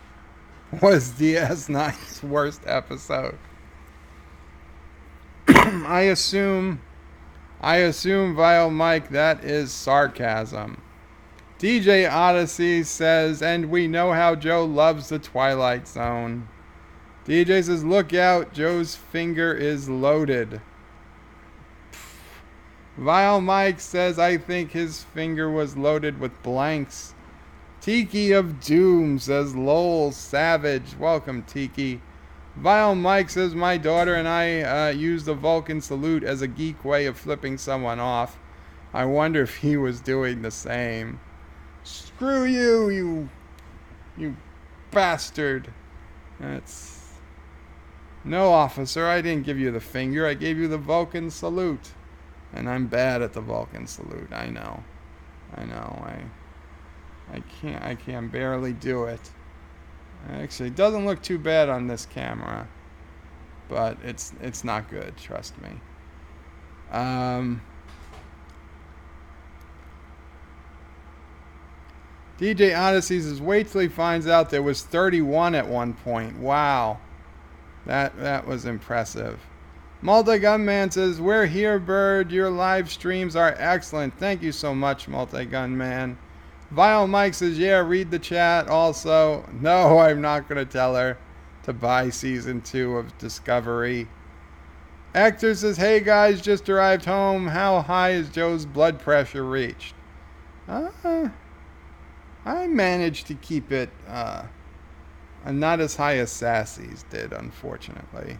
was DS9's worst episode. I assume, Vile Mike, that is sarcasm. DJ Odyssey says, and we know how Joe loves the Twilight Zone. DJ says, look out, Joe's finger is loaded. Vile Mike says, I think his finger was loaded with blanks. Tiki of Doom says, lol, savage. Welcome, Tiki. Vile Mike says, my daughter and I use the Vulcan salute as a geek way of flipping someone off. I wonder if he was doing the same. Screw you, you bastard. That's... No, officer, I didn't give you the finger. I gave you the Vulcan salute. And I'm bad at the Vulcan salute. I know. I can barely do it. Actually, it doesn't look too bad on this camera. But it's not good, trust me. DJ Odyssey says, wait till he finds out there was 31 at one point. Wow. That was impressive. Multi-Gun Man says, we're here, Bird. Your live streams are excellent. Thank you so much, Multi-Gun Man. Vile Mike says, yeah, read the chat also. No, I'm not going to tell her to buy Season 2 of Discovery. Hector says, hey guys, just arrived home. How high is Joe's blood pressure reached? I managed to keep it not as high as Sassy's did, unfortunately.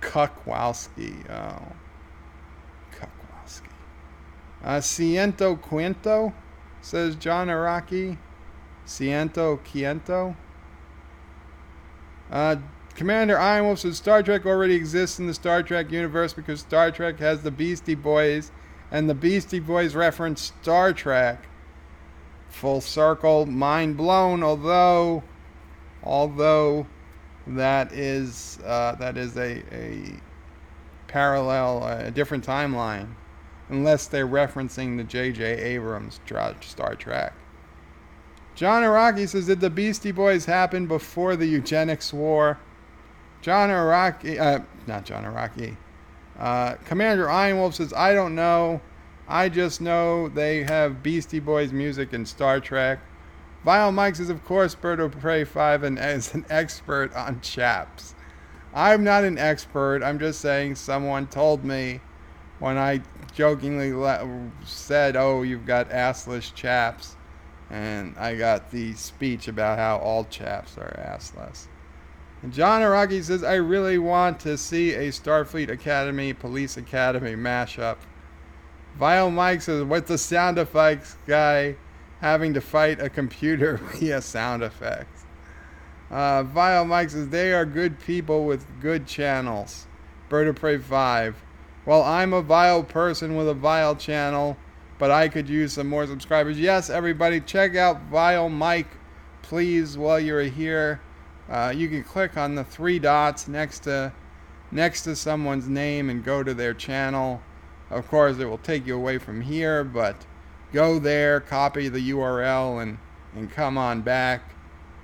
Ketwolski. Oh. Ketwolski. Ciento Quinto, says John Araki. Ciento Quiento. Commander Ironwolf says Star Trek already exists in the Star Trek universe because Star Trek has the Beastie Boys, and the Beastie Boys reference Star Trek. Full circle, mind blown. Although that is a parallel, a different timeline, unless they're referencing the J.J. Abrams Star Trek. John Araki says, did the Beastie Boys happen before the eugenics war? Commander Ironwolf says, I don't know. I just know they have Beastie Boys music in Star Trek. Vile Mike says, of course, Bird of Prey 5 is an expert on chaps. I'm not an expert. I'm just saying someone told me when I jokingly said, oh, you've got assless chaps. And I got the speech about how all chaps are assless. And John Araki says, I really want to see a Starfleet Academy, Police Academy mashup. Vile Mike says, with the sound effects guy having to fight a computer via sound effects. Vile Mike says, they are good people with good channels. Bird of Prey 5. Well, I'm a vile person with a vile channel. but I could use some more subscribers. Yes, everybody, check out Vile Mike, please, while you're here. You can click on the 3 dots next to someone's name and go to their channel. Of course, it will take you away from here, but go there, copy the URL, and come on back,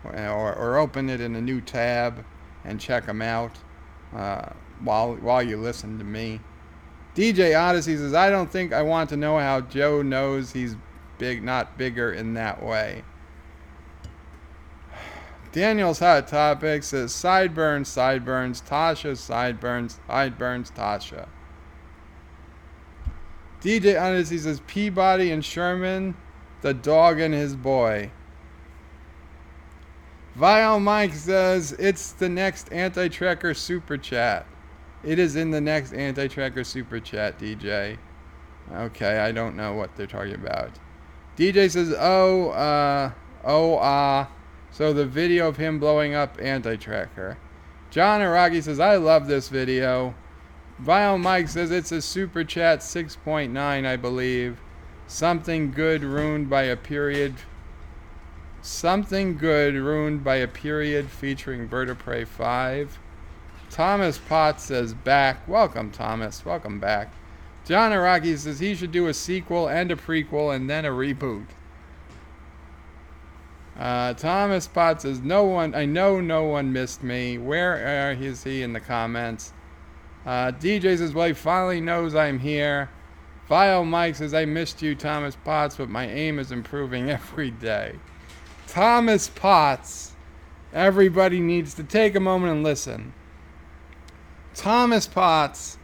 or open it in a new tab and check them out while you listen to me. DJ Odyssey says, I don't think I want to know how Joe knows he's big, not bigger in that way. Daniel's Hot Topic says, sideburns, Tasha, sideburns, Tasha. DJ Odyssey says, Peabody and Sherman, the dog and his boy. Vile Mike says, it's the next Anti-Trekker Super Chat. It is in the next Anti-Trekker Super Chat, DJ. Okay, I don't know what they're talking about. DJ says, so the video of him blowing up Anti-Trekker. John Araki says, I love this video. Vile Mike says, it's a Super Chat 6.9, I believe. Something good ruined by a period. Something good ruined by a period featuring Bird of Prey 5. Thomas Potts says, back. Welcome, Thomas. Welcome back. John Araki says he should do a sequel and a prequel and then a reboot. Thomas Potts says, I know no one missed me. Where is he in the comments? DJ says, well, he finally knows I'm here. Vile Mike says, I missed you, Thomas Potts, but my aim is improving every day. Thomas Potts, everybody needs to take a moment and listen. Thomas Potts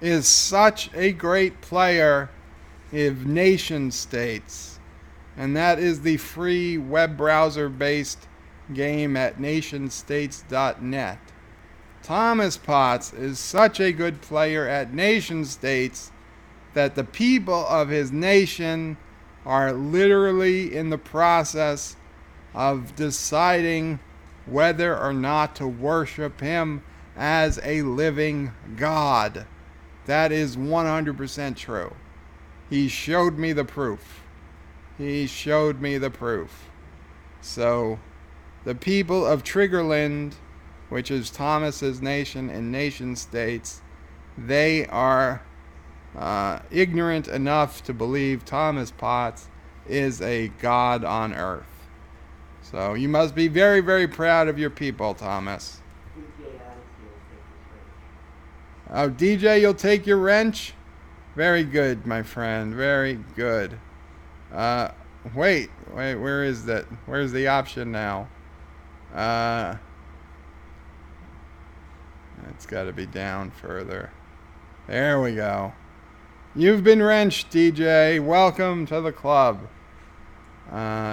is such a great player of nation states, and that is the free web browser based game at nationstates.net. Thomas Potts is such a good player at nation states that the people of his nation are literally in the process of deciding whether or not to worship him as a living God. That is 100% true. He showed me the proof. He showed me the proof. So, the people of Triggerland, which is Thomas's nation and nation states, they are ignorant enough to believe Thomas Potts is a god on earth. So, you must be very, very proud of your people, Thomas. Oh, DJ, you'll take your wrench? Very good, my friend. Very good. Wait, where is that? Where's the option now? It's got to be down further. There we go. You've been wrenched, DJ. Welcome to the club.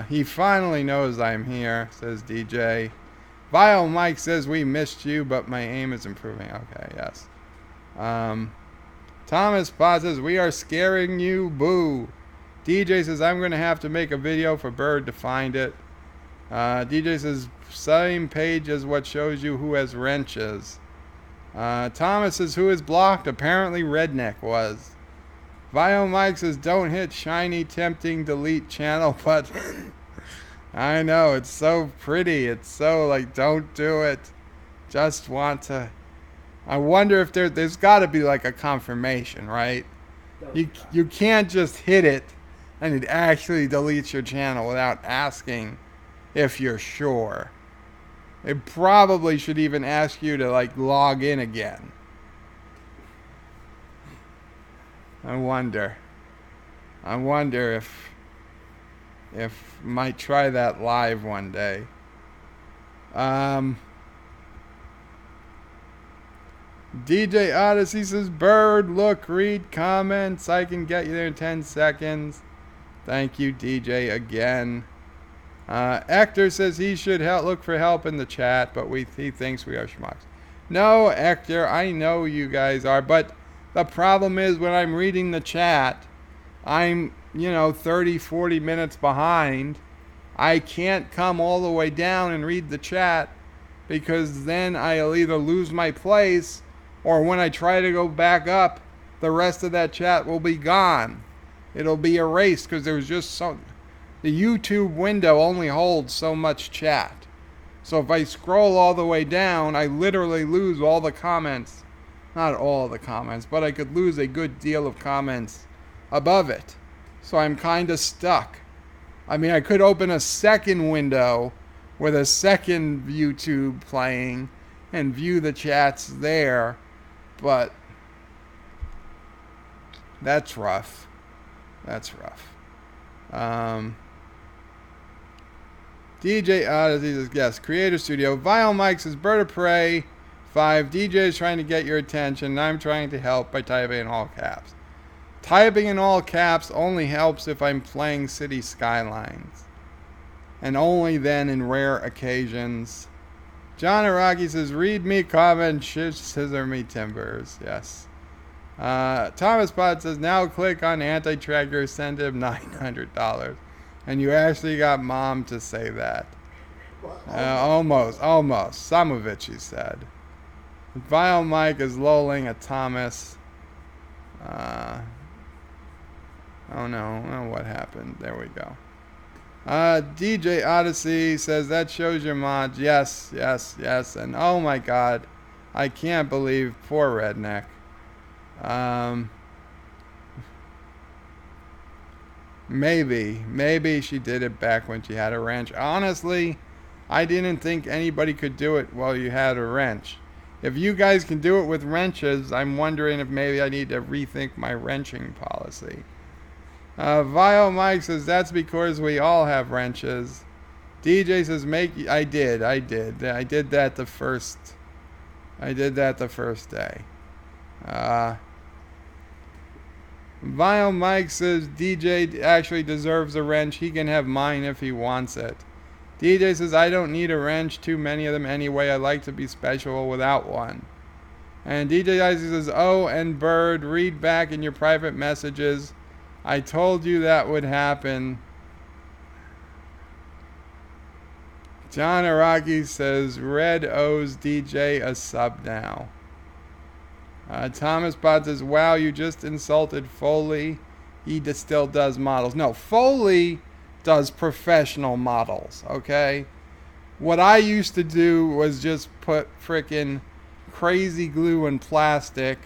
He finally knows I'm here, says DJ. Vile Mike says, we missed you, but my aim is improving. Okay, yes. Thomas Potts says, we are scaring you, boo. DJ says, I'm going to have to make a video for Bird to find it. DJ says, same page as what shows you who has wrenches. Thomas says, who is blocked? Apparently Redneck was. Vile Mike says, don't hit shiny, tempting delete channel button. I know, it's so pretty. It's so like, don't do it. Just want to. I wonder if there's got to be like a confirmation, right? You can't just hit it and it actually deletes your channel without asking if you're sure. It probably should even ask you to like log in again. I wonder if might try that live one day. DJ Odyssey says, Bird, look, read comments. I can get you there in 10 seconds. Thank you, DJ, again. Hector says he should look for help in the chat, but he thinks we are schmucks. No, Hector, I know you guys are, but the problem is when I'm reading the chat, I'm, 30, 40 minutes behind. I can't come all the way down and read the chat because then I'll either lose my place or when I try to go back up, the rest of that chat will be gone. it'll be erased because there's just so... The YouTube window only holds so much chat. So if I scroll all the way down, I literally lose all the comments. Not all the comments, but I could lose a good deal of comments above it. So I'm kind of stuck. I mean, I could open a second window with a second YouTube playing and view the chats there, but that's rough. That's rough. DJ Odyssey says, yes, Creator Studio. Vile Mike says, Bird of Prey 5. DJ is trying to get your attention, and I'm trying to help by typing in all caps. Typing in all caps only helps if I'm playing City Skylines, and only then in rare occasions. John Araki says, read me comment, scissor me timbers. Yes. Thomas Pot says, now click on anti-tracker, send him $900. And you actually got Mom to say that. Almost. Some of it, she said. Vile Mike is lolling at Thomas. Oh no. Oh, what happened? There we go. DJ Odyssey says, that shows your mods. Yes. And oh my god. I can't believe poor Redneck. Maybe she did it back when she had a wrench. Honestly, I didn't think anybody could do it while you had a wrench. If you guys can do it with wrenches, I'm wondering if maybe I need to rethink my wrenching policy. Vile Mike says, that's because we all have wrenches. DJ says, I did that the first day. Vile Mike says, DJ actually deserves a wrench. He can have mine if he wants it. DJ says, I don't need a wrench. Too many of them anyway. I like to be special without one. And DJ Isaac says, oh, and Bird, read back in your private messages. I told you that would happen. John Araki says, Red owes DJ a sub now. Thomas Bot says, wow, you just insulted Foley. He still does models. No, Foley does professional models, okay? What I used to do was just put frickin' crazy glue and plastic,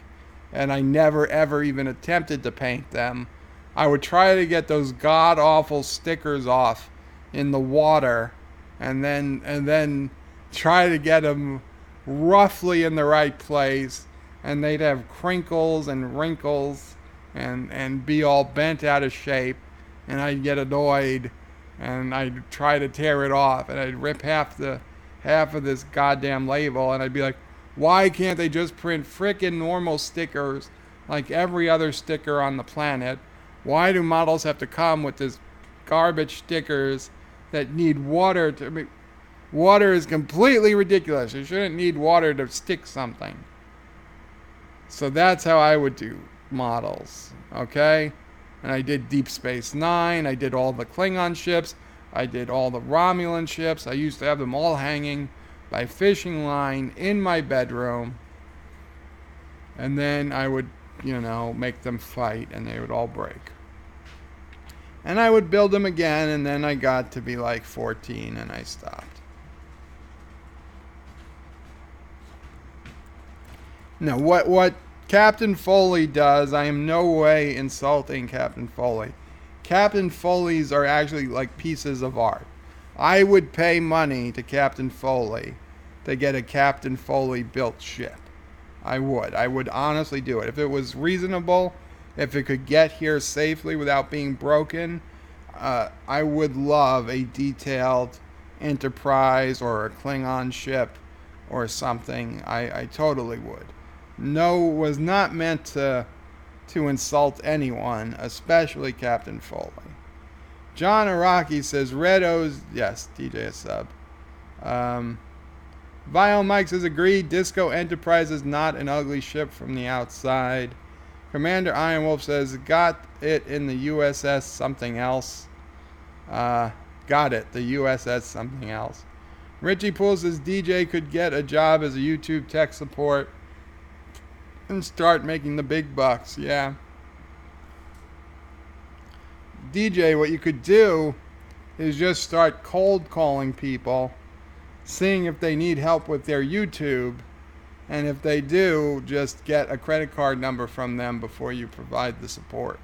and I never ever even attempted to paint them. I would try to get those god-awful stickers off in the water, and then try to get them roughly in the right place, and they'd have crinkles and wrinkles and be all bent out of shape, and I'd get annoyed and I'd try to tear it off, and I'd rip half of this goddamn label, and I'd be like, why can't they just print frickin' normal stickers like every other sticker on the planet? Why do models have to come with this garbage stickers that need water to... I mean, water is completely ridiculous. You shouldn't need water to stick something. So that's how I would do models, okay? And I did Deep Space Nine. I did all the Klingon ships. I did all the Romulan ships. I used to have them all hanging by fishing line in my bedroom. And then I would, make them fight, and they would all break. And I would build them again, and then I got to be like 14, and I stopped. No, what Captain Foley does, I am no way insulting Captain Foley. Captain Foleys are actually like pieces of art. I would pay money to Captain Foley to get a Captain Foley built ship. I would honestly do it. If it was reasonable, if it could get here safely without being broken, I would love a detailed Enterprise or a Klingon ship or something. I totally would. No, was not meant to insult anyone, especially Captain Foley. John Araki says, Red O's, yes, DJ is sub. Vile Mike says, agreed, Disco Enterprise is not an ugly ship from the outside. Commander Iron Wolf says, got it in the USS something else. Got it, the USS something else. Richie Poole says, DJ could get a job as a YouTube tech support and start making the big bucks. Yeah. DJ, what you could do is just start cold calling people, seeing if they need help with their YouTube, and if they do, just get a credit card number from them before you provide the support.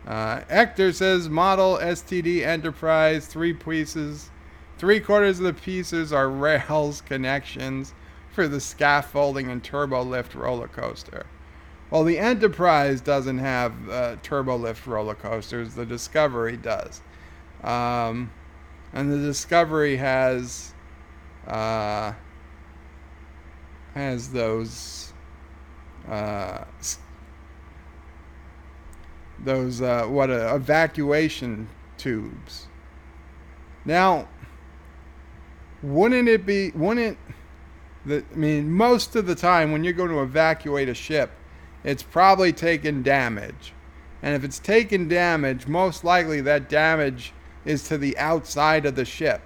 Hector says model STD Enterprise, 3 pieces. 3/4 of the pieces are rails connections for the scaffolding and turbo lift roller coaster. Well, the Enterprise doesn't have turbo lift roller coasters. The Discovery does. And the Discovery has those evacuation tubes. Now, most of the time when you're going to evacuate a ship, it's probably taken damage. And if it's taken damage, most likely that damage is to the outside of the ship.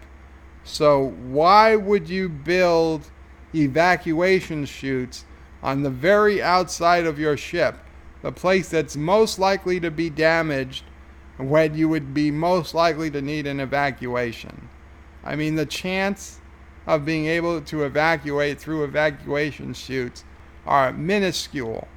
So why would you build evacuation chutes on the very outside of your ship, the place that's most likely to be damaged when you would be most likely to need an evacuation? I mean, the chance of being able to evacuate through evacuation chutes are minuscule.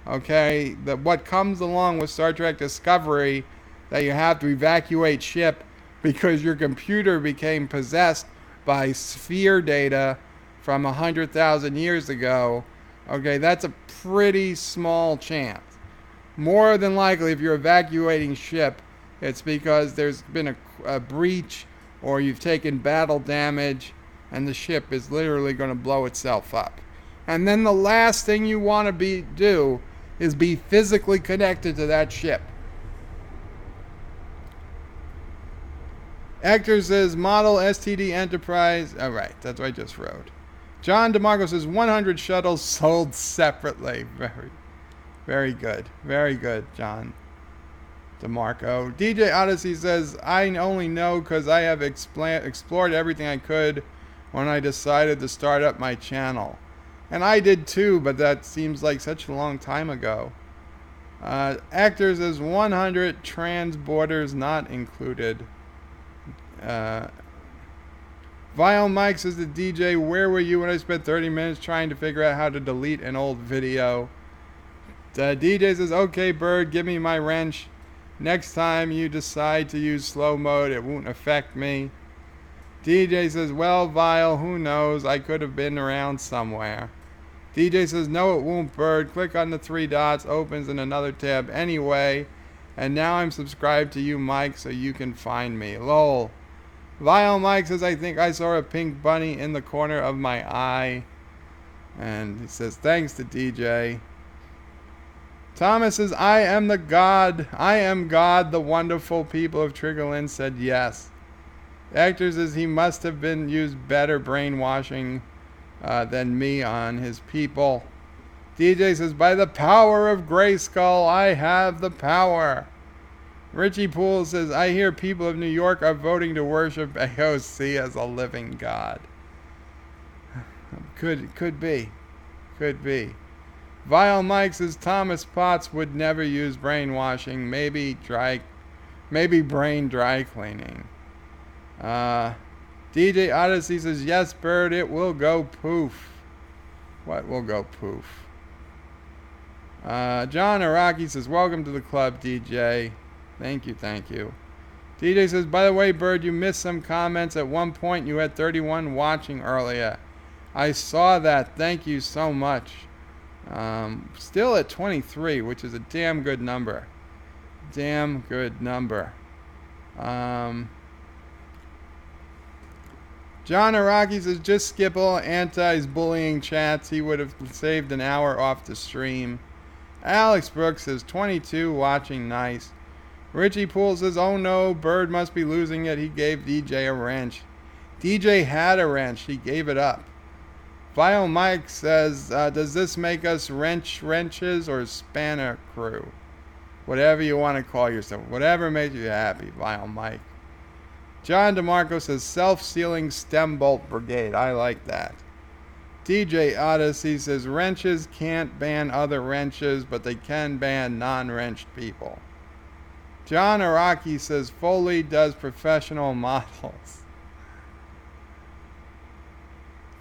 Okay, what comes along with Star Trek Discovery, that you have to evacuate ship because your computer became possessed by sphere data from 100,000 years ago. Okay, that's a pretty small chance. More than likely, if you're evacuating ship, it's because there's been a breach, or you've taken battle damage, and the ship is literally going to blow itself up. And then the last thing you want to do is be physically connected to that ship. Hector says model STD Enterprise. All right, that's what I just wrote. John DeMarco says 100 shuttles sold separately. Very good. Very good, John DeMarco. DJ Odyssey says, I only know because I have explored everything I could when I decided to start up my channel. And I did too, but that seems like such a long time ago. Actors says 100 transborders not included. Vile Mike says to DJ, where were you when I spent 30 minutes trying to figure out how to delete an old video? DJ says, okay, Bird, give me my wrench. Next time you decide to use slow mode, it won't affect me. DJ says, well, Vile, who knows? I could have been around somewhere. DJ says, no, it won't, Bird. Click on the 3 dots, opens in another tab anyway. And now I'm subscribed to you, Mike, so you can find me. Lol. Vile Mike says, I think I saw a pink bunny in the corner of my eye. And he says, thanks to DJ. Thomas says, I am the God. I am God. The wonderful people of Triggerland said yes. Actor says he must have been used better brainwashing than me on his people. DJ says, by the power of Grayskull, I have the power. Richie Poole says, I hear people of New York are voting to worship AOC as a living god. Could be. Vile Mike says, Thomas Potts would never use brainwashing. Maybe brain dry cleaning. DJ Odyssey says, yes, Bird, it will go poof. What will go poof? John Araki says, welcome to the club, DJ. Thank you. DJ says, by the way, Bird, you missed some comments. At one point, you had 31 watching earlier. I saw that. Thank you so much. Still at 23, which is a damn good number. John Araki says, just skip all anti-bullying chats. He would have saved an hour off the stream. Alex Brooks says, 22, watching, nice. Richie Poole says, oh no, Bird must be losing it. He gave DJ a wrench. DJ had a wrench. He gave it up. Vile Mike says, does this make us wrenches or spanner crew? Whatever you want to call yourself. Whatever makes you happy, Vile Mike. John DeMarco says, self-sealing stem bolt brigade. I like that. DJ Odyssey says, wrenches can't ban other wrenches, but they can ban non-wrenched people. John Araki says Foley does professional models.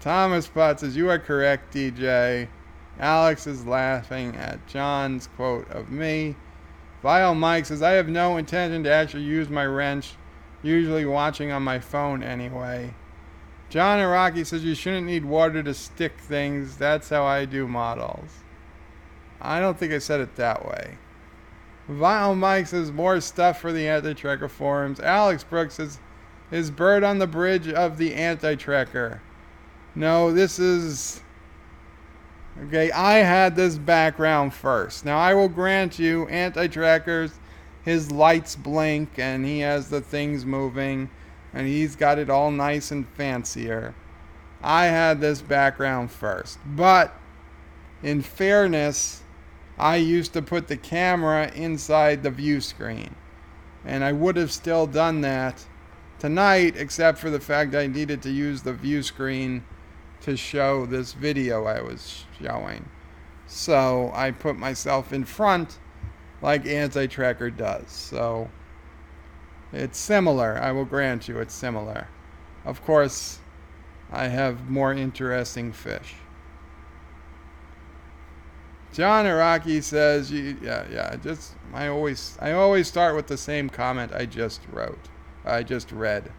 Thomas Potts says, you are correct, DJ. Alex is laughing at John's quote of me. Vile Mike says, I have no intention to actually use my wrench, usually watching on my phone anyway. John Araki says, you shouldn't need water to stick things. That's how I do models. I don't think I said it that way. Vile Mike says, more stuff for the anti-tracker forums. Alex Brooks says, is Bird on the bridge of the anti-tracker? No, this is... Okay, I had this background first. Now, I will grant you, anti-trackers, his lights blink, and he has the things moving, and he's got it all nice and fancier. I had this background first. But, in fairness, I used to put the camera inside the view screen. And I would have still done that tonight, except for the fact I needed to use the view screen to show this video I was showing. So I put myself in front like anti-tracker does. So it's similar. I will grant you it's similar. Of course, I have more interesting fish. John Araki says, I always start with the same comment I just read.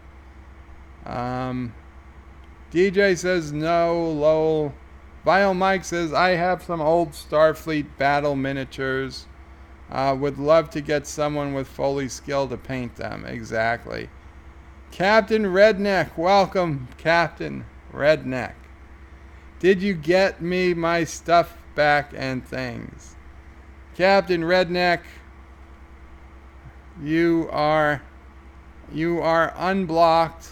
DJ says no, lol. Vile Mike says, I have some old Starfleet battle miniatures. Would love to get someone with Foley skill to paint them. Exactly. Captain Redneck, welcome, Captain Redneck. Did you get me my stuff back and things? Captain Redneck, you are unblocked.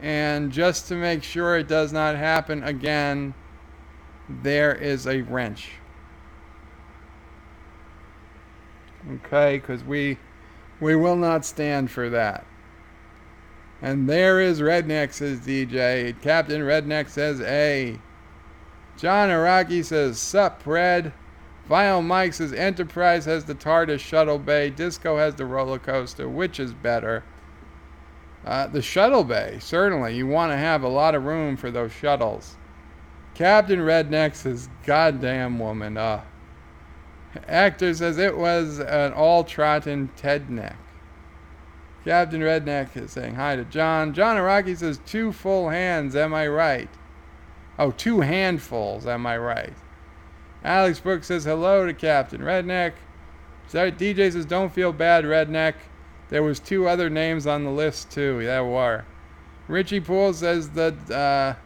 And just to make sure it does not happen again, there is a wrench. Okay, because we will not stand for that. And there is Redneck, says DJ. Captain Redneck says A. John Araki says, sup, Red. Vile Mike says, Enterprise has the TARDIS shuttle bay. Disco has the roller coaster. Which is better? The shuttle bay, certainly. You want to have a lot of room for those shuttles. Captain Redneck says, goddamn woman. Actor says, it was an all-trotting Tedneck. Captain Redneck is saying hi to John. John Araki says, 2 full hands, am I right? Oh, 2 handfuls, am I right? Alex Brooks says, hello to Captain Redneck. DJ says, don't feel bad, Redneck. There was 2 other names on the list, too. There were. Richie Poole says the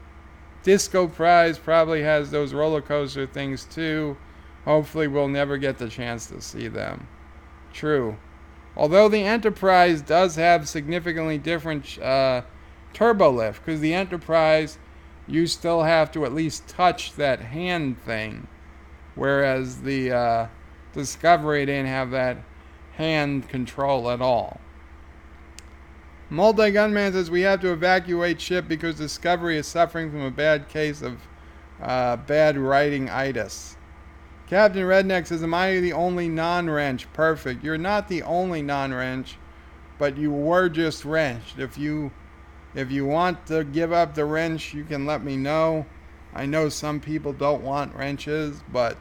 Disco Prize probably has those roller coaster things, too. Hopefully we'll never get the chance to see them. True. Although the Enterprise does have significantly different turbo lift, because the Enterprise, you still have to at least touch that hand thing, whereas the Discovery didn't have that hand control at all. Multi-Gunman says, we have to evacuate ship because Discovery is suffering from a bad case of bad writing-itis. Captain Redneck says, am I the only non-wrench? Perfect. You're not the only non-wrench, but you were just wrenched. If you want to give up the wrench, you can let me know. I know some people don't want wrenches, but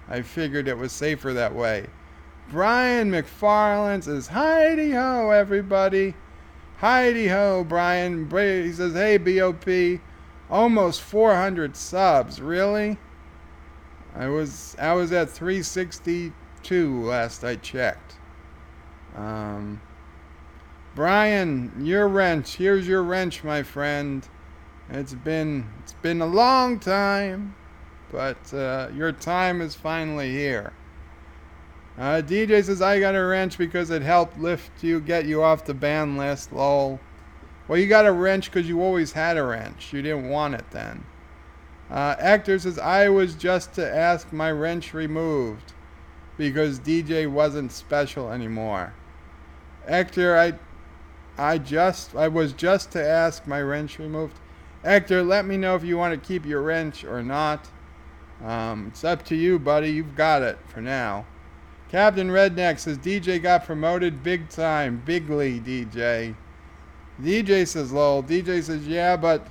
I figured it was safer that way. Brian McFarland says, hi-de-ho, everybody. Hi-de-ho, Brian. He says, hey, BOP. Almost 400 subs. Really? I was at 362 last I checked. Brian, your wrench. Here's your wrench, my friend. It's been a long time, but your time is finally here. DJ says, I got a wrench because it helped get you off the ban list, lol. Well, you got a wrench because you always had a wrench. You didn't want it then. Actor says, I was just to ask my wrench removed because DJ wasn't special anymore. Actor, I was just to ask my wrench removed. Actor, let me know if you want to keep your wrench or not. It's up to you, buddy. You've got it for now. Captain Redneck says DJ got promoted big time. Bigly, DJ. DJ says lol. DJ says yeah, but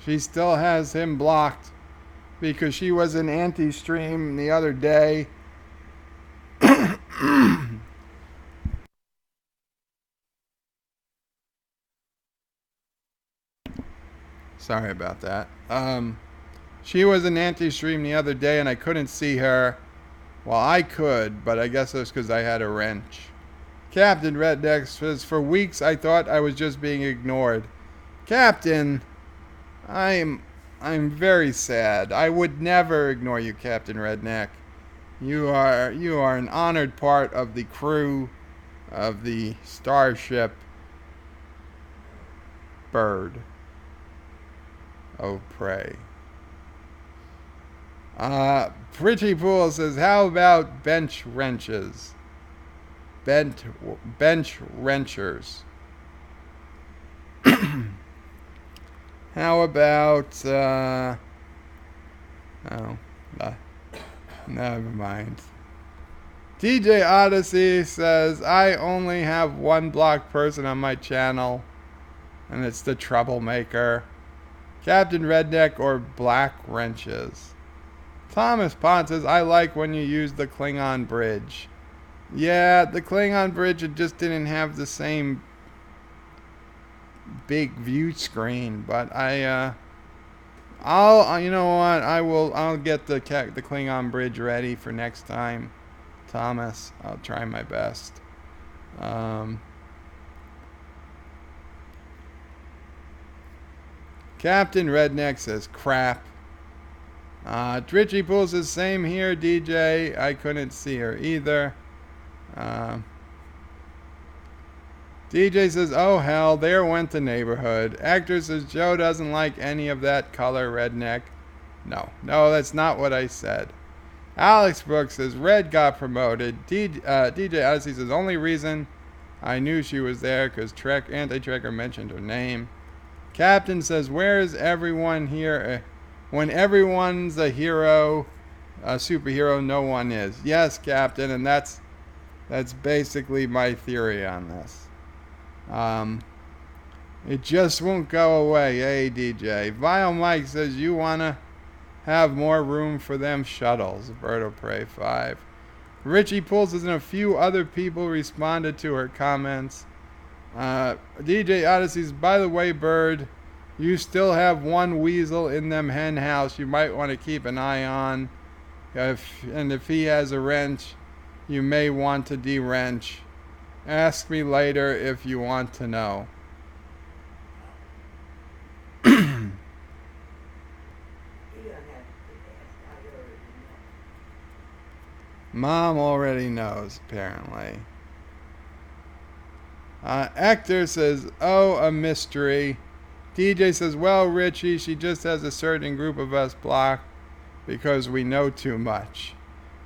she still has him blocked because she was an anti-stream the other day. Sorry about that. She was an anti-stream the other day and I couldn't see her. Well, I could, but I guess it was because I had a wrench. Captain Redneck says, for weeks I thought I was just being ignored. Captain, I'm very sad. I would never ignore you, Captain Redneck. You are an honored part of the crew of the starship Bird of Prey. Pretty Pool says, how about bench wrenches? Bench wrenchers. How about, never mind. DJ Odyssey says, I only have one blocked person on my channel, and it's the Troublemaker. Captain Redneck or Black Wrenches. Thomas Pond says, I like when you use the Klingon bridge. Yeah, the Klingon bridge, it just didn't have the same big view screen, but you know what, I'll get the Klingon bridge ready for next time, Thomas. I'll try my best. Captain Redneck says crap. Dritchy Pool says same here, DJ. I couldn't see her either. DJ says, oh hell, there went the neighborhood. Actor says, Joe doesn't like any of that color, Redneck. No, that's not what I said. Alex Brooks says, Red got promoted. DJ Odyssey says, only reason I knew she was there because Anti-Trekker mentioned her name. Captain says, where is everyone here? When everyone's a hero, a superhero, no one is. Yes, Captain, and that's basically my theory on this. It just won't go away, hey DJ. Vile Mike says you wanna have more room for them shuttles. Bird of Prey 5. Richie Pulls and a few other people responded to her comments. DJ Odyssey's, by the way, Bird, you still have one weasel in them hen house you might want to keep an eye on. If he has a wrench, you may want to de-wrench. Ask me later if you want to know. Mom already knows, apparently. Actor says, oh, a mystery. DJ says, well, Richie, she just has a certain group of us blocked because we know too much.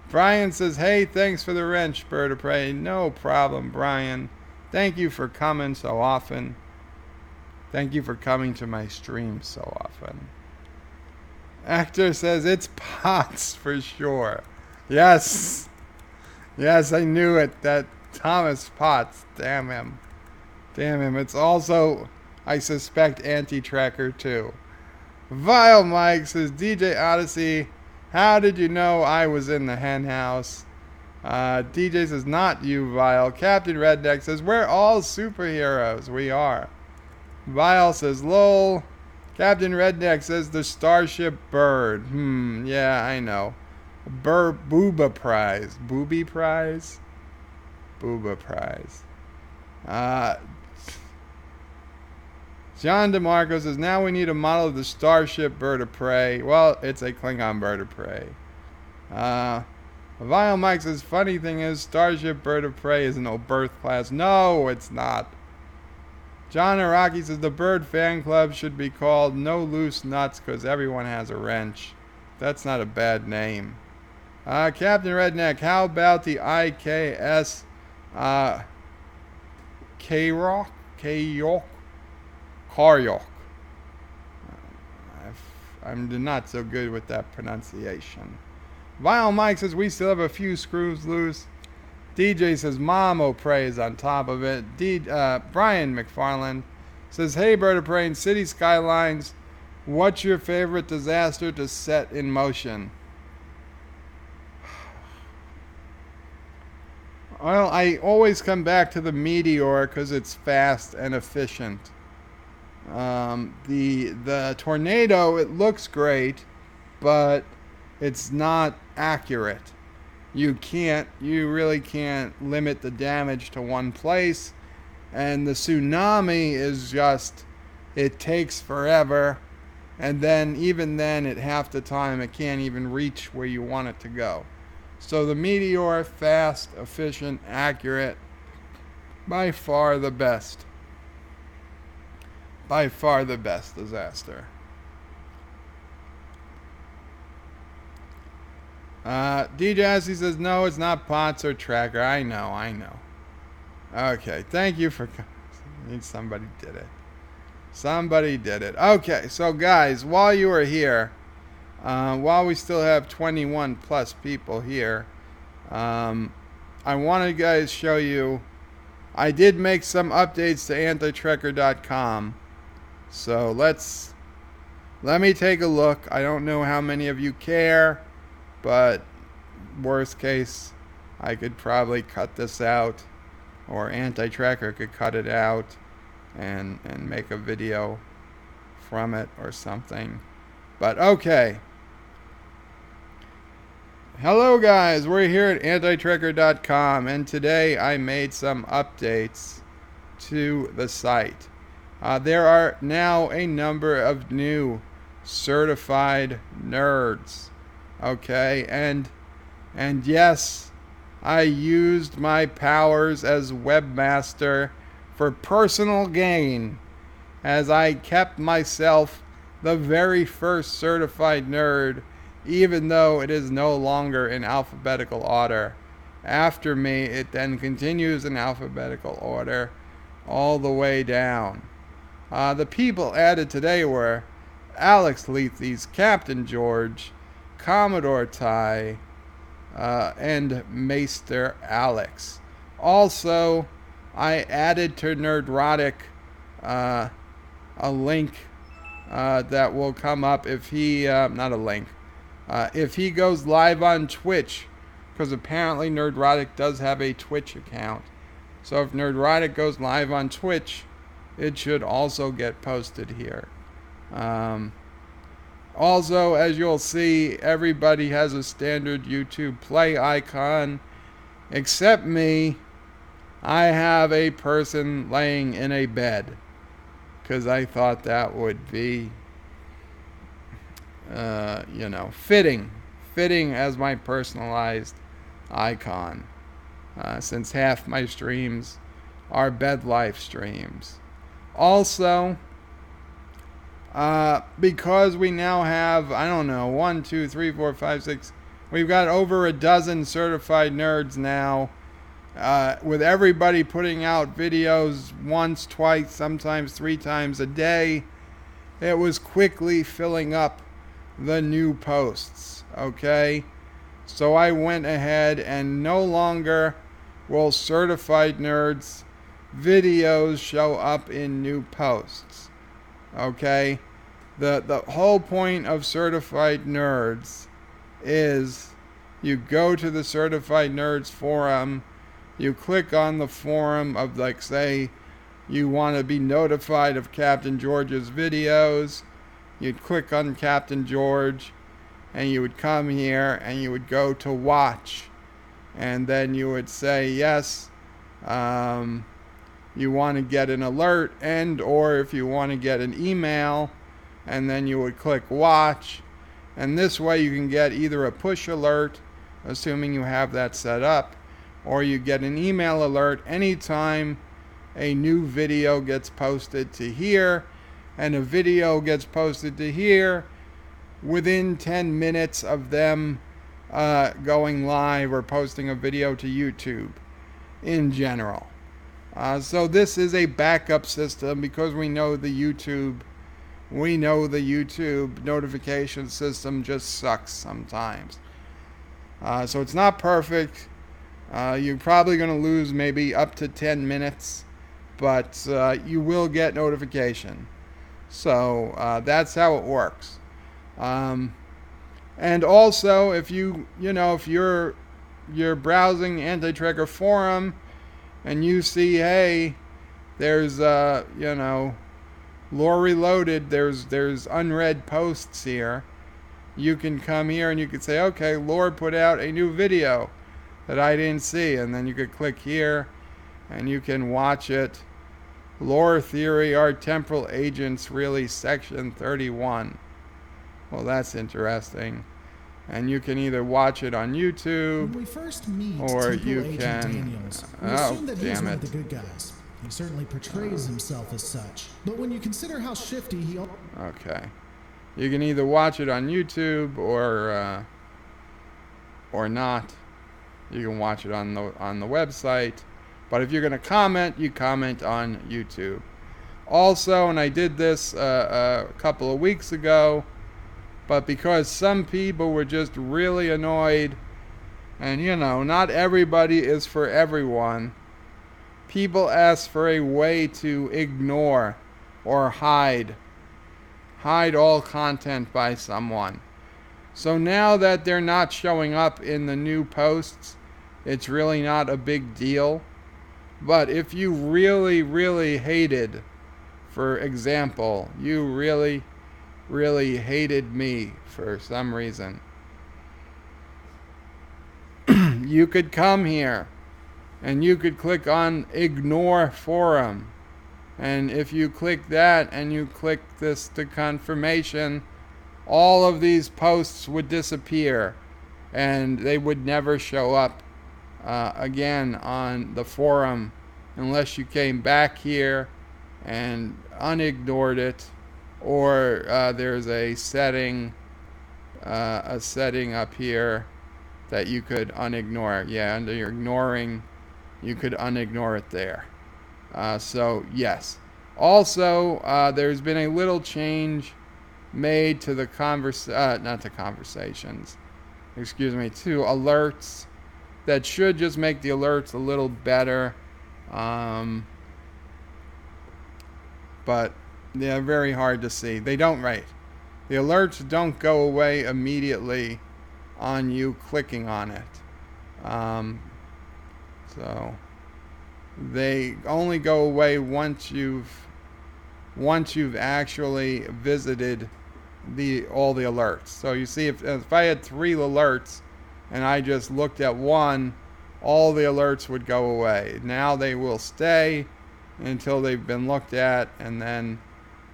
Brian says, hey, thanks for the wrench, Bird of Prey. No problem, Brian. Thank you for coming so often. Thank you for coming to my stream so often. Actor says, it's Potts for sure. Yes. Yes, I knew it. That Thomas Potts. Damn him. Damn him. It's also, I suspect, Anti-Tracker too. Vile Mike says, DJ Odyssey, how did you know I was in the hen house? DJ says, not you, Vile. Captain Redneck says, we're all superheroes. We are. Vile says, lol. Captain Redneck says, the Starship Bird. Yeah, I know. Booba Prize. Booby Prize? Booba Prize. John DeMarco says, now we need a model of the Starship Bird of Prey. Well, it's a Klingon Bird of Prey. Vile Mike says, funny thing is, Starship Bird of Prey is an Oberth class. No, it's not. John Araki says, the Bird fan club should be called No Loose Nuts because everyone has a wrench. That's not a bad name. Captain Redneck, how about the IKS K-Rock? K-York? Karyok. I'm not so good with that pronunciation. Vile Mike says we still have a few screws loose. DJ says Mom O'Prey's on top of it. Brian McFarland says, hey, Bird of Prey, City Skylines, what's your favorite disaster to set in motion? Well, I always come back to the Meteor because it's fast and efficient. The Tornado, it looks great, but it's not accurate. You really can't limit the damage to one place. And the Tsunami is just, it takes forever. And then, even then, at half the time, it can't even reach where you want it to go. So the Meteor, fast, efficient, accurate, by far the best. By far the best disaster. DJ Assy says, no, it's not Potts or Tracker. I know. Okay, thank you for... Somebody did it. Somebody did it. Okay, so guys, while you are here, while we still have 21 plus people here, I want to guys show you, I did make some updates to antitrekker.com. So let me take a look. I don't know how many of you care, but worst case, I could probably cut this out, or Anti-Tracker could cut it out and make a video from it or something. But okay. Hello guys, we're here at antitrekker.com, and today I made some updates to the site. There are now a number of new certified nerds. Okay, and yes, I used my powers as webmaster for personal gain, as I kept myself the very first certified nerd, even though it is no longer in alphabetical order. After me, it then continues in alphabetical order all the way down. The people added today were Alex Lethes, Captain George, Commodore Ty, and Maester Alex. Also, I added to Nerdrotic a link that will come up if he, not a link, if he goes live on Twitch, because apparently Nerdrotic does have a Twitch account. So if Nerdrotic goes live on Twitch, it should also get posted here. Also, as you'll see, everybody has a standard YouTube play icon, except me. I have a person laying in a bed, because I thought that would be, fitting as my personalized icon, since half my streams are Bedlife streams. Also, because we now have, 1, 2, 3, 4, 5, 6, we've got over a dozen certified nerds now, with everybody putting out videos once, twice, sometimes 3 times a day. It was quickly filling up the new posts, okay? So I went ahead, and no longer will certified nerds videos show up in new posts, okay? The whole point of certified nerds is you go to the certified nerds forum, you click on the forum of, like, say you want to be notified of Captain George's videos, you'd click on Captain George, and you would come here and you would go to watch, and then you would say yes, you want to get an alert, and or if you want to get an email, and then you would click watch, and this way you can get either a push alert, assuming you have that set up, or you get an email alert anytime a new video gets posted to here, and a video gets posted to here within 10 minutes of them going live or posting a video to YouTube in general. So this is a backup system, because we know the YouTube notification system just sucks sometimes. So it's not perfect. You're probably going to lose maybe up to 10 minutes, but you will get notification. So that's how it works. And also, if if you're browsing Anti-Tracker forum and you see, hey, there's Lore Reloaded, there's unread posts here. You can come here and you could say, okay, Lore put out a new video that I didn't see, and then you could click here and you can watch it. Lore Theory, Are Temporal Agents Really Section 31? Well, that's interesting. And you can either watch it on YouTube, when we first meet or Temporal you Agent can... Daniels, we Oh, assume that he's damn one it. of the good guys. He certainly portrays himself as such. But when you consider how shifty he... Okay. You can either watch it on YouTube or not. You can watch it on the website. But if you're going to comment, you comment on YouTube. Also, and I did this a couple of weeks ago, but because some people were just really annoyed, and not everybody is for everyone, people ask for a way to ignore or hide all content by someone. So now that they're not showing up in the new posts, it's really not a big deal. But if you really, really hated, for example, you really, really hated me for some reason, you could come here and you could click on Ignore Forum. And if you click that and you click this to confirmation, all of these posts would disappear and they would never show up again on the forum unless you came back here and unignored it, or there's a setting up here that you could unignore. Yeah, under your ignoring, you could unignore it there. So yes. Also, there's been a little change made to the conversations. Excuse me, to alerts that should just make the alerts a little better. But they're very hard to see. They don't rate. The alerts don't go away immediately on you clicking on it. So they only go away once you've actually visited all the alerts. So you see, if I had 3 alerts and I just looked at one, all the alerts would go away. Now they will stay until they've been looked at, and then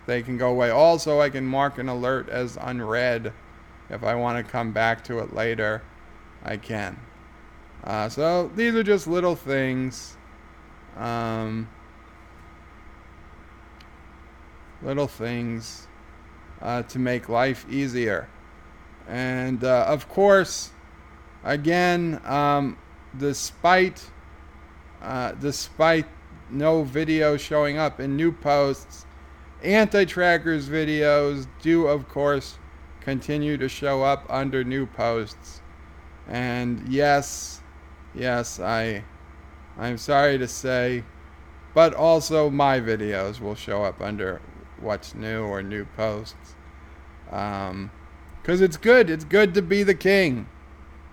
they can go away. Also, I can mark an alert as unread. If I want to come back to it later, I can. So these are just little things. Little things to make life easier. And of course, again, despite no video showing up in new posts, Anti-Tracker's videos do, of course, continue to show up under new posts. And yes, I'm sorry to say, but also my videos will show up under what's new or new posts. Because it's good to be the king.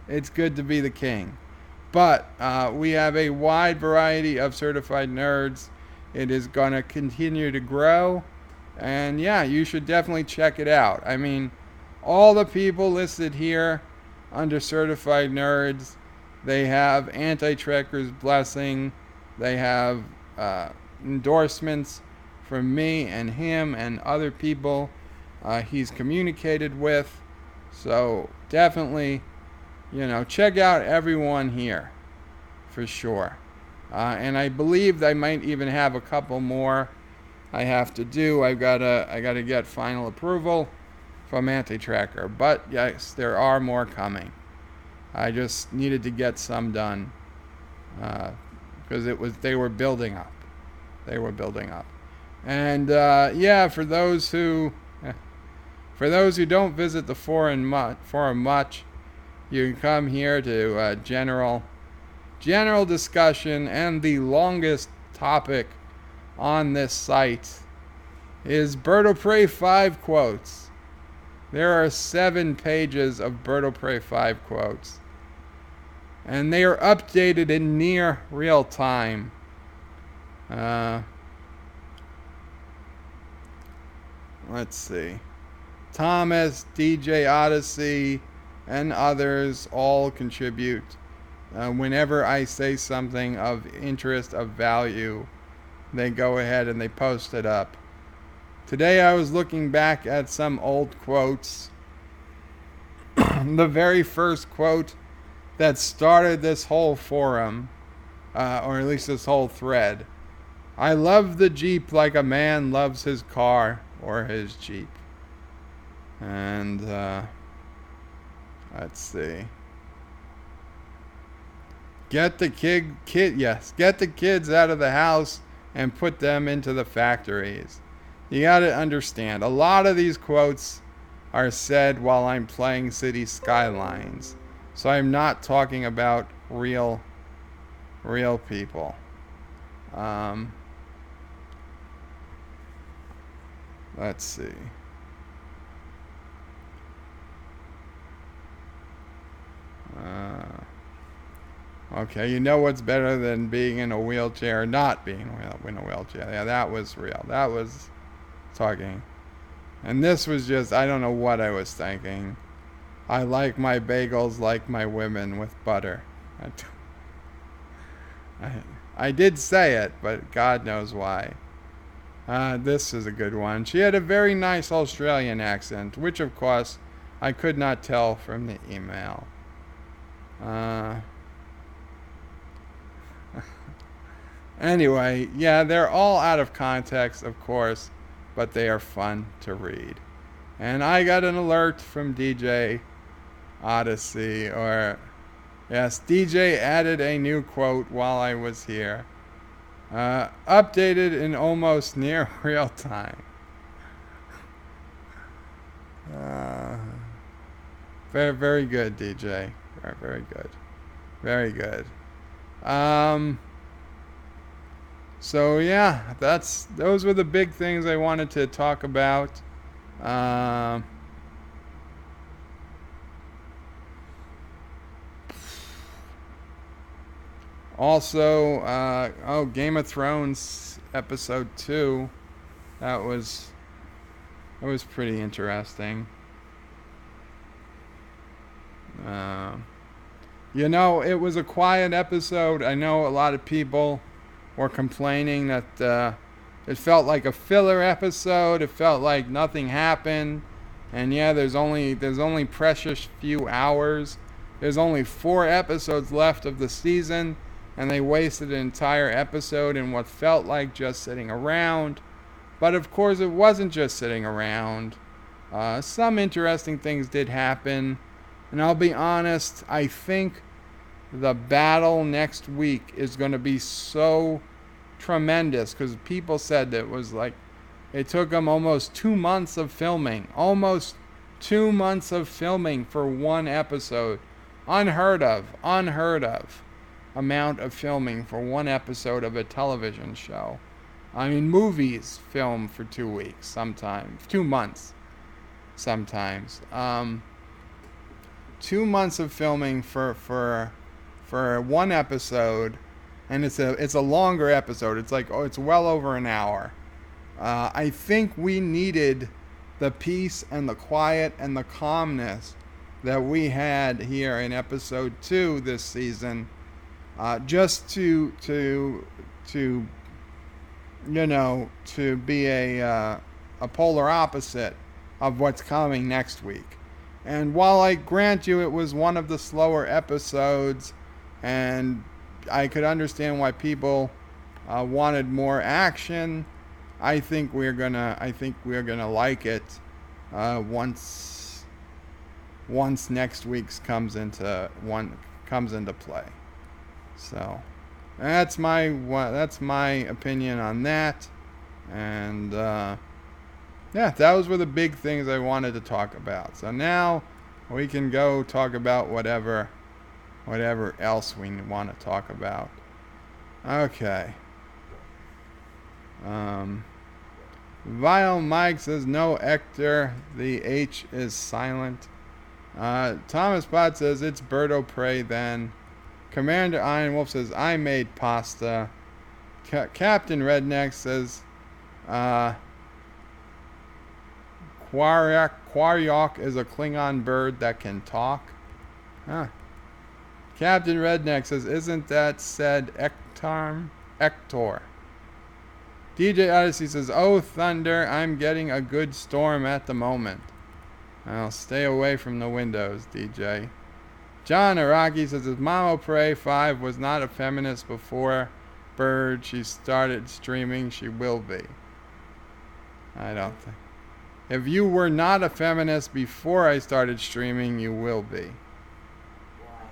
It's good to be the king. But we have a wide variety of certified nerds. It is going to continue to grow. And yeah, you should definitely check it out. I mean, all the people listed here under certified nerds, they have Anti-Tracker's blessing. They have endorsements from me and him and other people he's communicated with. So definitely, check out everyone here for sure. And I believe I might even have a couple more I have to do. I gotta get final approval from Anti-Tracker. But yes, there are more coming. I just needed to get some done because they were building up. And yeah, for those who don't visit the forum much, You can come here to general discussion, and the longest topic on this site is Bird of Prey 5 quotes. There are 7 pages of Bird of Prey 5 quotes, and they are updated in near real time. Let's see. Thomas, DJ Odyssey, and others all contribute. Whenever I say something of interest, of value, they go ahead and they post it up. Today I was looking back at some old quotes. The very first quote that started this whole forum, or at least this whole thread. I love the Jeep like a man loves his car or his Jeep. And let's see. Get the kids out of the house and put them into the factories. You got to understand, a lot of these quotes are said while I'm playing City Skylines. So I'm not talking about real people. Let's see. Okay, you know what's better than being in a wheelchair, not being in a wheelchair. Yeah, that was real. That was talking. And this was just, I don't know what I was thinking. I like my bagels like my women with butter. I did say it, but God knows why. This is a good one. She had a very nice Australian accent, which of course I could not tell from the email. Anyway, yeah, they're all out of context, of course, but they are fun to read. And I got an alert from DJ Odyssey, or yes, DJ added a new quote while I was here. Updated in almost near real time. Very, very good, DJ. Very, very good. Very good. So yeah, those were the big things I wanted to talk about. Also, Game of Thrones episode 2. That was pretty interesting. It was a quiet episode. I know a lot of people were complaining that it felt like a filler episode. It felt like nothing happened. And yeah, there's only precious few hours. There's only 4 episodes left of the season, and they wasted an entire episode in what felt like just sitting around. But of course, it wasn't just sitting around. Some interesting things did happen. And I'll be honest, I think the battle next week is going to be so tremendous, because people said that it took them almost 2 months of filming. Almost 2 months of filming for one episode. Unheard of amount of filming for one episode of a television show. I mean, movies film for 2 weeks sometimes. 2 months sometimes. 2 months of filming for one episode, and it's a longer episode. It's well over an hour. I think we needed the peace and the quiet and the calmness that we had here in episode 2 this season, just to be a polar opposite of what's coming next week. And while I grant you it was one of the slower episodes, and I could understand why people wanted more action, I think we're gonna like it once next week's comes into play. So that's my opinion on that. And those were the big things I wanted to talk about. So now we can go talk about whatever else we want to talk about. Okay. Vile Mike says no Ector. The H is silent. Thomas Bot says it's Birdo Prey then. Commander Iron Wolf says I made pasta. Captain Redneck says Quaryak is a Klingon bird that can talk. Huh. Captain Redneck says, isn't that said Ector? DJ Odyssey says, oh thunder, I'm getting a good storm at the moment. I'll stay away from the windows, DJ. John Araki says, if Mama Prey 5 was not a feminist before Bird, she started streaming, she will be. I don't think. If you were not a feminist before I started streaming, you will be. Why?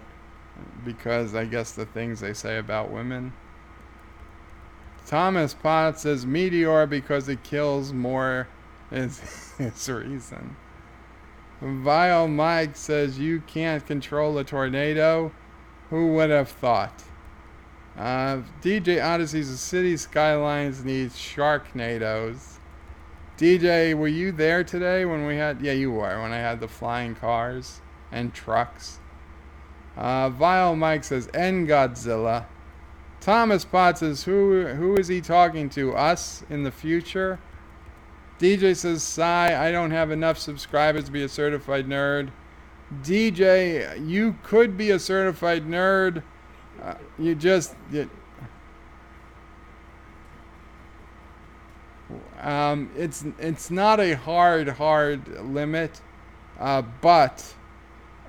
Because I guess the things they say about women. Thomas Potts says Meteor because it kills more is his reason. Vile Mike says you can't control a tornado. Who would have thought? DJ Odyssey's the city skylines needs Sharknadoes. DJ, were you there today when we had... Yeah, you were, when I had the flying cars and trucks. Vile Mike says, N Godzilla. Thomas Potts says, who is he talking to? Us in the future? DJ says, Sci, I don't have enough subscribers to be a certified nerd. DJ, you could be a certified nerd. It's not a hard limit, but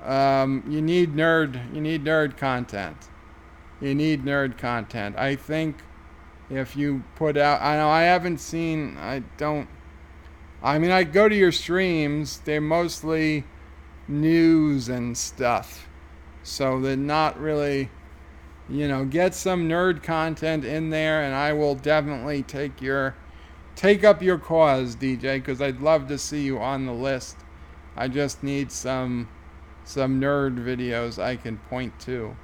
you need nerd content. You need nerd content. I think if you put out, I know I haven't seen, I go to your streams, they're mostly news and stuff. So they're not really, get some nerd content in there and I will definitely take up your cause, DJ, because I'd love to see you on the list. I just need some nerd videos I can point to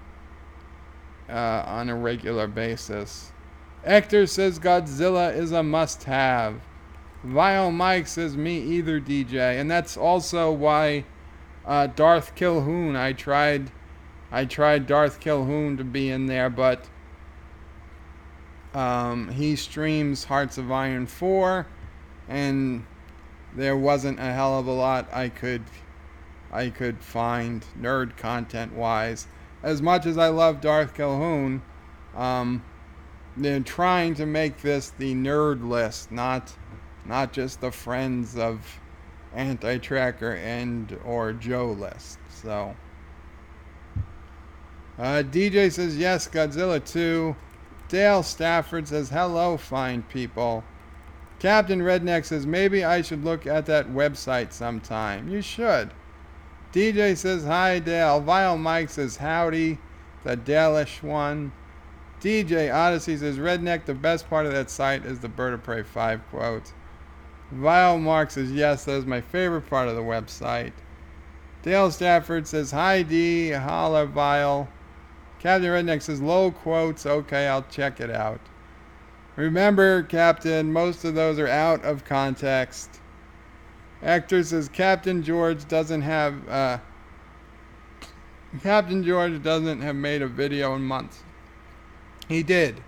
on a regular basis. Hector says Godzilla is a must-have. Vile Mike says me either, DJ, and that's also why Darth Kilhoun. I tried Darth Kilhoun to be in there, but he streams Hearts of Iron 4, and there wasn't a hell of a lot I could find nerd content wise. As much as I love Darth Kilhoun, they're trying to make this the nerd list, not just the friends of Anti-Tracker and or Joe list. So DJ says yes, Godzilla 2. Dale Stafford says hello, fine people. Captain Redneck says maybe I should look at that website sometime. You should. DJ says hi, Dale. Vile Mike says howdy, the Dalish one. DJ Odyssey says Redneck, the best part of that site is the Bird of Prey 5 quote. Vile Mark says yes, that is my favorite part of the website. Dale Stafford says hi, D. Holla, Vile. Captain Redneck says low quotes. Okay, I'll check it out. Remember, Captain, most of those are out of context. Hector says Captain George doesn't have made a video in months. He did.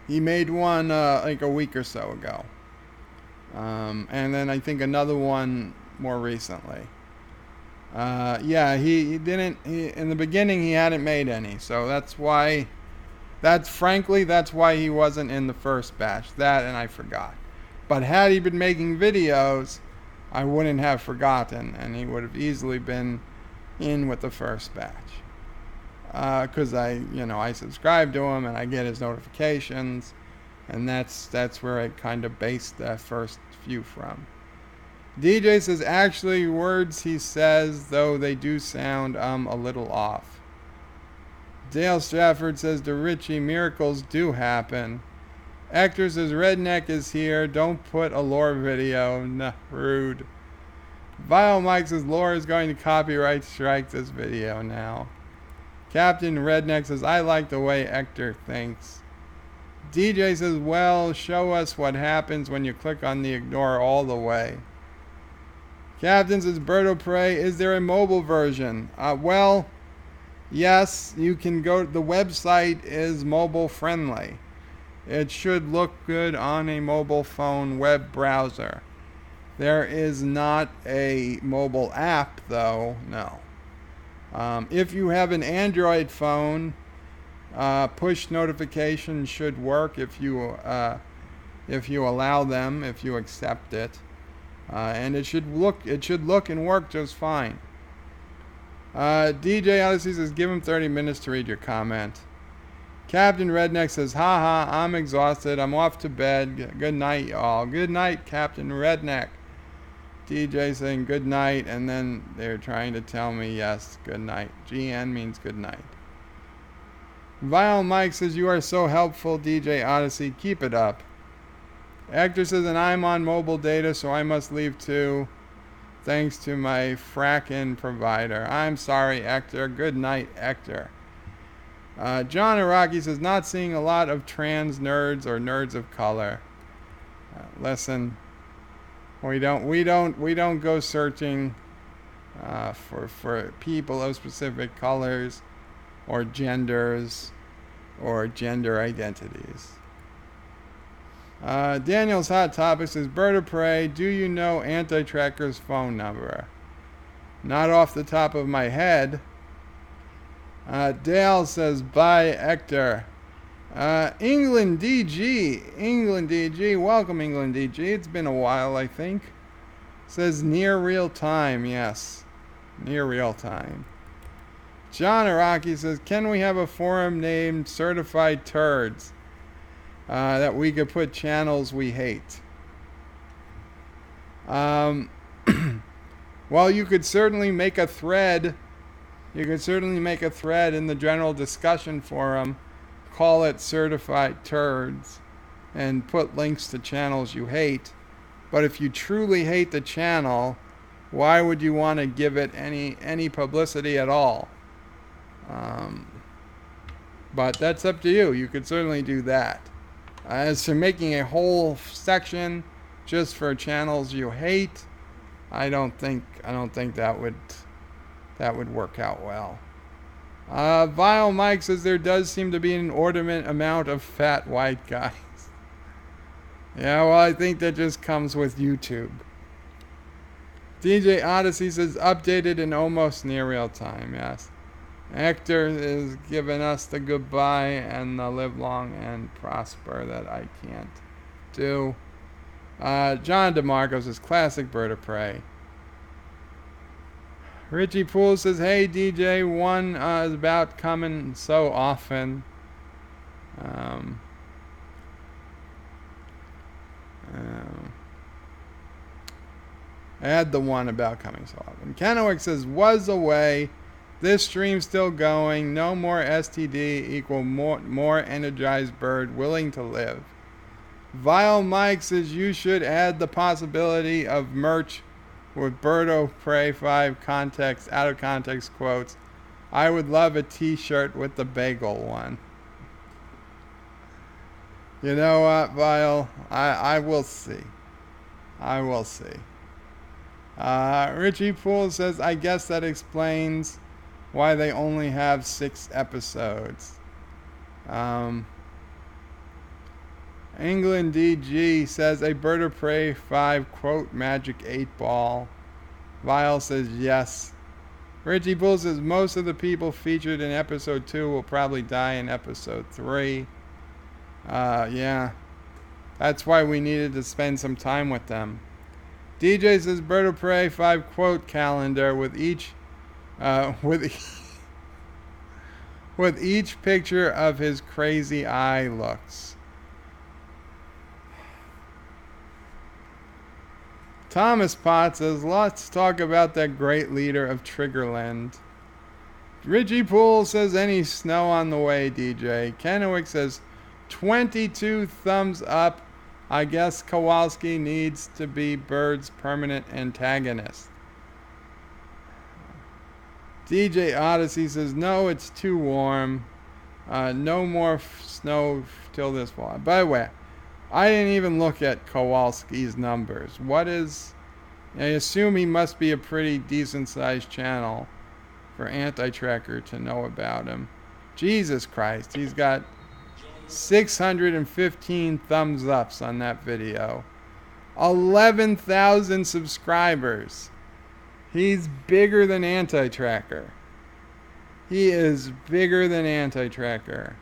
He made one like a week or so ago. And then I think another one more recently. He didn't, in the beginning he hadn't made any, so that's why he wasn't in the first batch. That and I forgot. But had he been making videos, I wouldn't have forgotten, and he would have easily been in with the first batch. Because I subscribe to him and I get his notifications, and that's where I kind of based that first few from. DJ says actually words he says, though they do sound a little off. Dale Stratford says the Richie miracles do happen. Hector says Redneck is here, don't put a lore video. Nah, rude. Vile Mike says Laura is going to copyright strike this video now. Captain Redneck says, I like the way Hector thinks. DJ says, well, show us what happens when you click on the ignore all the way. Captain says, Bird of Prey, is there a mobile version? Well, yes, you can go, the website is mobile friendly. It should look good on a mobile phone web browser. There is not a mobile app though, no. If you have an Android phone, push notifications should work if you allow them, if you accept it, and it should look and work just fine. DJ Odyssey says, give him 30 minutes to read your comment. Captain Redneck says, haha, I'm exhausted. I'm off to bed. Good night, y'all. Good night, Captain Redneck. DJ saying good night, and then they're trying to tell me yes, good night. GN means good night. Vile Mike says, you are so helpful, DJ Odyssey. Keep it up. Hector says, and I'm on mobile data, so I must leave too. Thanks to my frackin' provider. I'm sorry, Hector. Good night, Hector. John Araki says, not seeing a lot of trans nerds or nerds of color. Listen, we don't go searching for people of specific colors or genders or gender identities. Daniel's Hot Topic says, Bird of Prey, do you know Anti-Tracker's phone number? Not off the top of my head. Dale says, bye, Hector. England DG, welcome, England DG. It's been a while, I think. Says near real time, yes. Near real time. John Araki says, can we have a forum named Certified Turds? That we could put channels we hate. Well, you could certainly make a thread. You could certainly make a thread in the general discussion forum. Call it Certified Turds. And put links to channels you hate. But if you truly hate the channel, why would you want to give it any publicity at all? But that's up to you. You could certainly do that. As for making a whole section just for channels you hate, I don't think that would work out well. Vile Mike says there does seem to be an inordinate amount of fat white guys. Yeah, well, I think that just comes with YouTube. DJ Odyssey says updated in almost near real time, yes. Hector is giving us the goodbye and the live long and prosper that I can't do. John DeMarco says classic Bird of Prey. Richie Poole says, hey DJ, one is about coming so often. Add the one about coming so often. Kennewick says, was away. This stream's still going. No more STD equal more energized bird willing to live. Vile Mike says you should add the possibility of merch with Bird of Prey 5 context, out of context quotes. I would love a t-shirt with the bagel one. You know what, Vile? I will see. I will see. Richie Poole says, I guess that explains why they only have 6 episodes. England DG says, a Bird of Prey 5 quote magic 8-ball. Vile says yes. Richie Bull says most of the people featured in episode 2 will probably die in episode 3. Yeah. That's why we needed to spend some time with them. DJ says Bird of Prey 5 quote calendar with each with each picture of his crazy eye looks. Thomas Potts says, let's talk about that great leader of Triggerland. Richie Poole says, any snow on the way, DJ. Kennewick says, 22 thumbs up. I guess Kowalski needs to be Bird's permanent antagonist. DJ Odyssey says, no, it's too warm. No more snow till this fall. By the way, I didn't even look at Kowalski's numbers. What is... I assume he must be a pretty decent-sized channel for Anti-Tracker to know about him. Jesus Christ, he's got 615 thumbs ups on that video. 11,000 subscribers. He's bigger than Anti-Tracker. He is bigger than Anti-Tracker.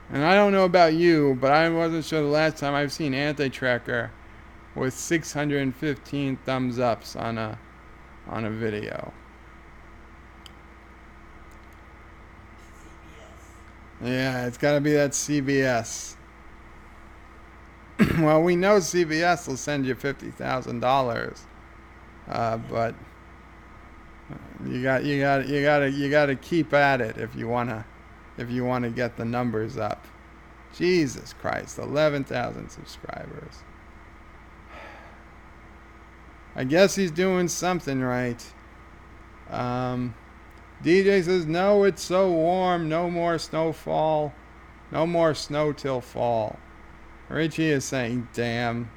And I don't know about you, but I wasn't sure the last time I've seen Anti-Tracker with 615 thumbs ups on a video. Yeah, it's got to be that CBS. Well, we know CBS will send you $50,000, but you got to keep at it if you wanna get the numbers up. Jesus Christ, 11,000 subscribers. I guess he's doing something right. DJ says, no, it's so warm. No more snowfall. No more snow till fall. Richie is saying, damn.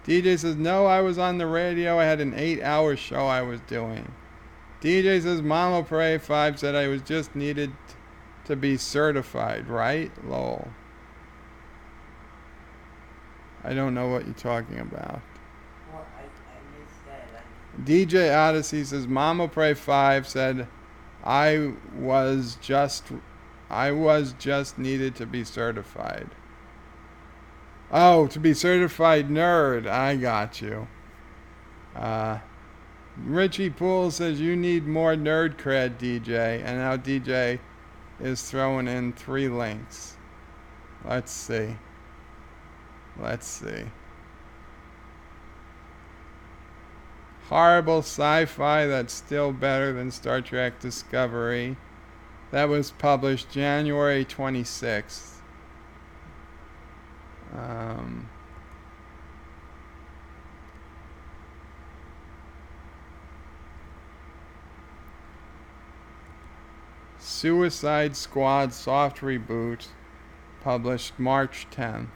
DJ says, no, I was on the radio. I had an 8-hour show I was doing. DJ says, Mama Pray 5 said I was just needed to be certified, right? Lol. I don't know what you're talking about. Well, I missed that. DJ Odyssey says, Mama Pray 5 said I was just needed to be certified. Oh, to be certified nerd. I got you. Richie Poole says you need more nerd cred, DJ. And now DJ is throwing in 3 links. Let's see. Horrible sci-fi that's still better than Star Trek Discovery. That was published January 26th. Suicide Squad soft reboot, published March 10th.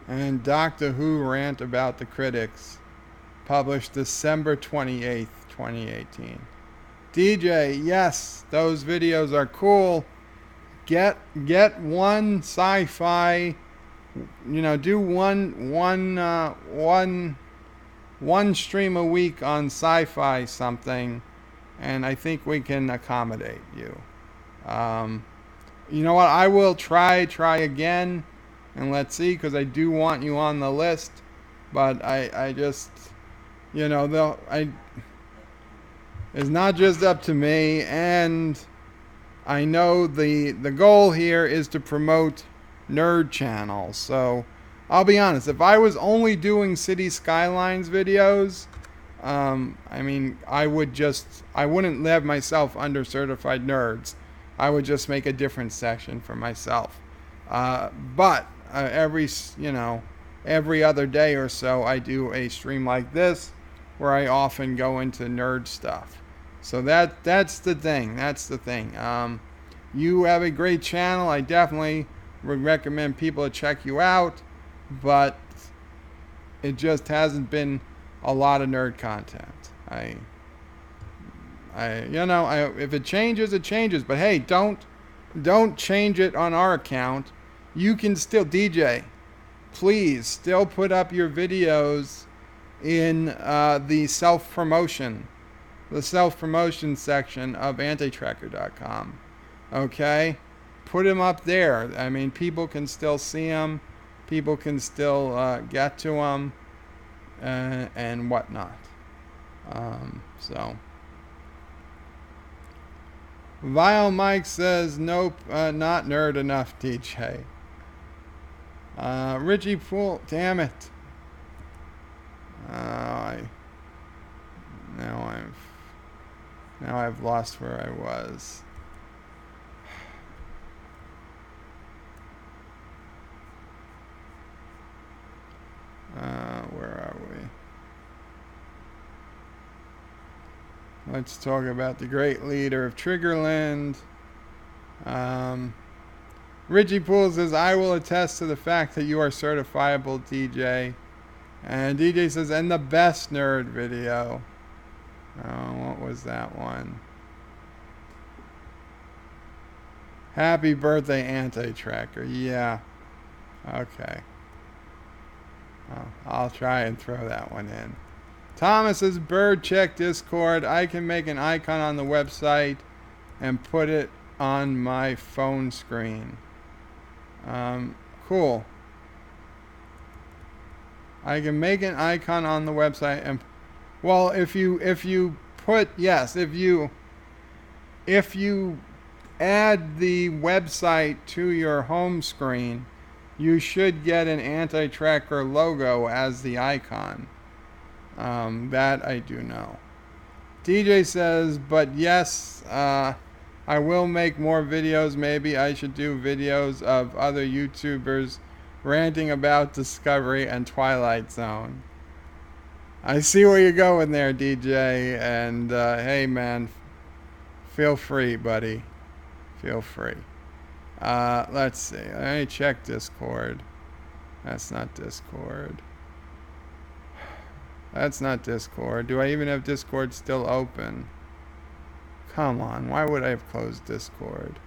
And Doctor Who rant about the critics, published December 28th, 2018. DJ, yes, those videos are cool. Get one sci-fi, do one stream a week on sci-fi something, and I think we can accommodate you. You know what? I will try again, and let's see, because I do want you on the list, but I just, it's not just up to me, and I know the goal here is to promote nerd channels. So I'll be honest, if I was only doing City Skylines videos, I wouldn't have myself under certified nerds. I would just make a different section for myself. But every other day or so, I do a stream like this where I often go into nerd stuff. So that's the thing. You have a great channel. I definitely would recommend people to check you out, but it just hasn't been a lot of nerd content. If it changes, it changes. But hey, don't change it on our account. You can still, DJ, please still put up your videos in the self-promotion section of antitracker.com. Okay? Put them up there. People can still see them. People can still get to them and whatnot. Vile Mike says, nope, not nerd enough, DJ. Richie Poole, damn it. Now I've lost where I was. Let's talk about the great leader of Triggerland. Richie Poole says, I will attest to the fact that you are certifiable, DJ. And DJ says, and the best nerd video. Oh, what was that one? Happy birthday, Anti-Tracker. Yeah. Okay. I'll try and throw that one in. Thomas says, Bird check Discord. I can make an icon on the website and put it on my phone screen. Cool. I can make an icon on the website and, well, if you add the website to your home screen, you should get an Anti-Tracker logo as the icon. That I do know. DJ says, but yes, I will make more videos. Maybe I should do videos of other YouTubers ranting about Discovery and Twilight Zone. I see where you're going there, DJ. And hey, man, feel free, buddy. Feel free. Let's see. Let me check Discord. That's not Discord. That's not Discord. Do I even have Discord still open? Come on. Why would I have closed Discord?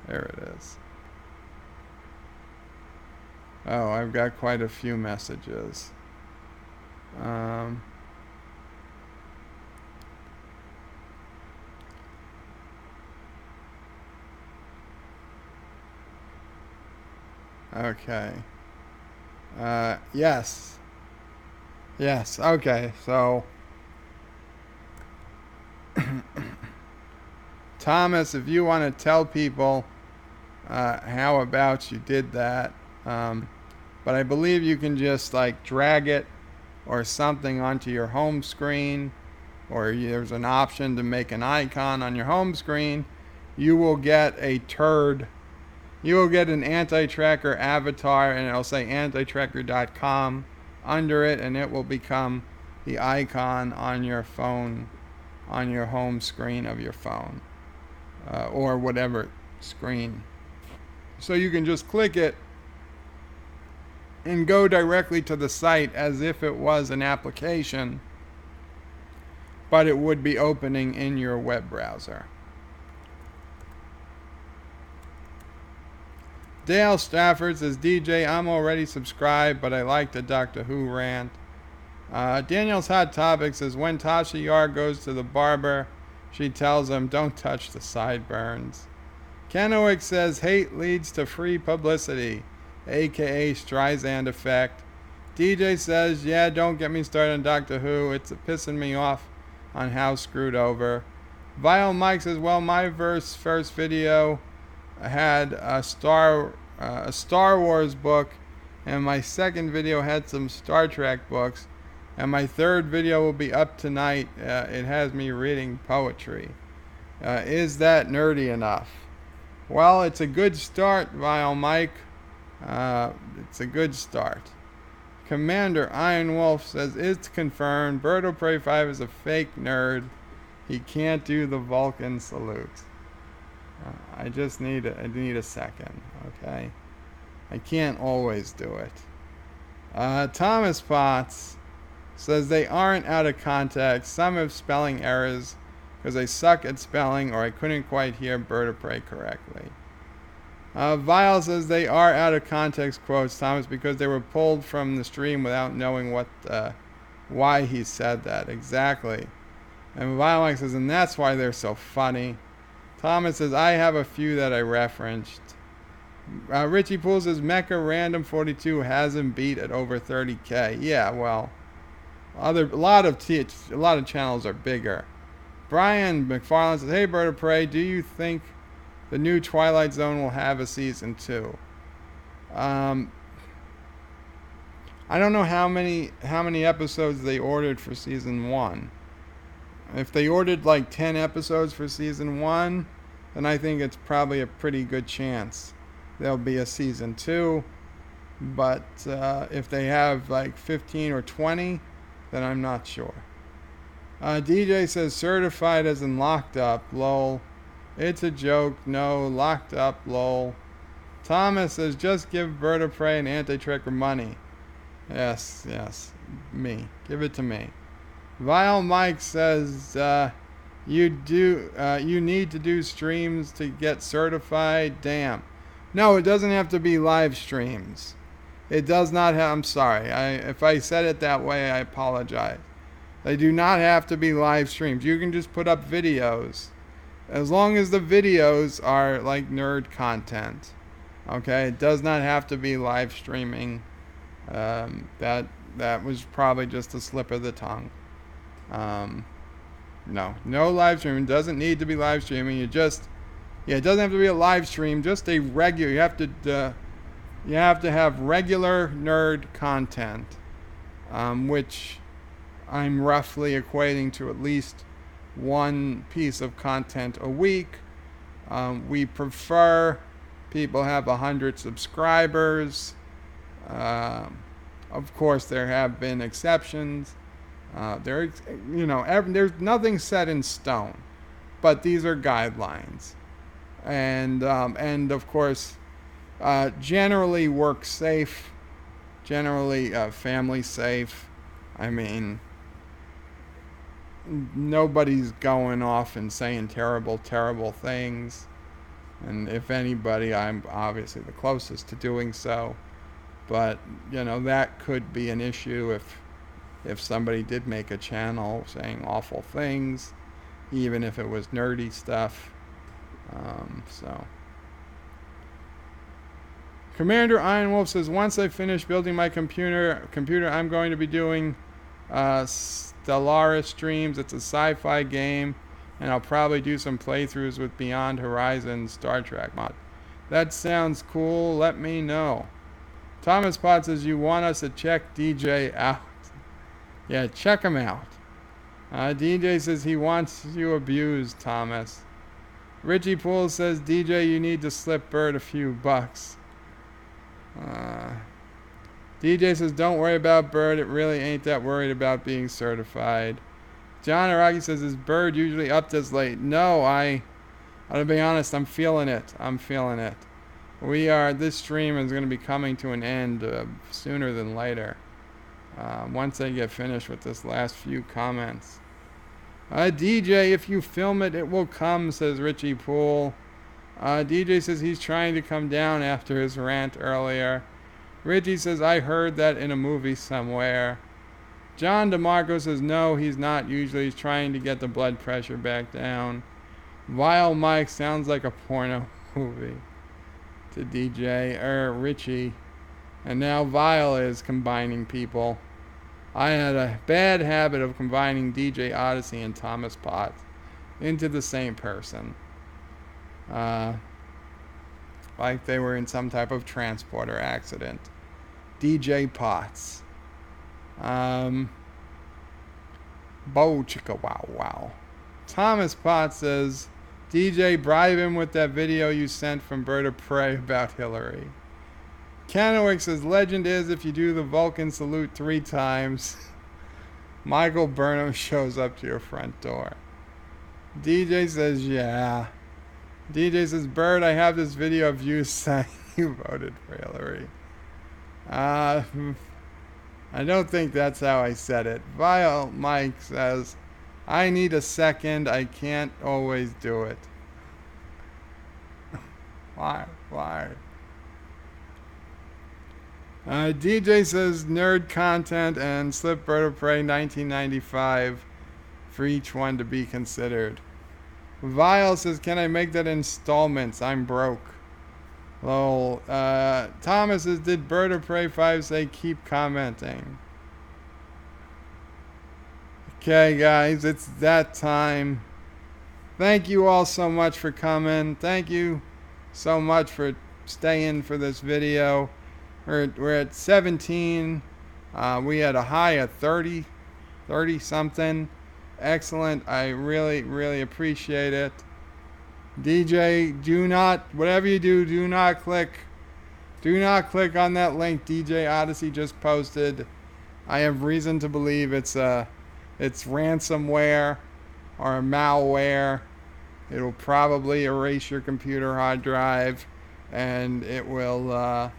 There it is. Oh, I've got quite a few messages. Okay. Yes. Yes, okay, so Thomas, if you want to tell people how about you did that, but I believe you can just like drag it or something onto your home screen, or there's an option to make an icon on your home screen. You will get a turd. You will get an Anti-Tracker avatar, and it'll say antitracker.com under it, and it will become the icon on your phone, on your home screen of your phone, or whatever screen. So you can just click it and go directly to the site as if it was an application, but it would be opening in your web browser. Dale Stafford says, DJ, I'm already subscribed, but I like the Doctor Who rant. Daniel's Hot Topic says, when Tasha Yar goes to the barber, she tells him, don't touch the sideburns. Kennewick says, hate leads to free publicity, aka Streisand effect. DJ says, yeah, don't get me started on Doctor Who. It's pissing me off on how screwed over. Vile Mike says, well, my first video had a Star Wars book, and my second video had some Star Trek books, and my third video will be up tonight. It has me reading poetry. Is that nerdy enough? Well, it's a good start, Vile Mike. It's a good start. Commander Iron Wolf says, it's confirmed. Bird of Prey 5 is a fake nerd. He can't do the Vulcan salute. I just need a second, okay? I can't always do it. Thomas Potts says they aren't out of context. Some have spelling errors because they suck at spelling, or I couldn't quite hear Bird of Prey correctly. Vile says they are out of context quotes, Thomas, because they were pulled from the stream without knowing why he said that. Exactly. And Vile says, and that's why they're so funny. Thomas says, I have a few that I referenced. Richie Poole says, Mecha Random 42 has him beat at over 30K. Yeah, well, a lot of channels are bigger. Brian McFarlane says, hey, Bird of Prey, do you think the new Twilight Zone will have a season 2? I don't know how many episodes they ordered for season 1. If they ordered like 10 episodes for season 1, then I think it's probably a pretty good chance there'll be a season 2. But if they have like 15 or 20, then I'm not sure. DJ says certified as in locked up. Lol. It's a joke. No, locked up. Lol. Thomas says just give Bird of Prey and Anti-Tracker money. Yes, me. Give it to me. Vile Mike says you need to do streams to get certified. Damn. No, it doesn't have to be live streams. It does not have. I'm sorry. If I said it that way, I apologize. They do not have to be live streams. You can just put up videos, as long as the videos are like nerd content. Okay, it does not have to be live streaming. That was probably just a slip of the tongue. No live streaming. It doesn't need to be live streaming. It doesn't have to be a live stream. Just a regular. You have to have regular nerd content, which I'm roughly equating to at least one piece of content a week. We prefer people have 100 subscribers. Of course, there have been exceptions. There's nothing set in stone, but these are guidelines, and of course, generally work safe, generally family safe. I mean, nobody's going off and saying terrible things, and if anybody, I'm obviously the closest to doing so. But that could be an issue if somebody did make a channel saying awful things, even if it was nerdy stuff. So Commander Iron Wolf says, once I finish building my computer, I'm going to be doing Stellaris streams. It's a sci-fi game, and I'll probably do some playthroughs with Beyond Horizon Star Trek mod. That sounds cool. Let me know. Thomas Potts says, you want us to check DJ out. Yeah, check him out. DJ says he wants you abused, Thomas. Richie Poole says, DJ, you need to slip Bird a few bucks. DJ says, don't worry about Bird. It really ain't that worried about being certified. John Araki says, is Bird usually up this late? No, I'll be honest, I'm feeling it. This stream is going to be coming to an end sooner than later. Once I get finished with this last few comments. DJ, if you film it, it will come, says Richie Poole. DJ says he's trying to come down after his rant earlier. Richie says, I heard that in a movie somewhere. John DeMarco says, no, he's not. Usually he's trying to get the blood pressure back down. Vile Mike sounds like a porno movie to DJ, Richie. And now Vile is combining people. I had a bad habit of combining DJ Odyssey and Thomas Potts into the same person. Like they were in some type of transporter accident. DJ Potts. Bo chicka wow wow. Thomas Potts says, DJ, bribe him with that video you sent from Bird of Prey about Hillary. Kennewick says, legend is if you do the Vulcan salute 3 times, Michael Burnham shows up to your front door. DJ says, yeah. DJ says, Bird, I have this video of you saying you voted for Hillary. I don't think that's how I said it. Vile Mike says, I need a second. I can't always do it. Why? DJ says, nerd content and Slip Bird of Prey 1995 for each one to be considered. Vile says, can I make that installments? I'm broke. Lol. Thomas says, did Bird of Prey 5 say keep commenting? Okay, guys, it's that time. Thank you all so much for coming. Thank you so much for staying for this video. We're at 17. We had a high of 30 something. Excellent. I really appreciate it. DJ, whatever you do, do not click on that link DJ Odyssey just posted. I have reason to believe it's a it's ransomware or malware. It'll probably erase your computer hard drive, and it'll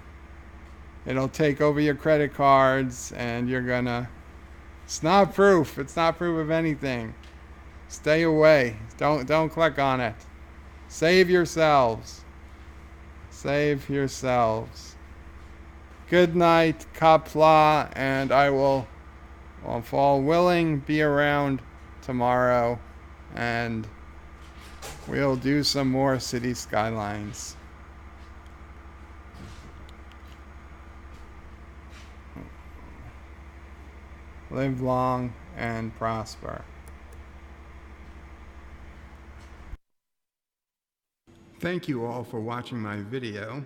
take over your credit cards, and you're gonna. It's not proof. It's not proof of anything. Stay away. Don't click on it. Save yourselves. Save yourselves. Good night, Qapla, and I will, if all willing, be around tomorrow, and we'll do some more city skylines. Live long and prosper. Thank you all for watching my video.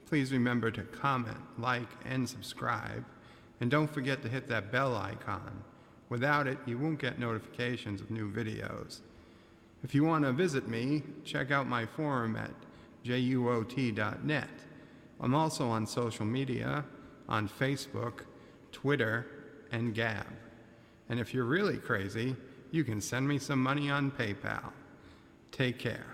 Please remember to comment, like, and subscribe. And don't forget to hit that bell icon. Without it, you won't get notifications of new videos. If you want to visit me, check out my forum at juot.net. I'm also on social media, on Facebook, Twitter, and Gab. And if you're really crazy, you can send me some money on PayPal. Take care.